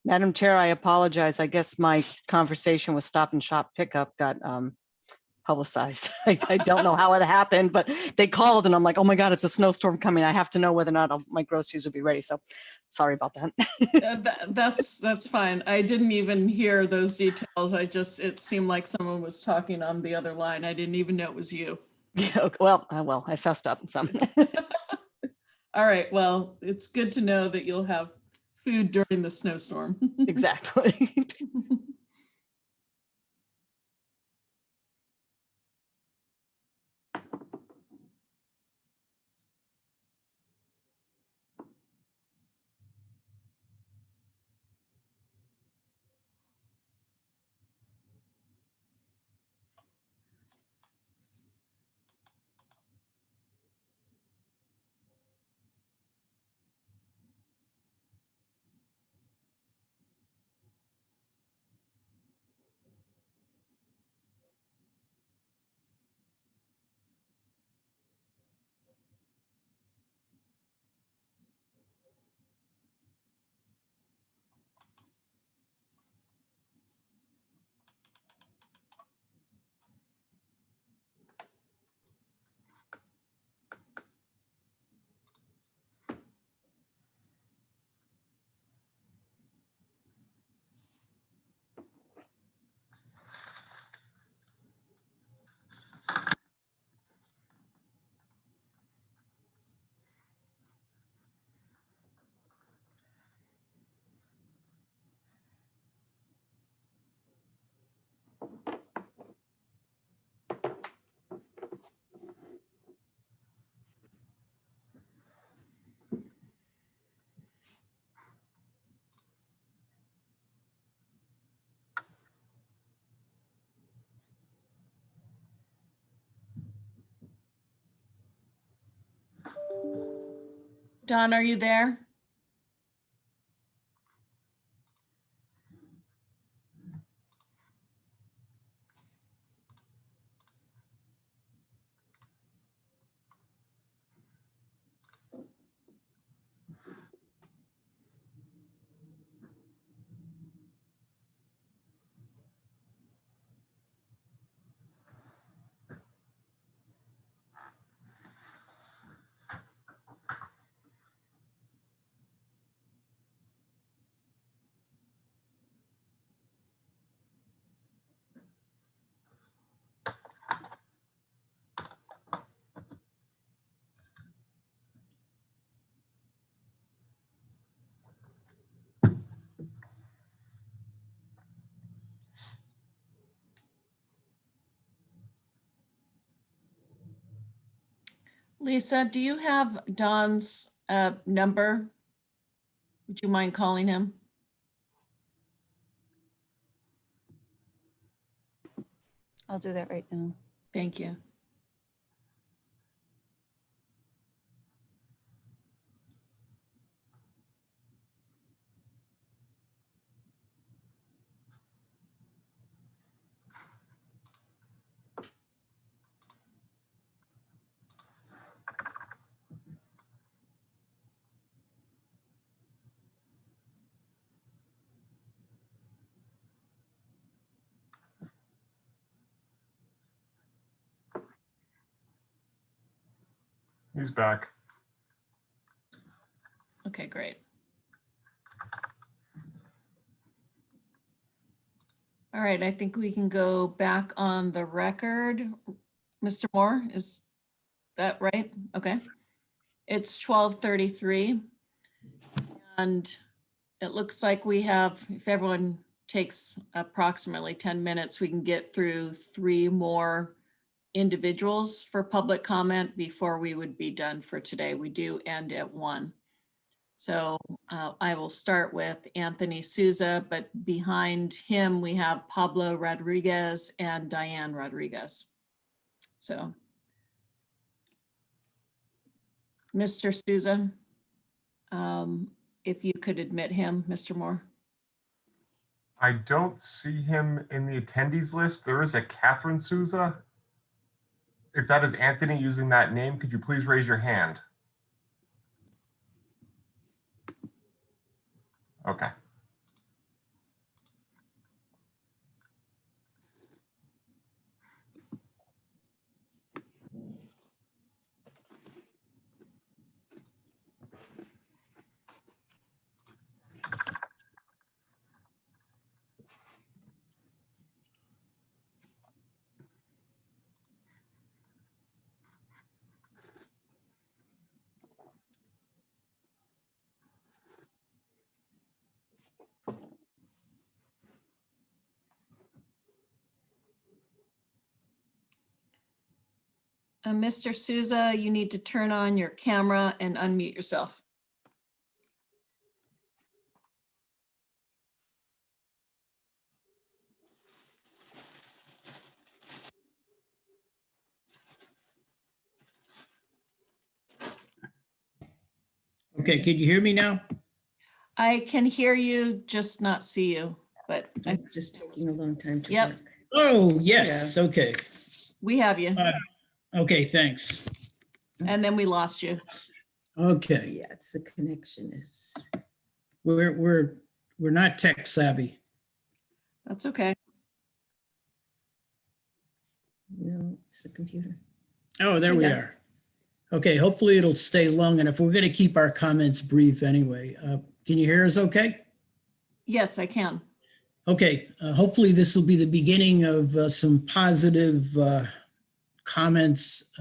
Madam Chair, I apologize. I guess my conversation with Stop and Shop Pickup got publicized. I don't know how it happened, but they called and I'm like, oh my God, it's a snowstorm coming. I have to know whether or not my groceries will be ready. So sorry about that. That's fine. I didn't even hear those details. It seemed like someone was talking on the other line. I didn't even know it was you. Yeah, okay, well, I fessed up some. All right, well, it's good to know that you'll have food during the snowstorm. Exactly. Don, are you there? Lisa, do you have Don's number? Would you mind calling him? I'll do that right now. Thank you. He's back. Okay, great. All right, I think we can go back on the record. Mr. Moore, is that right? Okay. It's 12:33. And it looks like we have, if everyone takes approximately 10 minutes, we can get through 3 more individuals for public comment before we would be done for today. We do end at 1. So I will start with Anthony Souza, but behind him we have Pablo Rodriguez and Diane Rodriguez. So, Mr. Souza, if you could admit him, Mr. Moore. I don't see him in the attendees list. There is a Catherine Souza. If that is Anthony using that name, could you please raise your hand? Okay. Mr. Souza, you need to turn on your camera and unmute yourself. Okay, can you hear me now? I can hear you, just not see you, but It's just taking a long time to Yep. work. Oh, yes, okay. we have you. Okay, thanks. And then we lost you. Okay, Yeah, it's the connection is. we're not tech savvy. That's okay. No, it's the computer. Oh, there Hi we there. are. Okay, hopefully it'll stay long enough. We're going to keep our comments brief anyway. Can you hear us okay? Yes, I can. Okay, hopefully this will be the beginning of some positive comments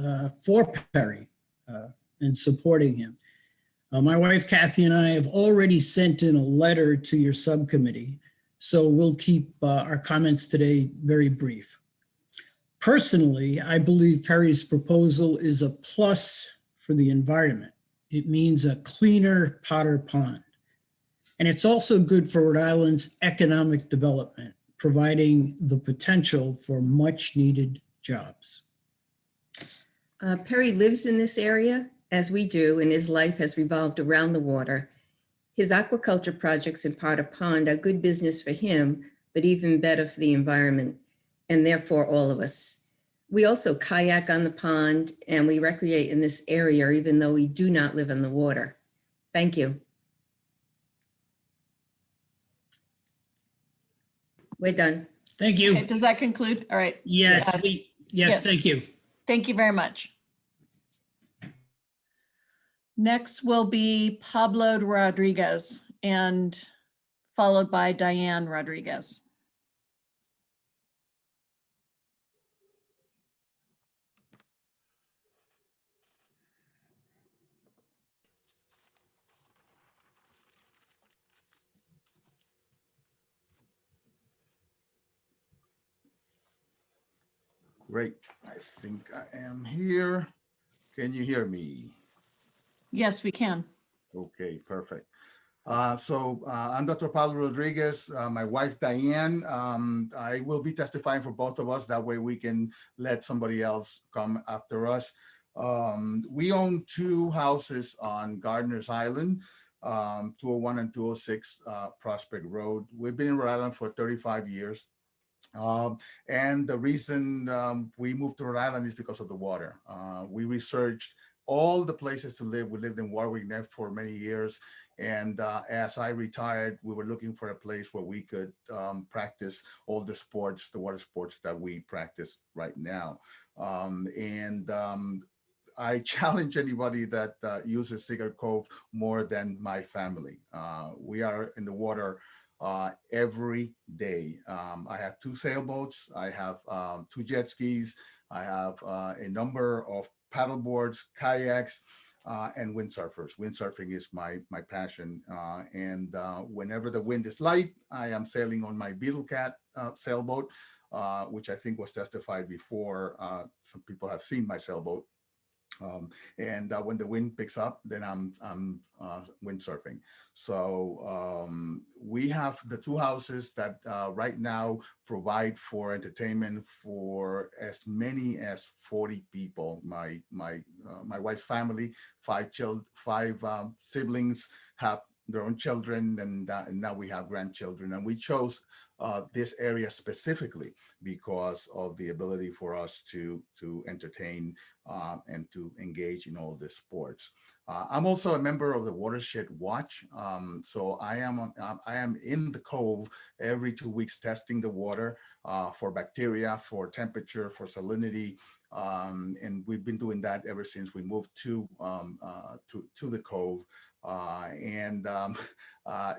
for Perry and supporting him. My wife Kathy and I have already sent in a letter to your subcommittee, so we'll keep our comments today very brief. Personally, I believe Perry's proposal is a plus for the environment. It means a cleaner Potter Pond. And it's also good for Rhode Island's economic development, providing the potential for much needed jobs. Perry lives in this area, as we do, and his life has revolved around the water. His aquaculture projects in Potter Pond are good business for him, but even better for the environment, and therefore all of us. We also kayak on the pond, and we recreate in this area, even though we do not live on the water. Thank you. We're done. Thank you. Okay, does that conclude? All right. Yes, Yes. thank you. Thank you very much. Next will be Pablo Rodriguez and followed by Diane Rodriguez. Great. I think I am here. Can you hear me? Yes, we can. Okay, perfect. I'm Dr. Pablo Rodriguez, my wife Diane. I will be testifying for both of us. That way we can let somebody else come after us. We own two houses on Gardener's Island, 201 and 206 Prospect Road. We've been in Rhode Island for 35 years. And the reason we moved to Rhode Island is because of the water. We researched all the places to live. We lived in Warwick Neck for many years. And as I retired, we were looking for a place where we could practice all the sports, the water sports that we practice right now. I challenge anybody that uses Cedar Cove more than my family. We are in the water every day. I have two sailboats, I have two jet skis, I have a number of paddle boards, kayaks, and windsurfers. Windsurfing is my passion. Whenever the wind is light, I am sailing on my Beetle Cat sailboat, which I think was testified before. Some people have seen my sailboat. When the wind picks up, then I'm windsurfing. So we have the two houses that right now provide for entertainment for as many as 40 people. My wife's family, five siblings have their own children, and now we have grandchildren. And we chose this area specifically because of the ability for us to entertain and to engage in all the sports. I'm also a member of the Watershed Watch. So I am in the cove every 2 weeks testing the water for bacteria, for temperature, for salinity. And we've been doing that ever since we moved to the cove.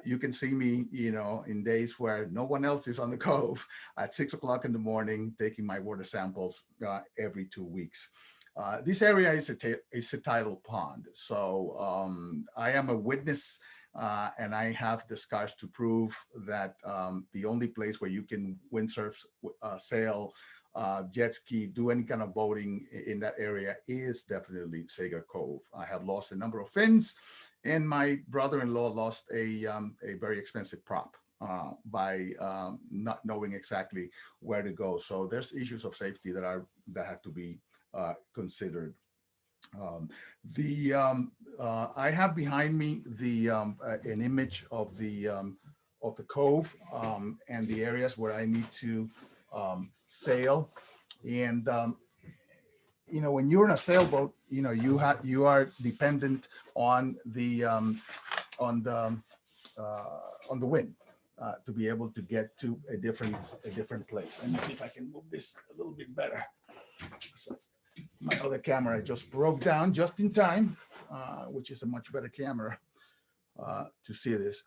You can see me, in days where no one else is on the cove at 6 o'clock in the morning, taking my water samples every 2 weeks. This area is a tidal pond. So I am a witness and I have the scars to prove that the only place where you can windsurf, sail, jet ski, do any kind of boating in that area is definitely Sagar Cove. I have lost a number of fins, and my brother-in-law lost a very expensive prop by not knowing exactly where to go. So there's issues of safety that have to be considered. I have behind me an image of the cove and the areas where I need to sail. And when you're in a sailboat, you are dependent on the wind to be able to get to a different place. Let me see if I can move this a little bit better. So my other camera just broke down just in time, which is a much better camera to see this.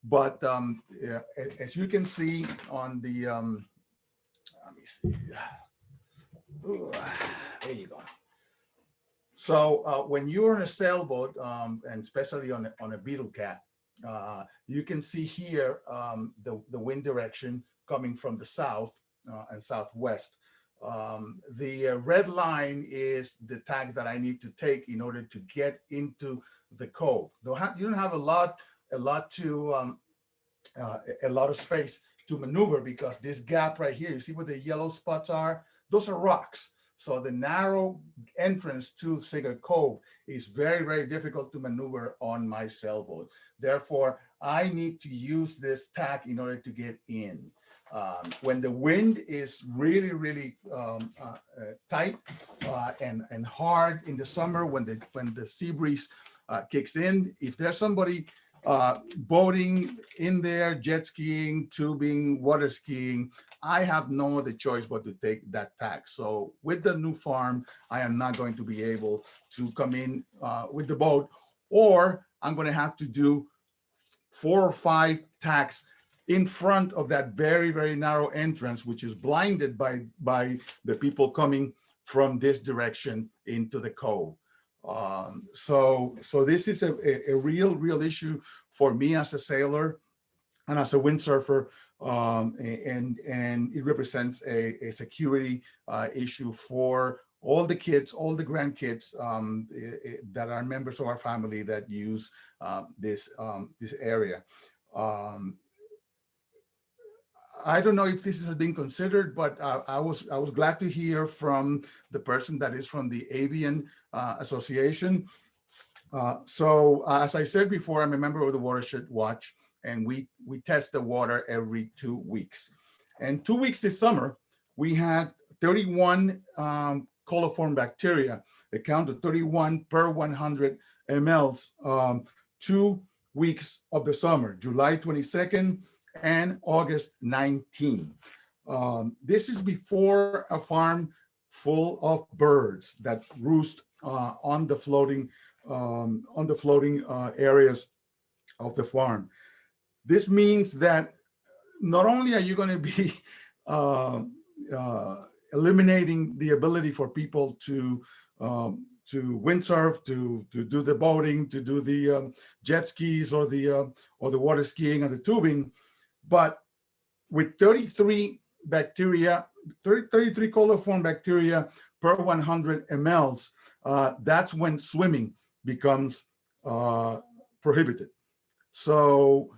But yeah, as you can see on the, let me see. Ooh, there you go. So when you're in a sailboat, and especially on a Beetle Cat, you can see here the wind direction coming from the south and southwest. The red line is the tag that I need to take in order to get into the cove. You don't have a lot of space to maneuver, because this gap right here, you see where the yellow spots are? Those are rocks. So the narrow entrance to Sagar Cove is very, very difficult to maneuver on my sailboat. Therefore, I need to use this tack in order to get in. When the wind is really, really tight and hard in the summer, when the sea breeze kicks in, if there's somebody boating in there, jet skiing, tubing, water skiing, I have no other choice but to take that tack. So with the new farm, I am not going to be able to come in with the boat, or I'm going to have to do 4 or 5 tacks in front of that very, very narrow entrance, which is blinded by the people coming from this direction into the cove. So this is a real issue for me as a sailor and as a windsurfer, and it represents a security issue for all the kids, all the grandkids that are members of our family that use this area. I don't know if this has been considered, but I was glad to hear from the person that is from the Avian Association. So as I said before, I'm a member of the Watershed Watch, and we test the water every 2 weeks. And 2 weeks this summer, we had 31 coliform bacteria, a count of 31 per 100 mLs, 2 weeks of the summer, July 22nd and August 19. This is before a farm full of birds that roost on the floating areas of the farm. This means that not only are you going to be eliminating the ability for people to windsurf, to do the boating, to do the jet skis or the water skiing and the tubing, but with 33 coliform bacteria per 100 mLs, that's when swimming becomes prohibited. So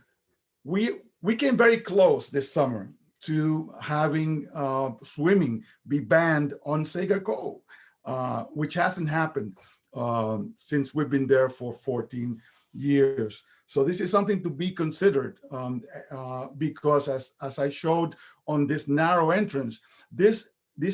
we came very close this summer to having swimming be banned on Sagar Cove, which hasn't happened since we've been there for 14 years. So this is something to be considered, because as I showed on this narrow entrance, this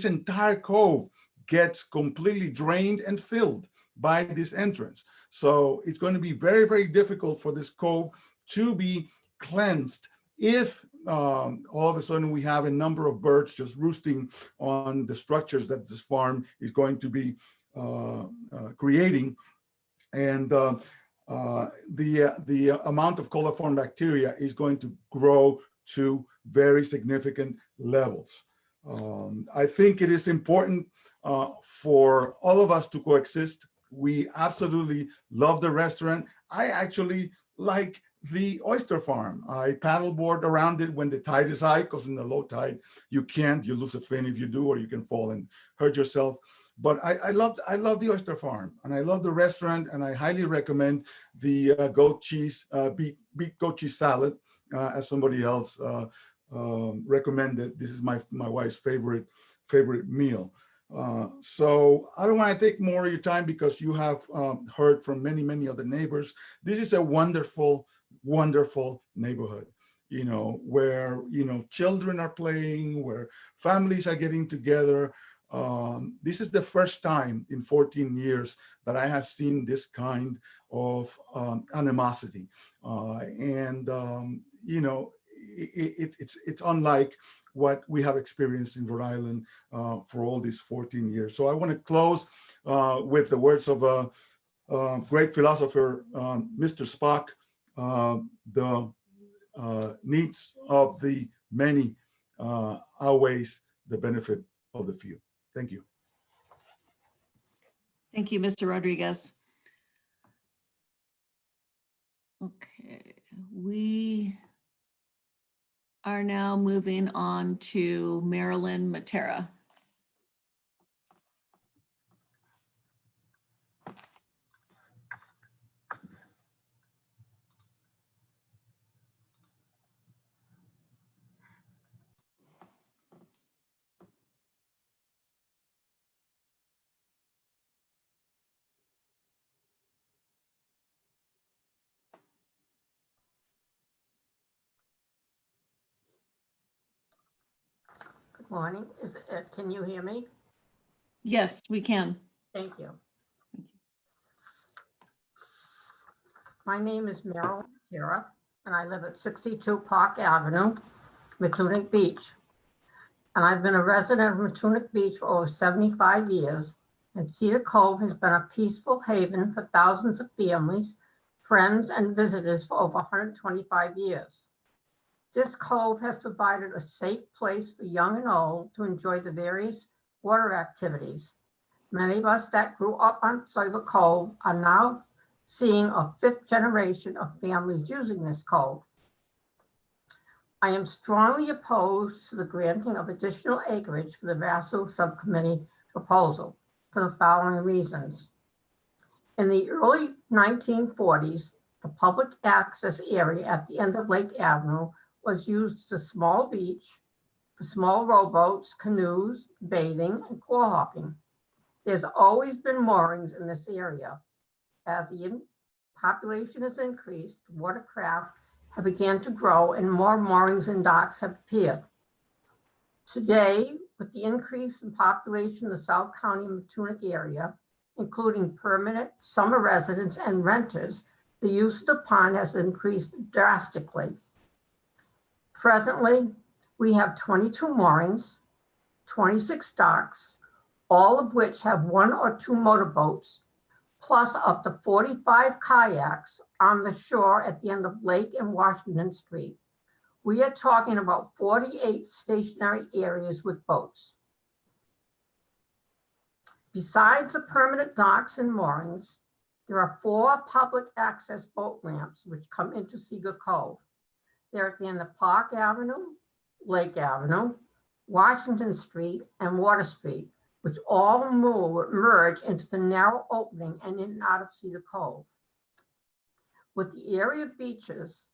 entire cove gets completely drained and filled by this entrance. So it's going to be very, very difficult for this cove to be cleansed if all of a sudden we have a number of birds just roosting on the structures that this farm is going to be creating. And the amount of coliform bacteria is going to grow to very significant levels. I think it is important for all of us to coexist. We absolutely love the restaurant. I actually like the oyster farm. I paddleboard around it when the tide is high, because in the low tide, you lose a fin if you do, or you can fall and hurt yourself. But I love the oyster farm, and I love the restaurant, and I highly recommend the goat cheese, beet goat cheese salad, as somebody else recommended. This is my wife's favorite meal. So I don't want to take more of your time, because you have heard from many other neighbors. This is a wonderful neighborhood, where, children are playing, where families are getting together. This is the first time in 14 years that I have seen this kind of animosity. It's unlike what we have experienced in Rhode Island for all these 14 years. So I want to close with the words of a great philosopher, Mr. Spock. The needs of the many outweighs the benefit of the few. Thank you. Thank you, Mr. Rodriguez. Okay, we are now moving on to Marilyn Matera. Good morning. Can you hear me? Yes, we can. Thank you. My name is Meryl Kira, and I live at 62 Park Avenue, Matunic Beach. And I've been a resident of Matunic Beach for over 75 years, and Cedar Cove has been a peaceful haven for thousands of families, friends, and visitors for over 125 years. This cove has provided a safe place for young and old to enjoy the various water activities. Many of us that grew up on Cedar Cove are now seeing a 5th generation of families using this cove. I am strongly opposed to the granting of additional acreage for the Raso Subcommittee proposal for the following reasons. In the early 1940s, the public access area at the end of Lake Avenue was used as a small beach for small rowboats, canoes, bathing, and core hopping. There's always been moorings in this area. As the population has increased, watercraft have began to grow and more moorings and docks have appeared. Today, with the increase in population in the South County Matunic area, including permanent summer residents and renters, the use of the pond has increased drastically. Presently, we have 22 moorings, 26 docks, all of which have 1 or 2 motorboats, plus up to 45 kayaks on the shore at the end of Lake and Washington Street. We are talking about 48 stationary areas with boats. Besides the permanent docks and moorings, there are 4 public access boat ramps which come into Cedar Cove. They're at the end of Park Avenue, Lake Avenue, Washington Street, and Water Street, which all merge into the narrow opening and in and out of Cedar Cove. With the area beaches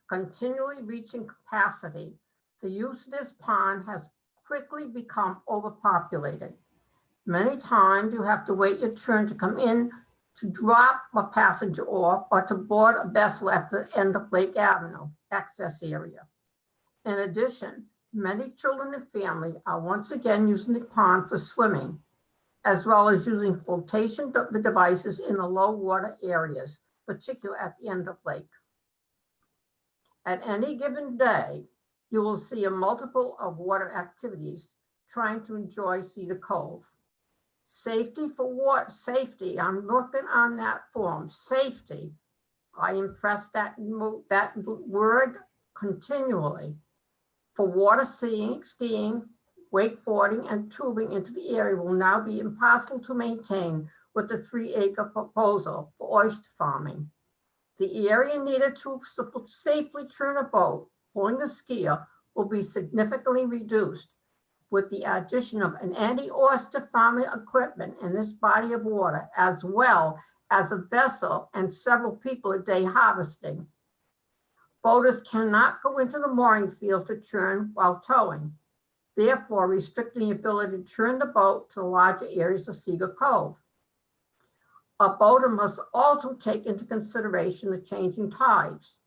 continually reaching capacity, the use of this pond has quickly become overpopulated. Many times you have to wait your turn to come in to drop a passenger off or to board a vessel at the end of Lake Avenue access area. In addition, many children and families are once again using the pond for swimming, as well as using flotation devices in the low water areas, particularly at the end of lake. At any given day, you will see a multiple of water activities trying to enjoy Cedar Cove. Safety for what? Safety, I'm looking on that form, safety. I impress that word continually. For water skiing, wakeboarding, and tubing into the area will now be impossible to maintain with the 3-acre proposal for oyster farming. The area needed to safely turn a boat, pulling a skier, will be significantly reduced with the addition of an anti-oyster farming equipment in this body of water, as well as a vessel and several people a day harvesting. Boaters cannot go into the mooring field to turn while towing, therefore restricting the ability to turn the boat to larger areas of Cedar Cove. A boater must also take into consideration the changing tides.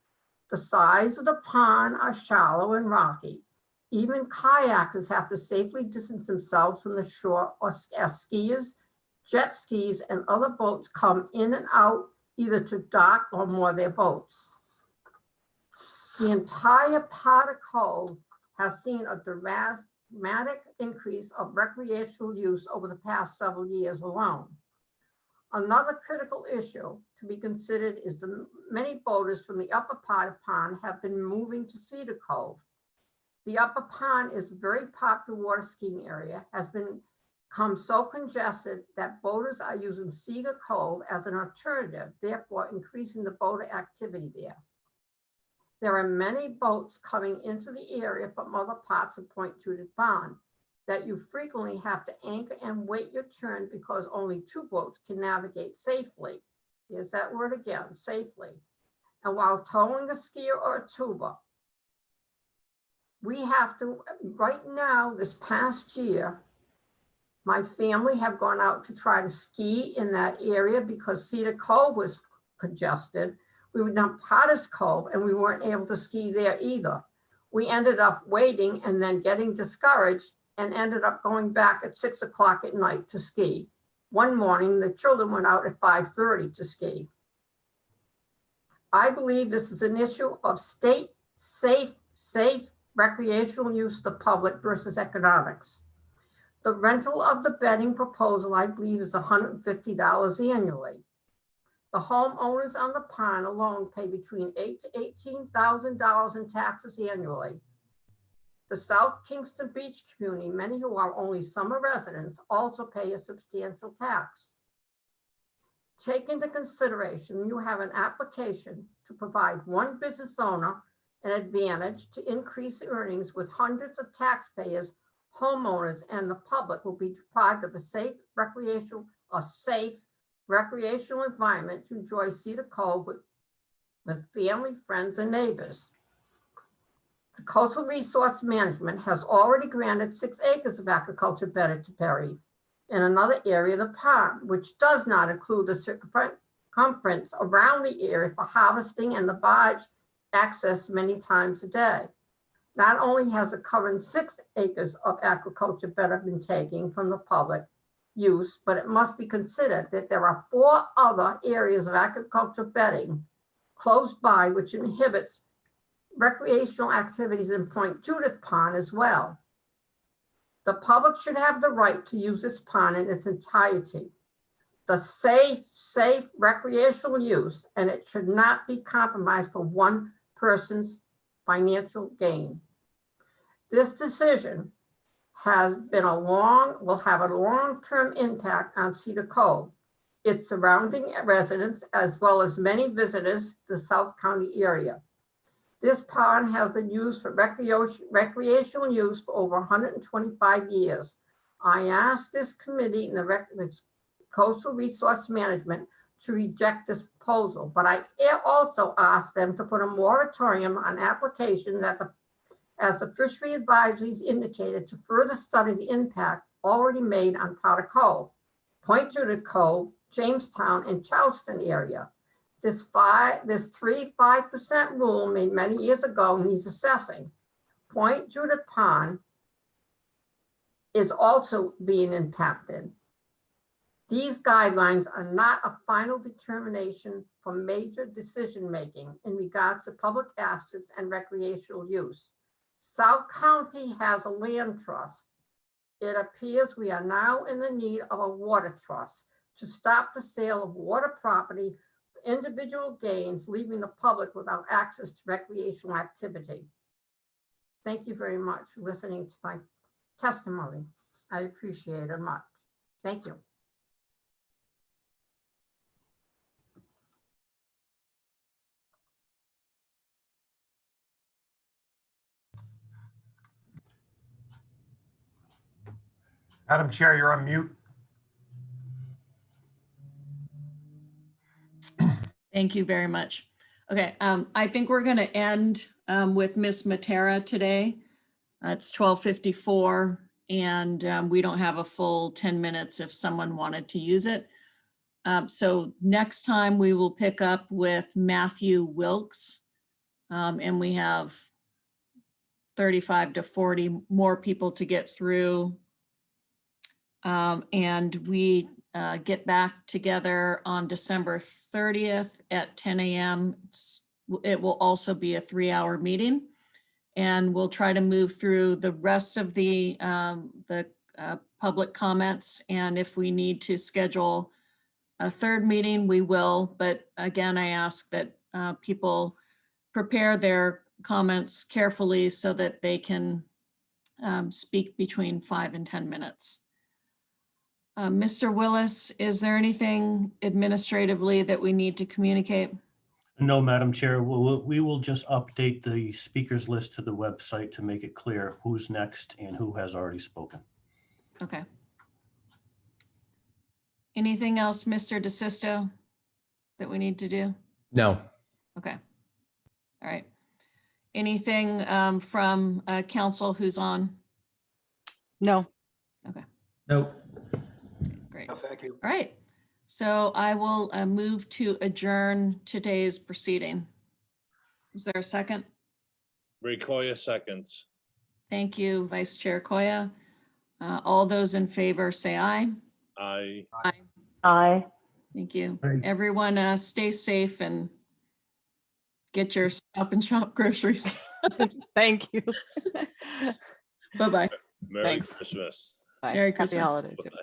The sides of the pond are shallow and rocky. Even kayakers have to safely distance themselves from the shore, or as skiers, jet skis, and other boats come in and out either to dock or moor their boats. The entire Potter Cove has seen a dramatic increase of recreational use over the past several years alone. Another critical issue to be considered is the many boaters from the upper part of pond have been moving to Cedar Cove. The upper pond is a very popular water skiing area, has become so congested that boaters are using Cedar Cove as an alternative, therefore increasing the boater activity there. There are many boats coming into the area from other parts of Point Judith Pond that you frequently have to anchor and wait your turn because only 2 boats can navigate safely. Here's that word again, safely. And while towing a skier or a tuba, we have to, right now, this past year, my family have gone out to try to ski in that area because Cedar Cove was congested. We were down Potter's Cove and we weren't able to ski there either. We ended up waiting and then getting discouraged and ended up going back at 6 o'clock at night to ski. One morning, the children went out at 5:30 to ski. I believe this is an issue of state safe recreational use of the public versus economics. The rental of the bedding proposal, I believe, is $150 annually. The homeowners on the pond alone pay between $8,000 to $18,000 in taxes annually. The South Kingston Beach community, many who are only summer residents, also pay a substantial tax. Take into consideration, you have an application to provide one business owner an advantage to increase earnings with hundreds of taxpayers, homeowners, and the public will be deprived of a safe recreational environment to enjoy Cedar Cove with family, friends, and neighbors. The Coastal Resource Management has already granted 6 acres of agriculture bedded to Perry in another area of the pond, which does not include the circumference around the area for harvesting and the barge access many times a day. Not only has the current 6 acres of agriculture better been taken from the public use, but it must be considered that there are 4 other areas of agriculture bedding close by, which inhibits recreational activities in Point Judith Pond as well. The public should have the right to use this pond in its entirety. The safe recreational use, and it should not be compromised for one person's financial gain. This decision will have a long-term impact on Cedar Cove, its surrounding residents, as well as many visitors to the South County area. This pond has been used for recreational use for over 125 years. I asked this committee and the Coastal Resource Management to reject this proposal, but I also asked them to put a moratorium on applications as the fishery advisories indicated, to further study the impact already made on Potter Cove, Point Judith Cove, Jamestown, and Charleston area. This 3-5% rule made many years ago needs assessing. Point Judith Pond is also being impacted. These guidelines are not a final determination for major decision-making in regards to public assets and recreational use. South County has a land trust. It appears we are now in the need of a water trust to stop the sale of water property for individual gains, leaving the public without access to recreational activity. Thank you very much for listening to my testimony. I appreciate it much. Thank you. Madam Chair, you're on mute. Thank you very much. Okay, I think we're going to end with Miss Matera today. It's 12:54 and we don't have a full 10 minutes if someone wanted to use it. So next time we will pick up with Matthew Wilkes and we have 35 to 40 more people to get through. And we get back together on December 30th at 10 a.m. It will also be a 3-hour meeting. And we'll try to move through the rest of the public comments. And if we need to schedule a third meeting, we will. But again, I ask that people prepare their comments carefully so that they can speak between 5 and 10 minutes. Mr. Willis, is there anything administratively that we need to communicate? No, Madam Chair, we will just update the speakers list to the website to make it clear who's next and who has already spoken. Okay. Anything else, Mr. DeSisto, that we need to do? No. Okay. All right. Anything from council who's on? No. Okay, Nope. great. No, thank you. All right. So I will move to adjourn today's proceeding. Is there a second? Ray Koya seconds. Thank you, Vice Chair Koya. All those in favor say aye. Aye. Aye. Aye. Thank you. Aye. Everyone stay safe and get your Stop and Shop groceries. Thank you. Bye-bye. Merry Thanks. Christmas. Bye. Merry Happy Christmas. holidays. Bye-bye.